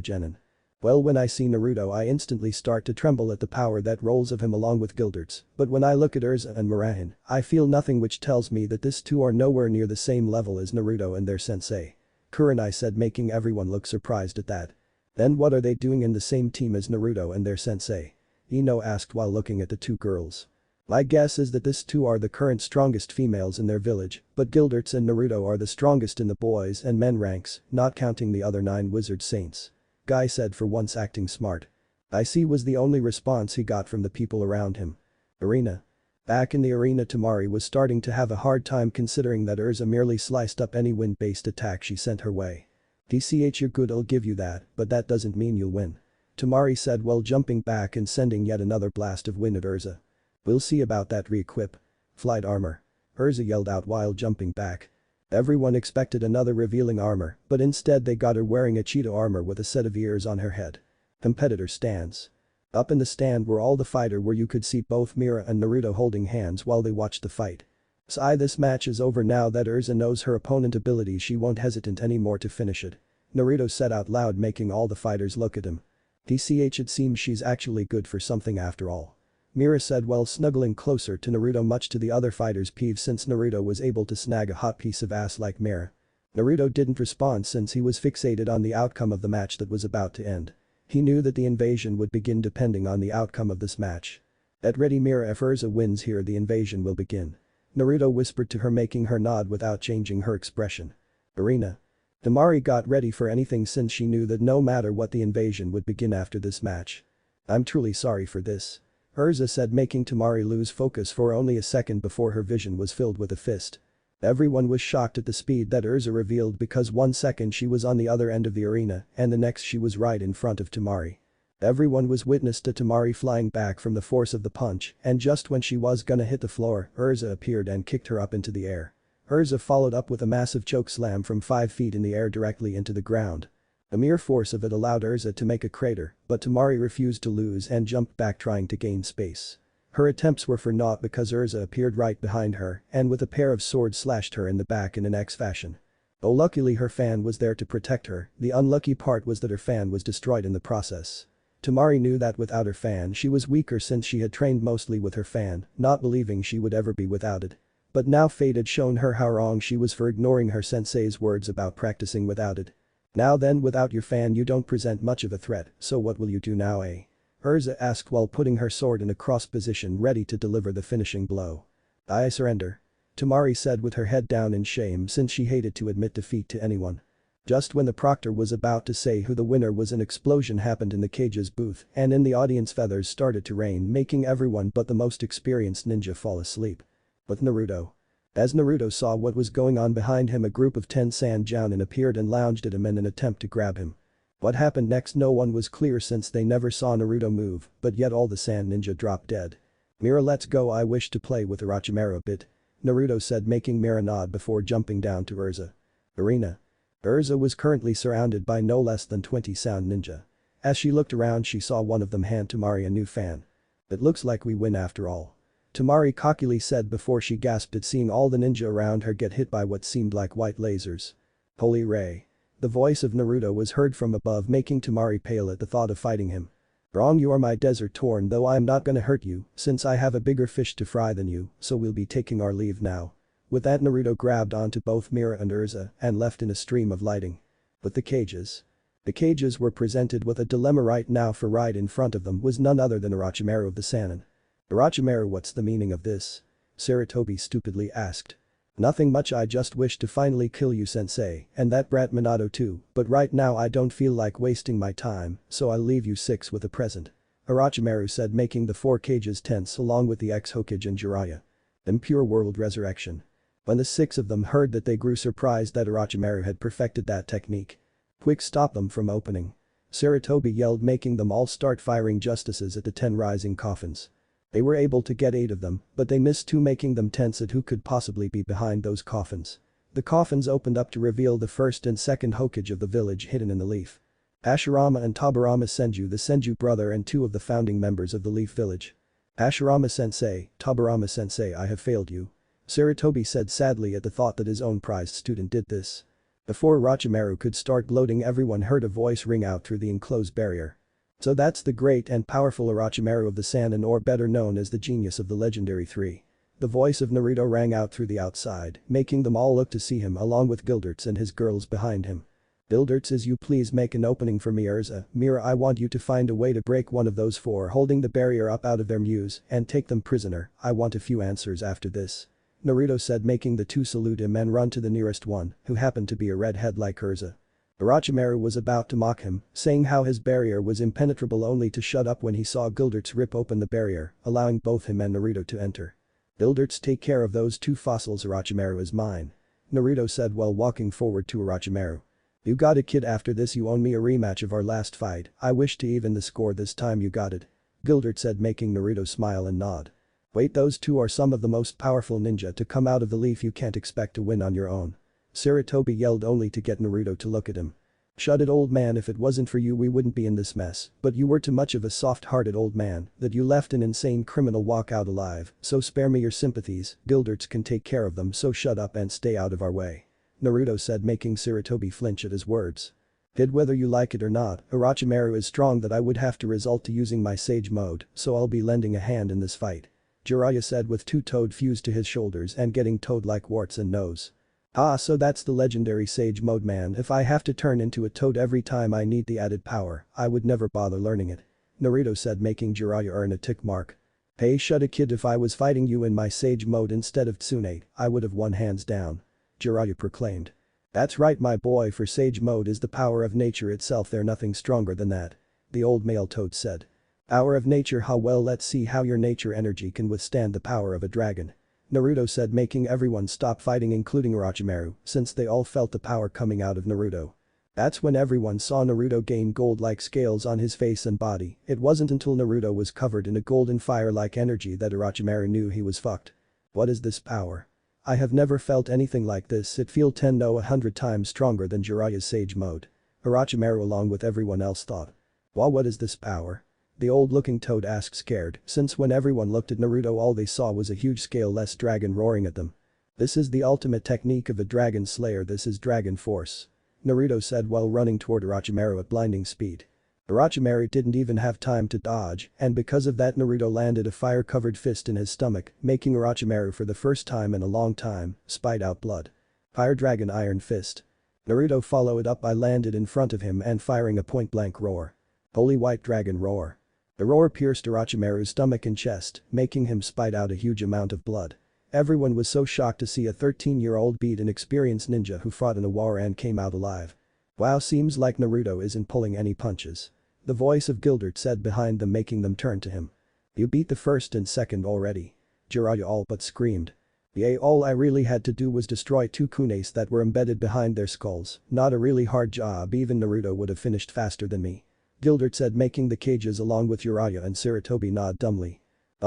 genin. "Well, when I see Naruto, I instantly start to tremble at the power that rolls of him along with Gildert's, but when I look at Urza and Murahin, I feel nothing, which tells me that this two are nowhere near the same level as Naruto and their sensei," Kurenai said, making everyone look surprised at that. "Then what are they doing in the same team as Naruto and their sensei?" Ino asked while looking at the two girls. "My guess is that these two are the current strongest females in their village, but Gildert's and Naruto are the strongest in the boys and men ranks, not counting the other 9 wizard saints," Guy said, for once acting smart. "I see," was the only response he got from the people around him. Arena. Back in the arena, Tamari was starting to have a hard time considering that Urza merely sliced up any wind-based attack she sent her way. "DCH, you're good, I'll give you that, but that doesn't mean you'll win," Tamari said while jumping back and sending yet another blast of wind at Urza. "We'll see about that, re-equip. Flight armor," Urza yelled out while jumping back. Everyone expected another revealing armor, but instead they got her wearing a cheetah armor with a set of ears on her head. Competitor stands. Up in the stand were all the fighter, where you could see both Mira and Naruto holding hands while they watched the fight. This match is over now that Urza knows her opponent ability, she won't hesitate anymore to finish it," Naruto said out loud, making all the fighters look at him. "DCH, it seems she's actually good for something after all," Mira said while snuggling closer to Naruto, much to the other fighters' peeve since Naruto was able to snag a hot piece of ass like Mira. Naruto didn't respond since he was fixated on the outcome of the match that was about to end. He knew that the invasion would begin depending on the outcome of this match. "Get ready, Mira, if Urza wins here, the invasion will begin," Naruto whispered to her, making her nod without changing her expression. Arena. Tamari got ready for anything since she knew that no matter what, the invasion would begin after this match. "I'm truly sorry for this," Urza said, making Tamari lose focus for only a second before her vision was filled with a fist. Everyone was shocked at the speed that Urza revealed, because 1 second she was on the other end of the arena and the next she was right in front of Tamari. Everyone was witness to Tamari flying back from the force of the punch, and just when she was gonna hit the floor, Urza appeared and kicked her up into the air. Urza followed up with a massive choke slam from 5 feet in the air directly into the ground. The mere force of it allowed Urza to make a crater, but Tamari refused to lose and jumped back, trying to gain space. Her attempts were for naught because Urza appeared right behind her and with a pair of swords slashed her in the back in an X fashion. Though luckily her fan was there to protect her, the unlucky part was that her fan was destroyed in the process. Tamari knew that without her fan she was weaker since she had trained mostly with her fan, not believing she would ever be without it. But now fate had shown her how wrong she was for ignoring her sensei's words about practicing without it. "Now then, without your fan you don't present much of a threat, so what will you do now, eh?" Urza asked while putting her sword in a cross position ready to deliver the finishing blow. "I surrender," Tamari said with her head down in shame since she hated to admit defeat to anyone. Just when the proctor was about to say who the winner was, an explosion happened in the cage's booth and in the audience feathers started to rain, making everyone but the most experienced ninja fall asleep. With Naruto. As Naruto saw what was going on behind him, a group of 10 sand jounin appeared and lounged at him in an attempt to grab him. What happened next no one was clear since they never saw Naruto move, but yet all the sand ninja dropped dead. Mira, let's go, I wish to play with Orochimaru a bit. Naruto said, making Mira nod before jumping down to Urza. Arena. Urza was currently surrounded by no less than 20 sound ninja. As she looked around, she saw one of them hand Tamari a new fan. It looks like we win after all. Tamari cockily said before she gasped at seeing all the ninja around her get hit by what seemed like white lasers. Holy Ray. The voice of Naruto was heard from above, making Tamari pale at the thought of fighting him. Wrong, you are my desert torn, though I am not gonna hurt you since I have a bigger fish to fry than you, so we'll be taking our leave now. With that, Naruto grabbed onto both Mira and Urza and left in a stream of lighting. But the cages. The cages were presented with a dilemma right now, for right in front of them was none other than Orochimaru of the Sannin. Orochimaru, what's the meaning of this? Sarutobi stupidly asked. Nothing much, I just wish to finally kill you, sensei, and that brat Minato too, but right now I don't feel like wasting my time, so I'll leave you 6 with a present. Orochimaru said, making the 4 cages tense along with the ex-Hokage and Jiraiya. Impure World Resurrection. When the 6 of them heard that, they grew surprised that Orochimaru had perfected that technique. Quick, stop them from opening. Sarutobi yelled, making them all start firing justices at the 10 rising coffins. They were able to get 8 of them, but they missed 2, making them tense at who could possibly be behind those coffins. The coffins opened up to reveal the first and second Hokage of the village hidden in the leaf. Ashirama and Tobirama Senju, the Senju brother and 2 of the founding members of the Leaf Village. Ashirama sensei, Tobirama sensei, I have failed you. Sarutobi said sadly at the thought that his own prized student did this. Before Orochimaru could start gloating, everyone heard a voice ring out through the enclosed barrier. So that's the great and powerful Orochimaru of the Sannin, or better known as the genius of the legendary 3. The voice of Naruto rang out through the outside, making them all look to see him along with Gildertz and his girls behind him. Gildertz, as you please make an opening for me. Urza, Mira, I want you to find a way to break one of those 4 holding the barrier up out of their muse and take them prisoner. I want a few answers after this. Naruto said, making the 2 salute him and run to the nearest one, who happened to be a redhead like Urza. Orochimaru was about to mock him, saying how his barrier was impenetrable, only to shut up when he saw Gildertz rip open the barrier, allowing both him and Naruto to enter. Gildertz, take care of those 2 fossils. Orochimaru is mine. Naruto said while walking forward to Orochimaru. You got it, kid, after this you owe me a rematch of our last fight. I wish to even the score this time. You got it. Gildertz said, making Naruto smile and nod. Wait, those 2 are some of the most powerful ninja to come out of the leaf. You can't expect to win on your own. Sarutobi yelled, only to get Naruto to look at him. Shut it, old man, if it wasn't for you we wouldn't be in this mess, but you were too much of a soft-hearted old man that you left an insane criminal walk out alive, so spare me your sympathies. Gildertz can take care of them, so shut up and stay out of our way. Naruto said, making Sarutobi flinch at his words. Kid, whether you like it or not, Orochimaru is strong that I would have to resort to using my Sage Mode, so I'll be lending a hand in this fight. Jiraiya said with 2 toad fused to his shoulders and getting toad-like warts and nose. Ah, so that's the legendary Sage Mode, man. If I have to turn into a toad every time I need the added power, I would never bother learning it. Naruto said, making Jiraiya earn a tick mark. Hey, shut it, kid, if I was fighting you in my Sage Mode instead of Tsunade, I would have won hands down. Jiraiya proclaimed. That's right, my boy, for Sage Mode is the power of nature itself, there's nothing stronger than that. The old male toad said. Power of nature, how well, let's see how your nature energy can withstand the power of a dragon. Naruto said, making everyone stop fighting including Orochimaru, since they all felt the power coming out of Naruto. That's when everyone saw Naruto gain gold-like scales on his face and body. It wasn't until Naruto was covered in a golden fire-like energy that Orochimaru knew he was fucked. What is this power? I have never felt anything like this, it feels 10 no 100 times stronger than Jiraiya's Sage Mode. Orochimaru along with everyone else thought. Wow, what is this power? The old-looking toad asked, scared, since when everyone looked at Naruto all they saw was a huge scale-less dragon roaring at them. This is the ultimate technique of a dragon slayer, this is Dragon Force. Naruto said while running toward Orochimaru at blinding speed. Orochimaru didn't even have time to dodge, and because of that Naruto landed a fire-covered fist in his stomach, making Orochimaru for the first time in a long time, spit out blood. Fire Dragon Iron Fist. Naruto followed it up by landed in front of him and firing a point-blank roar. Holy White Dragon Roar. The roar pierced Orochimaru's stomach and chest, making him spit out a huge amount of blood. Everyone was so shocked to see a 13-year-old beat an experienced ninja who fought in a war and came out alive. Wow, seems like Naruto isn't pulling any punches. The voice of Gildertz said behind them, making them turn to him. You beat the first and second already. Jiraiya all but screamed. Yeah, all I really had to do was destroy 2 kunes that were embedded behind their skulls, not a really hard job, even Naruto would have finished faster than me. Gildertz said, making the cages along with Jiraiya and Sarutobi nod dumbly.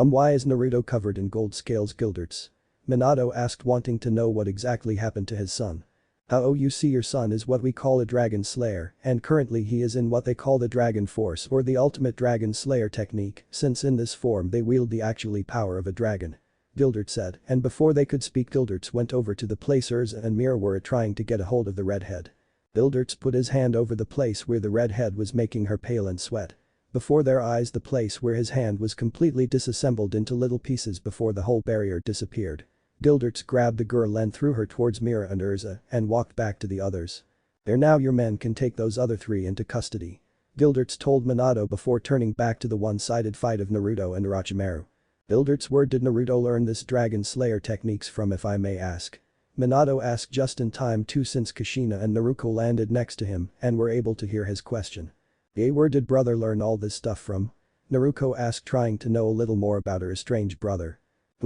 Why is Naruto covered in gold scales, Gilderts? Minato asked, wanting to know what exactly happened to his son. Oh, you see, your son is what we call a dragon slayer, and currently he is in what they call the dragon force or the ultimate dragon slayer technique, since in this form they wield the actually power of a dragon. Gildert said, and before they could speak Gilderts went over to the place Urza and Mira were trying to get a hold of the redhead. Gilderts put his hand over the place where the redhead was, making her pale and sweat. Before their eyes, the place where his hand was completely disassembled into little pieces before the whole barrier disappeared. Gilderts grabbed the girl and threw her towards Mira and Urza and walked back to the others. There, now your men can take those other three into custody. Gilderts told Minato before turning back to the one-sided fight of Naruto and Orochimaru. Gilderts, where did Naruto learn this dragon slayer techniques from, if I may ask? Minato asked just in time too, since Kushina and Naruto landed next to him and were able to hear his question. Where did brother learn all this stuff from? Naruto asked, trying to know a little more about her estranged brother.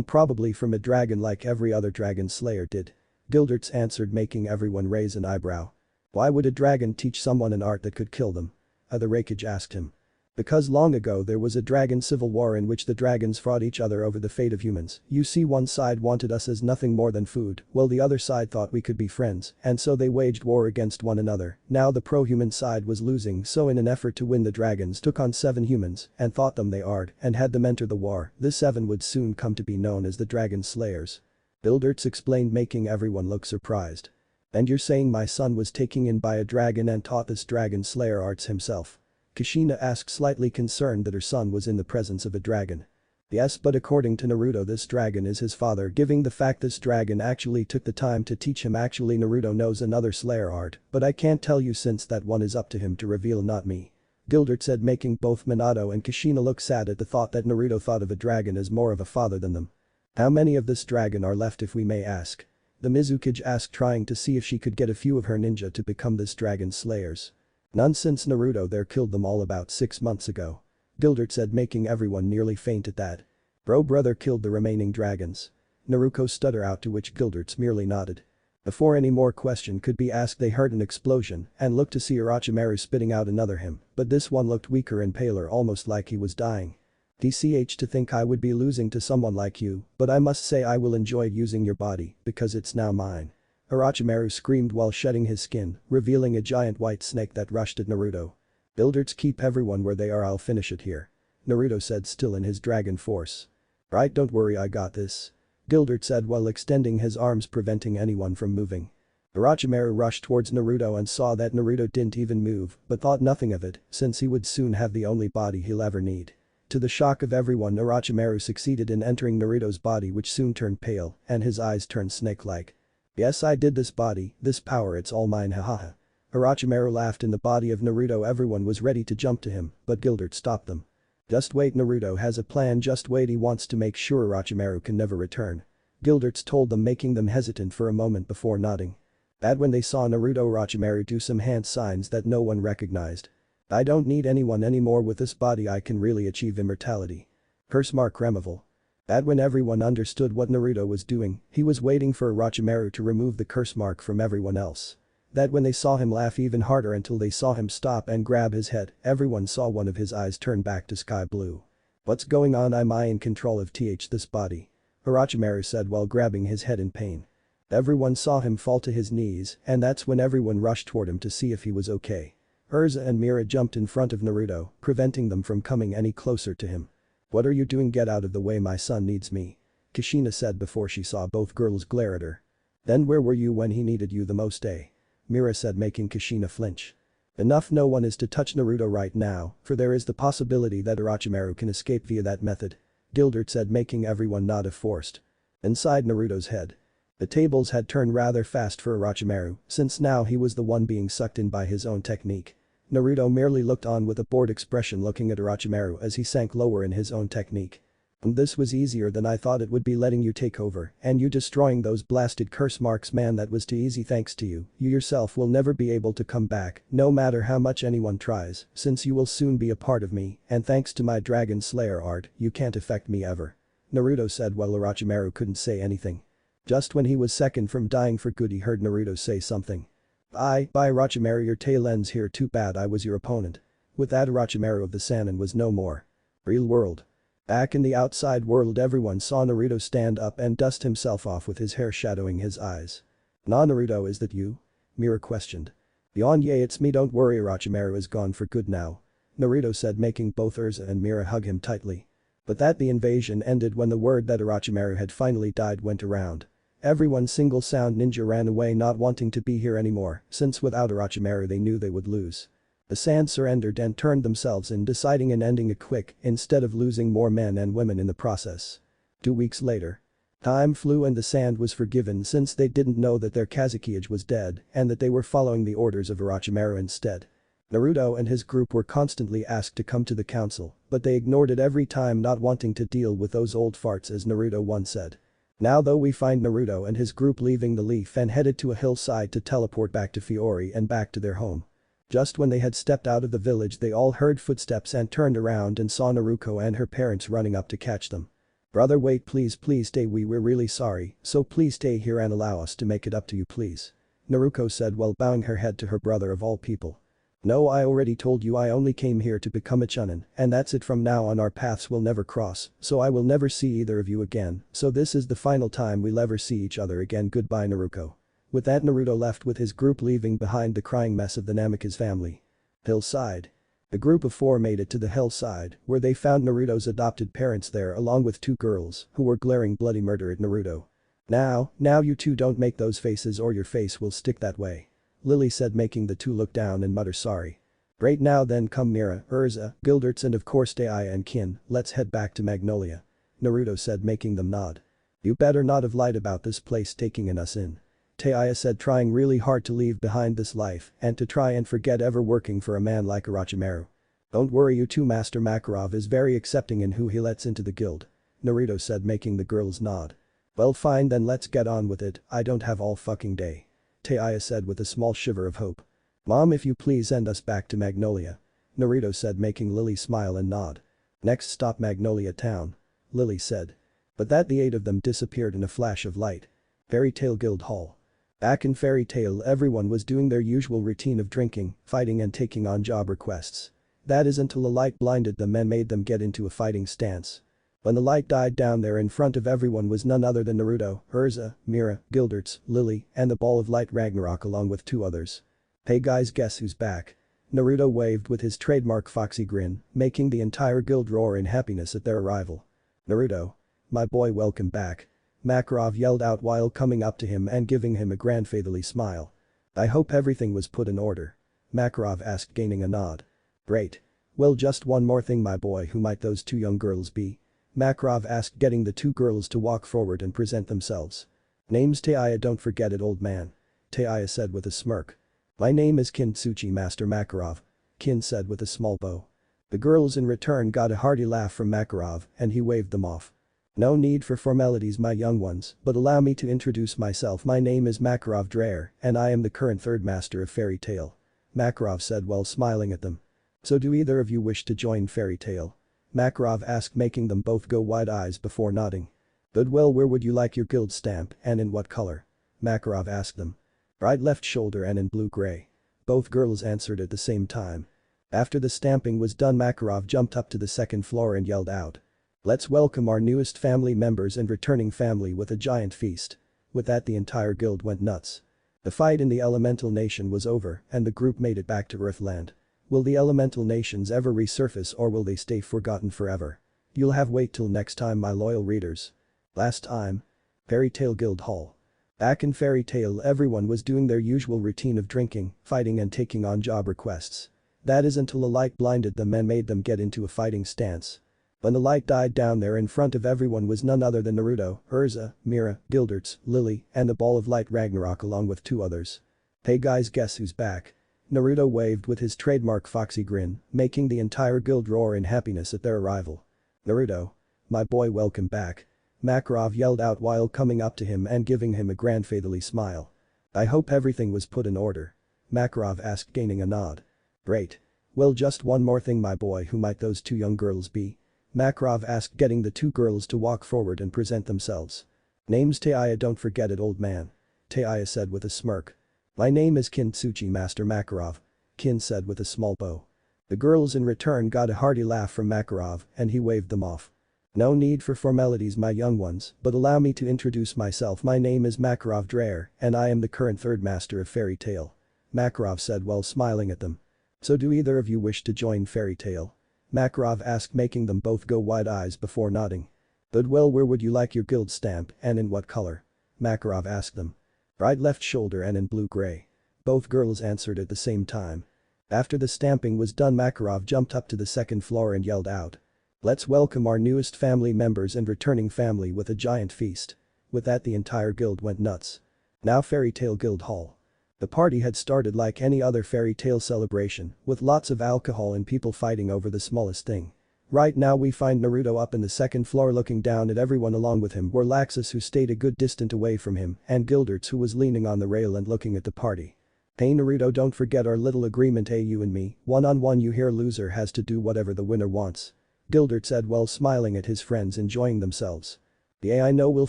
Probably from a dragon like every other dragon slayer did. Gilderts answered, making everyone raise an eyebrow. Why would a dragon teach someone an art that could kill them? The Raikage asked him. Because long ago there was a dragon civil war in which the dragons fought each other over the fate of humans. You see, one side wanted us as nothing more than food, while the other side thought we could be friends, and so they waged war against one another. Now the pro-human side was losing, so in an effort to win the dragons took on 7 humans and fought them they hard and had them enter the war. The 7 would soon come to be known as the Dragon Slayers. Gilderts explained, making everyone look surprised. And you're saying my son was taken in by a dragon and taught this dragon slayer arts himself? Kushina asked, slightly concerned that her son was in the presence of a dragon. Yes, but according to Naruto this dragon is his father, giving the fact this dragon actually took the time to teach him. Actually Naruto knows another slayer art, but I can't tell you since that one is up to him to reveal, not me. Gildert said, making both Minato and Kushina look sad at the thought that Naruto thought of a dragon as more of a father than them. How many of this dragon are left, if we may ask? The Mizukage asked, trying to see if she could get a few of her ninja to become this dragon slayers. None, since Naruto there killed them all about 6 months ago. Gildert said, making everyone nearly faint at that. Brother killed the remaining dragons. Naruto stuttered out, to which Gilderts merely nodded. Before any more question could be asked they heard an explosion and looked to see Orochimaru spitting out another hymn, but this one looked weaker and paler, almost like he was dying. DCH, to think I would be losing to someone like you, but I must say I will enjoy using your body because it's now mine. Orochimaru screamed while shedding his skin, revealing a giant white snake that rushed at Naruto. Gilderts, keep everyone where they are, I'll finish it here. Naruto said, still in his dragon force. Right, don't worry, I got this. Gildert said while extending his arms, preventing anyone from moving. Orochimaru rushed towards Naruto and saw that Naruto didn't even move, but thought nothing of it, since he would soon have the only body he'll ever need. To the shock of everyone, Orochimaru succeeded in entering Naruto's body, which soon turned pale and his eyes turned snake-like. Yes, I did this body, this power, it's all mine, hahaha. Orochimaru laughed in the body of Naruto. Everyone was ready to jump to him, but Gildert stopped them. Just wait, Naruto has a plan, just wait, he wants to make sure Orochimaru can never return. Gilderts told them, making them hesitant for a moment before nodding. That when they saw Naruto Orochimaru do some hand signs that no one recognized. I don't need anyone anymore, with this body I can really achieve immortality. Curse mark Removal. That when everyone understood what Naruto was doing, he was waiting for Orochimaru to remove the curse mark from everyone else. That when they saw him laugh even harder until they saw him stop and grab his head, everyone saw one of his eyes turn back to sky blue. What's going on? Am I in control of this body? Orochimaru said while grabbing his head in pain. Everyone saw him fall to his knees, and that's when everyone rushed toward him to see if he was okay. Urza and Mira jumped in front of Naruto, preventing them from coming any closer to him. What are you doing? Get out of the way, my son needs me. Kushina said before she saw both girls glare at her. Then where were you when he needed you the most, eh? Mira said, making Kushina flinch. Enough, no one is to touch Naruto right now, for there is the possibility that Orochimaru can escape via that method. Gildert said, making everyone nod if forced. Inside Naruto's head. The tables had turned rather fast for Orochimaru, since now he was the one being sucked in by his own technique. Naruto merely looked on with a bored expression, looking at Orochimaru as he sank lower in his own technique. This was easier than I thought it would be, letting you take over and you destroying those blasted curse marks, man, that was too easy. Thanks to you, you yourself will never be able to come back, no matter how much anyone tries, since you will soon be a part of me, and thanks to my Dragon Slayer art, you can't affect me ever. Naruto said while Orochimaru couldn't say anything. Just when he was second from dying for good, he heard Naruto say something. Bye Orochimaru, your tail ends here, too bad I was your opponent. With that, Orochimaru of the Sannin was no more. Real world. Back in the outside world everyone saw Naruto stand up and dust himself off with his hair shadowing his eyes. "Nah Naruto, is that you?" Mira questioned. "Yawn, yeah, it's me, don't worry, Orochimaru is gone for good now," Naruto said, making both Urza and Mira hug him tightly. But that the invasion ended when the word that Orochimaru had finally died went around. Everyone single sound ninja ran away, not wanting to be here anymore, since without Orochimaru they knew they would lose. The Sand surrendered and turned themselves in, deciding and ending it quick instead of losing more men and women in the process. 2 weeks later. Time flew and the Sand was forgiven since they didn't know that their Kazekage was dead and that they were following the orders of Orochimaru instead. Naruto and his group were constantly asked to come to the council, but they ignored it every time, not wanting to deal with those old farts, as Naruto once said. Now though, we find Naruto and his group leaving the leaf and headed to a hillside to teleport back to Fiori and back to their home. Just when they had stepped out of the village they all heard footsteps and turned around and saw Naruto and her parents running up to catch them. "Brother, wait, please stay, we're really sorry, so please stay here and allow us to make it up to you, please," Naruto said while bowing her head to her brother of all people. "No, I already told you I only came here to become a chunin, and that's it. From now on our paths will never cross, so I will never see either of you again, so this is the final time we'll ever see each other again, goodbye Naruto." With that, Naruto left with his group, leaving behind the crying mess of the Namikaze family. Hillside. The group of 4 made it to the hillside, where they found Naruto's adopted parents there along with 2 girls who were glaring bloody murder at Naruto. Now you two don't make those faces or your face will stick that way," Lily said, making the 2 look down and mutter sorry. "Great, now then come Mira, Urza, Gilderts and of course Daiya and Kin, let's head back to Magnolia," Naruto said, making them nod. "You better not have lied about this place taking us in," Daiya said, trying really hard to leave behind this life and to try and forget ever working for a man like Orochimaru. "Don't worry you two, Master Makarov is very accepting in who he lets into the guild," Naruto said, making the girls nod. "Well fine then, let's get on with it, I don't have all fucking day," Daiya said with a small shiver of hope. "Mom, if you please send us back to Magnolia," Naruto said, making Lily smile and nod. "Next stop Magnolia Town," Lily said. But that the 8 of them disappeared in a flash of light. Fairy Tail Guild Hall. Back in Fairy Tail everyone was doing their usual routine of drinking, fighting and taking on job requests. That is until a light blinded them and made them get into a fighting stance. When the light died down, there in front of everyone was none other than Naruto, Urza, Mira, Gilderts, Lily, and the Ball of Light Ragnarok along with 2 others. "Hey guys, guess who's back?" Naruto waved with his trademark foxy grin, making the entire guild roar in happiness at their arrival. "Naruto. My boy, welcome back," Makarov yelled out while coming up to him and giving him a grandfatherly smile. "I hope everything was put in order?" Makarov asked, gaining a nod. "Great. Well, just one more thing, my boy, who might those 2 young girls be?" Makarov asked, getting the 2 girls to walk forward and present themselves. "Name's Daiya, don't forget it, old man," Daiya said with a smirk. "My name is Kintsuchi, Master Makarov," Kin said with a small bow. The girls in return got a hearty laugh from Makarov and he waved them off. "No need for formalities, my young ones, but allow me to introduce myself. My name is Makarov Dreyer and I am the current 3rd master of Fairy Tail," Makarov said while smiling at them. "So do either of you wish to join Fairy Tail?" Makarov asked, making them both go wide eyes before nodding. "Good, well, where would you like your guild stamp and in what color?" Makarov asked them. "Right, left shoulder and in blue-gray," both girls answered at the same time. After the stamping was done, Makarov jumped up to the 2nd floor and yelled out, "Let's welcome our newest family members and returning family with a giant feast." With that, the entire guild went nuts. The fight in the Elemental Nation was over and the group made it back to Earthland. Will the Elemental Nations ever resurface or will they stay forgotten forever? You'll have wait till next time, my loyal readers. Last time. Fairy Tail Guild Hall. Back in Fairy Tail everyone was doing their usual routine of drinking, fighting and taking on job requests. That is until a light blinded them and made them get into a fighting stance. When the light died down, there in front of everyone was none other than Naruto, Urza, Mira, Gilderts, Lily, and the Ball of Light Ragnarok along with 2 others. "Hey guys, guess who's back?" Naruto waved with his trademark foxy grin, making the entire guild roar in happiness at their arrival. "Naruto. My boy, welcome back," Makarov yelled out while coming up to him and giving him a grandfatherly smile. "I hope everything was put in order?" Makarov asked, gaining a nod. "Great. Well, just one more thing, my boy, who might those 2 young girls be?" Makarov asked, getting the 2 girls to walk forward and present themselves. "Name's Daiya, don't forget it, old man," Daiya said with a smirk. "My name is Kintsuchi, Master Makarov," Kin said with a small bow. The girls in return got a hearty laugh from Makarov and he waved them off. No need for formalities my young ones, but allow me to introduce myself. My name is Makarov Dreyer, and I am the current third master of Fairy Tail. Makarov said while smiling at them. So do either of you wish to join Fairy Tail? Makarov asked, making them both go wide eyes before nodding. But well, where would you like your guild stamp and in what color? Makarov asked them. Right left shoulder and in blue-gray. Both girls answered at the same time. After the stamping was done, Makarov jumped up to the second floor and yelled out. Let's welcome our newest family members and returning family with a giant feast. With that, the entire guild went nuts. Now Fairy Tail Guild Hall. The party had started like any other fairy tale celebration, with lots of alcohol and people fighting over the smallest thing. Right now we find Naruto up in the second floor looking down at everyone. Along with him were Laxus, who stayed a good distance away from him, and Gilderts, who was leaning on the rail and looking at the party. Hey Naruto, don't forget our little agreement, hey, you and me, one-on-one, you hear? Loser has to do whatever the winner wants. Gildert said while smiling at his friends enjoying themselves. Yeah, I know we'll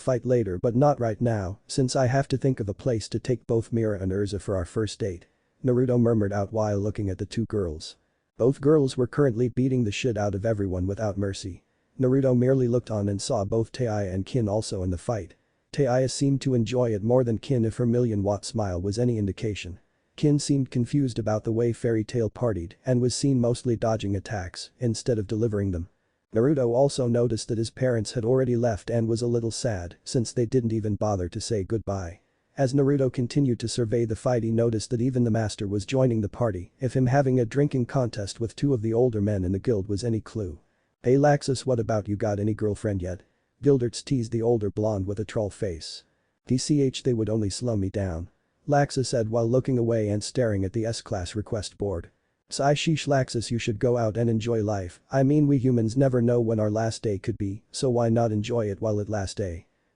fight later, but not right now, since I have to think of a place to take both Mira and Urza for our first date. Naruto murmured out while looking at the two girls. Both girls were currently beating the shit out of everyone without mercy. Naruto merely looked on and saw both Taiya and Kin also in the fight. Taiya seemed to enjoy it more than Kin, if her million-watt smile was any indication. Kin seemed confused about the way Fairy Tail partied and was seen mostly dodging attacks instead of delivering them. Naruto also noticed that his parents had already left and was a little sad since they didn't even bother to say goodbye. As Naruto continued to survey the fight, he noticed that even the master was joining the party, if him having a drinking contest with two of the older men in the guild was any clue. Hey Laxus, what about, you got any girlfriend yet? Gilderts teased the older blonde with a troll face. TCH, they would only slow me down. Laxus said while looking away and staring at the S-class request board. Sigh, sheesh Laxus, you should go out and enjoy life. I mean, we humans never know when our last day could be, so why not enjoy it while it lasts?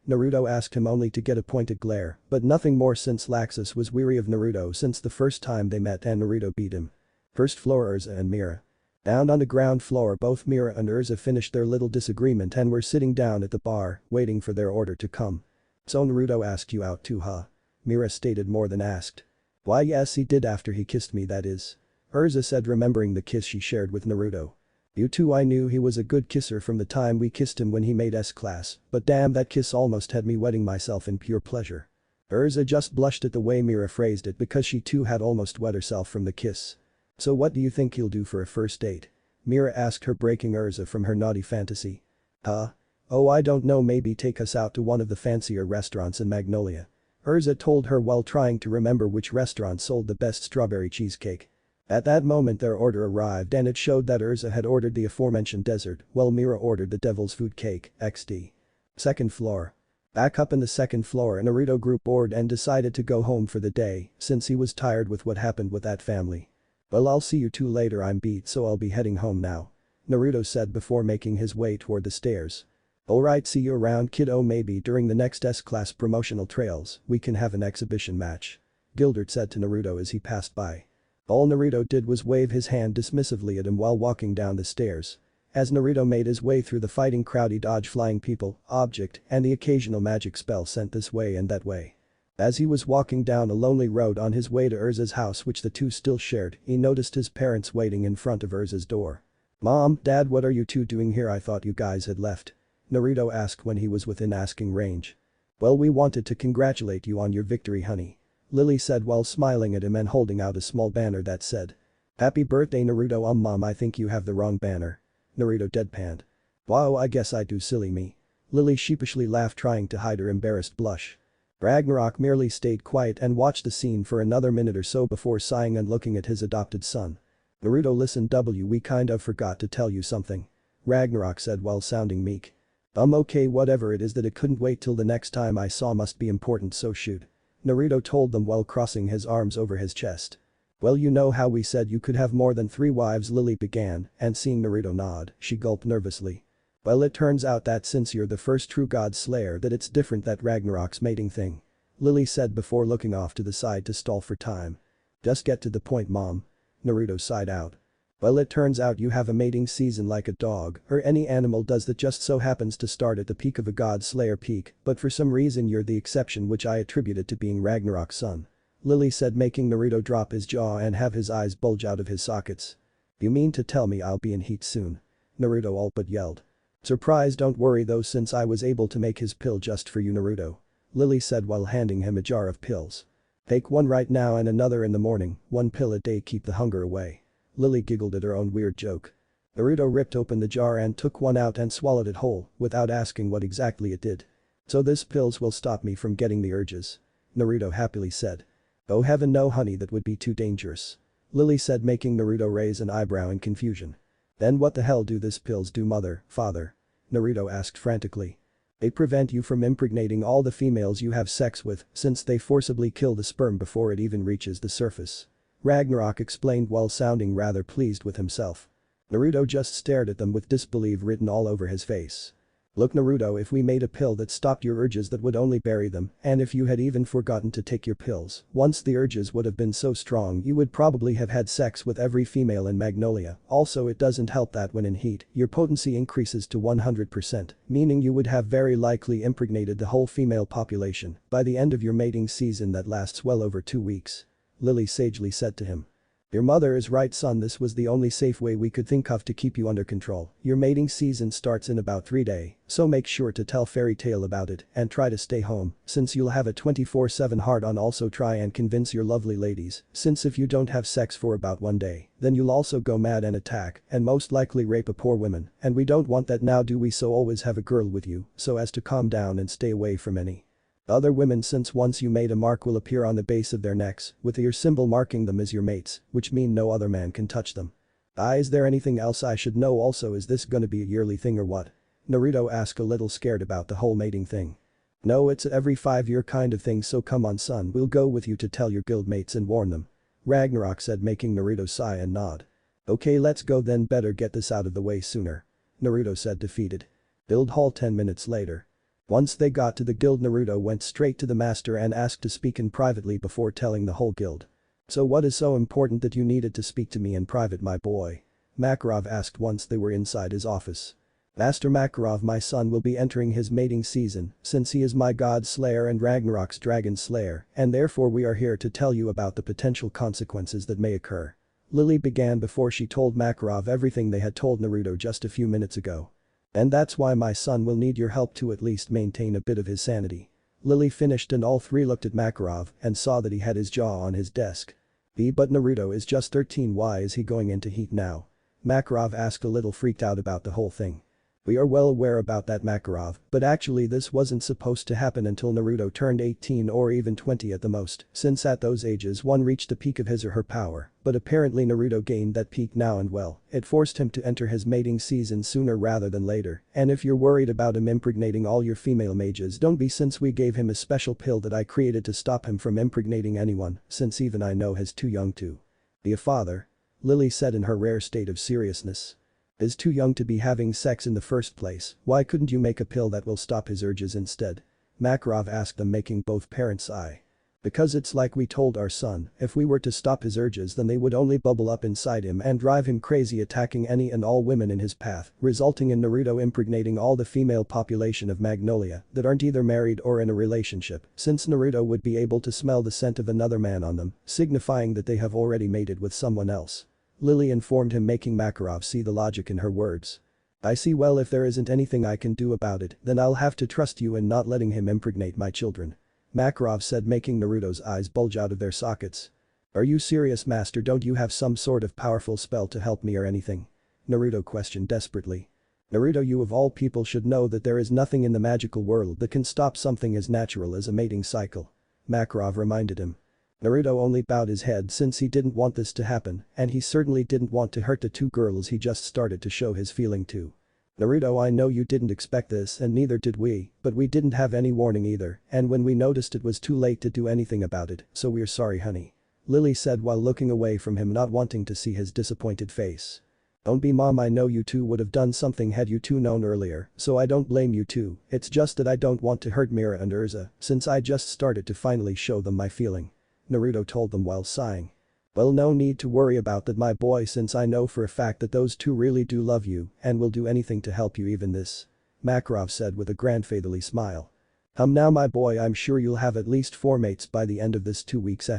Naruto asked him, only to get a pointed glare, but nothing more, since Laxus was weary of Naruto since the first time they met and Naruto beat him. First floor, Urza and Mira. Down on the ground floor, both Mira and Urza finished their little disagreement and were sitting down at the bar, waiting for their order to come. So Naruto asked you out too, huh? Mira stated more than asked. Why yes, he did, after he kissed me, that is. Urza said, remembering the kiss she shared with Naruto. You too, I knew he was a good kisser from the time we kissed him when he made S-class, but damn, that kiss almost had me wetting myself in pure pleasure. Urza just blushed at the way Mira phrased it because she too had almost wet herself from the kiss. So what do you think he'll do for a first date? Mira asked her, breaking Urza from her naughty fantasy. Huh? Oh, I don't know, maybe take us out to one of the fancier restaurants in Magnolia. Urza told her while trying to remember which restaurant sold the best strawberry cheesecake. At that moment their order arrived and it showed that Urza had ordered the aforementioned dessert while Mira ordered the devil's food cake, XD. Second floor. Back up in the second floor, Naruto grew bored and decided to go home for the day since he was tired with what happened with that family. Well, I'll see you two later, I'm beat so I'll be heading home now. Naruto said before making his way toward the stairs. Alright, see you around, kiddo, maybe during the next S-class promotional trails we can have an exhibition match. Gildert said to Naruto as he passed by. All Naruto did was wave his hand dismissively at him while walking down the stairs. As Naruto made his way through the fighting crowd, he dodged flying people, object, and the occasional magic spell sent this way and that way. As he was walking down a lonely road on his way to Urza's house, which the two still shared, he noticed his parents waiting in front of Urza's door. Mom, Dad, what are you two doing here? I thought you guys had left. Naruto asked when he was within asking range. Well, we wanted to congratulate you on your victory, honey. Lily said while smiling at him and holding out a small banner that said, Happy birthday Naruto. Mom, I think you have the wrong banner. Naruto deadpanned. Wow, I guess I do, silly me. Lily sheepishly laughed, trying to hide her embarrassed blush. Ragnarok merely stayed quiet and watched the scene for another minute or so before sighing and looking at his adopted son. Naruto, listen, we kind of forgot to tell you something. Ragnarok said while sounding meek. Okay, whatever it is that it couldn't wait till the next time I saw must be important, so shoot. Naruto told them while crossing his arms over his chest. Well, you know how we said you could have more than 3 wives, Lily began, and seeing Naruto nod, she gulped nervously. Well, it turns out that since you're the first true god slayer that it's different, that Ragnarok's mating thing. Lily said before looking off to the side to stall for time. Just get to the point, Mom. Naruto sighed out. Well, it turns out you have a mating season like a dog or any animal does that just so happens to start at the peak of a god slayer peak, but for some reason you're the exception, which I attributed to being Ragnarok's son. Lily said, making Naruto drop his jaw and have his eyes bulge out of his sockets. You mean to tell me I'll be in heat soon? Naruto all but yelled. Surprise, don't worry though, since I was able to make his pill just for you, Naruto. Lily said while handing him a jar of pills. Take one right now and another in the morning, one pill a day, keep the hunger away. Lily giggled at her own weird joke. Naruto ripped open the jar and took one out and swallowed it whole, without asking what exactly it did. So this pills will stop me from getting the urges. Naruto happily said. Oh heaven no honey, that would be too dangerous. Lily said, making Naruto raise an eyebrow in confusion. Then what the hell do these pills do, mother, father? Naruto asked frantically. They prevent you from impregnating all the females you have sex with, since they forcibly kill the sperm before it even reaches the surface. Ragnarok explained while sounding rather pleased with himself. Naruto just stared at them with disbelief written all over his face. Look Naruto, if we made a pill that stopped your urges, that would only bury them, and if you had even forgotten to take your pills, once the urges would have been so strong you would probably have had sex with every female in Magnolia. Also, it doesn't help that when in heat, your potency increases to 100%, meaning you would have very likely impregnated the whole female population by the end of your mating season that lasts well over 2 weeks. Lily sagely said to him. Your mother is right, son, this was the only safe way we could think of to keep you under control. Your mating season starts in about 3 days, so make sure to tell Fairy Tail about it and try to stay home, since you'll have a 24/7 hard on. Also try and convince your lovely ladies, since if you don't have sex for about 1 day, then you'll also go mad and attack and most likely rape a poor woman, and we don't want that now, do we? So always have a girl with you so as to calm down and stay away from any other women, since once you made a mark will appear on the base of their necks with your symbol marking them as your mates, which mean no other man can touch them. Is there anything else I should know? Also, is this gonna be a yearly thing or what? Naruto asked, a little scared about the whole mating thing. No, it's a every 5-year kind of thing, so come on son, we'll go with you to tell your guildmates and warn them. Ragnarok said, making Naruto sigh and nod. Okay, let's go then, better get this out of the way sooner. Naruto said, defeated. Guild hall 10 minutes later. Once they got to the guild, Naruto went straight to the master and asked to speak in privately before telling the whole guild. So what is so important that you needed to speak to me in private, my boy? Makarov asked once they were inside his office. Master Makarov, my son will be entering his mating season since he is my god slayer and Ragnarok's dragon slayer, and therefore we are here to tell you about the potential consequences that may occur. Lily began before she told Makarov everything they had told Naruto just a few minutes ago. And that's why my son will need your help to at least maintain a bit of his sanity. Lily finished and all three looked at Makarov and saw that he had his jaw on his desk. But Naruto is just 13, why is he going into heat now? Makarov asked, a little freaked out about the whole thing. We are well aware about that, Makarov, but actually this wasn't supposed to happen until Naruto turned 18 or even 20 at the most, since at those ages one reached the peak of his or her power, but apparently Naruto gained that peak now and well, it forced him to enter his mating season sooner rather than later, and if you're worried about him impregnating all your female mages, don't be, since we gave him a special pill that I created to stop him from impregnating anyone, since even I know he's too young to be a father. Lily said in her rare state of seriousness. Is too young to be having sex in the first place, why couldn't you make a pill that will stop his urges instead? Makarov asked them, making both parents sigh. Because it's like we told our son, if we were to stop his urges then they would only bubble up inside him and drive him crazy, attacking any and all women in his path, resulting in Naruto impregnating all the female population of Magnolia that aren't either married or in a relationship, since Naruto would be able to smell the scent of another man on them, signifying that they have already mated with someone else. Lily informed him, making Makarov see the logic in her words. I see, well if there isn't anything I can do about it, then I'll have to trust you in not letting him impregnate my children. Makarov said, making Naruto's eyes bulge out of their sockets. Are you serious, master? Don't you have some sort of powerful spell to help me or anything? Naruto questioned desperately. Naruto, you of all people should know that there is nothing in the magical world that can stop something as natural as a mating cycle. Makarov reminded him. Naruto only bowed his head since he didn't want this to happen, and he certainly didn't want to hurt the two girls he just started to show his feeling to. Naruto, I know you didn't expect this and neither did we, but we didn't have any warning either, and when we noticed it was too late to do anything about it, so we're sorry, honey. Lily said while looking away from him, not wanting to see his disappointed face. Don't be, mom, I know you two would have done something had you two known earlier, so I don't blame you two, it's just that I don't want to hurt Mira and Urza, since I just started to finally show them my feeling. Naruto told them while sighing. Well, no need to worry about that, my boy, since I know for a fact that those two really do love you and will do anything to help you, even this. Makarov said with a grandfatherly smile. Now my boy, I'm sure you'll have at least 4 mates by the end of this 2 weeks,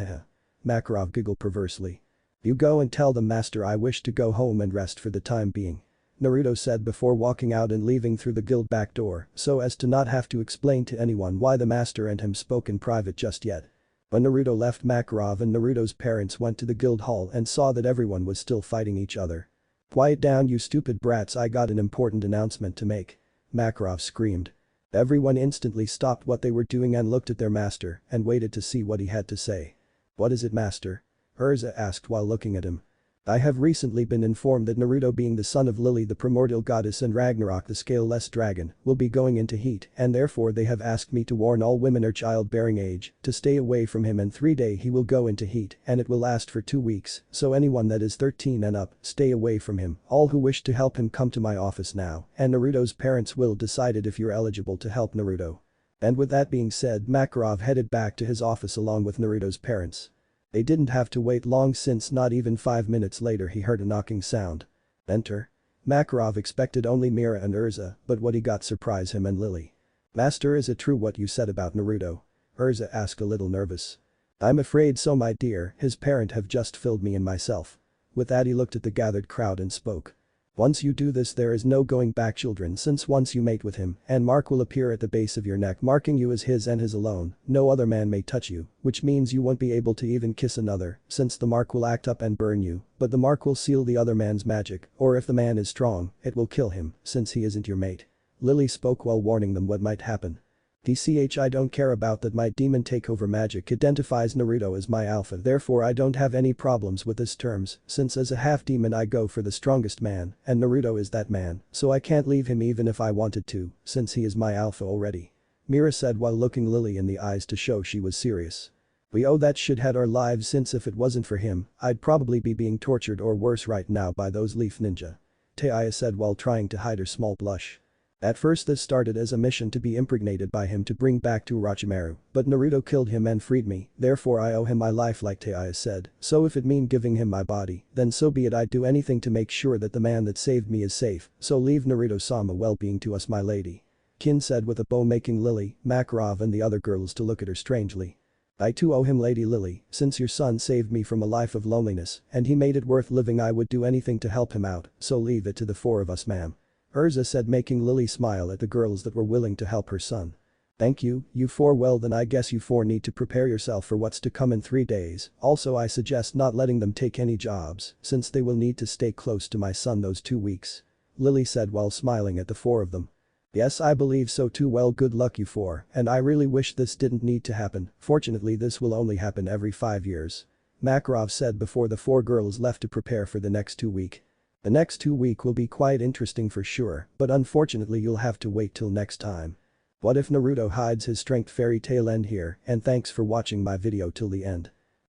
Makarov giggled perversely. You go and tell them, master, I wish to go home and rest for the time being. Naruto said before walking out and leaving through the guild back door so as to not have to explain to anyone why the master and him spoke in private just yet. When Naruto left, Makarov and Naruto's parents went to the guild hall and saw that everyone was still fighting each other. "Quiet down, you stupid brats, I got an important announcement to make," Makarov screamed. Everyone instantly stopped what they were doing and looked at their master and waited to see what he had to say. "What is it, master?" Urza asked while looking at him. "I have recently been informed that Naruto, being the son of Lily the primordial goddess and Ragnarok the scaleless dragon, will be going into heat, and therefore they have asked me to warn all women or childbearing age to stay away from him. In 3 days he will go into heat and it will last for 2 weeks, so anyone that is 13 and up, stay away from him. All who wish to help him come to my office now, and Naruto's parents will decide if you're eligible to help Naruto." And with that being said, Makarov headed back to his office along with Naruto's parents. They didn't have to wait long, since not even 5 minutes later he heard a knocking sound. "Enter." Makarov expected only Mira and Urza, but what he got surprised him and Lily. "Master, is it true what you said about Naruto?" Urza asked, a little nervous. "I'm afraid so, my dear, his parent have just filled me in myself." With that he looked at the gathered crowd and spoke. "Once you do this, there is no going back, children, since once you mate with him and mark will appear at the base of your neck marking you as his and his alone, no other man may touch you, which means you won't be able to even kiss another, since the mark will act up and burn you, but the mark will seal the other man's magic, or if the man is strong, it will kill him, since he isn't your mate." Lily spoke while warning them what might happen. "DCH, I don't care about that. My demon takeover magic identifies Naruto as my alpha, therefore I don't have any problems with this terms, since as a half-demon I go for the strongest man, and Naruto is that man, so I can't leave him even if I wanted to, since he is my alpha already," Mira said while looking Lily in the eyes to show she was serious. "We owe that shithead our lives, since if it wasn't for him, I'd probably be being tortured or worse right now by those leaf ninja," Taya said while trying to hide her small blush. At first this started as a mission to be impregnated by him to bring back to Orochimaru, but Naruto killed him and freed me, therefore I owe him my life, like Taya said, so if it mean giving him my body, then so be it. I'd do anything to make sure that the man that saved me is safe, so leave Naruto-sama well-being to us, my lady," Kin said with a bow, making Lily, Makarov and the other girls to look at her strangely. "I too owe him, Lady Lily, since your son saved me from a life of loneliness and he made it worth living. I would do anything to help him out, so leave it to the 4 of us, ma'am," Urza said, making Lily smile at the girls that were willing to help her son. "Thank you, you 4. Well then I guess you 4 need to prepare yourself for what's to come in 3 days, also I suggest not letting them take any jobs, since they will need to stay close to my son those 2 weeks," Lily said while smiling at the 4 of them. "Yes, I believe so too. Well, good luck you 4, and I really wish this didn't need to happen, fortunately this will only happen every 5 years," Makarov said before the 4 girls left to prepare for the next 2 weeks. "The next 2 weeks will be quite interesting for sure, but unfortunately you'll have to wait till next time. What if Naruto hides his strength? Fairy tale end here, and thanks for watching my video till the end.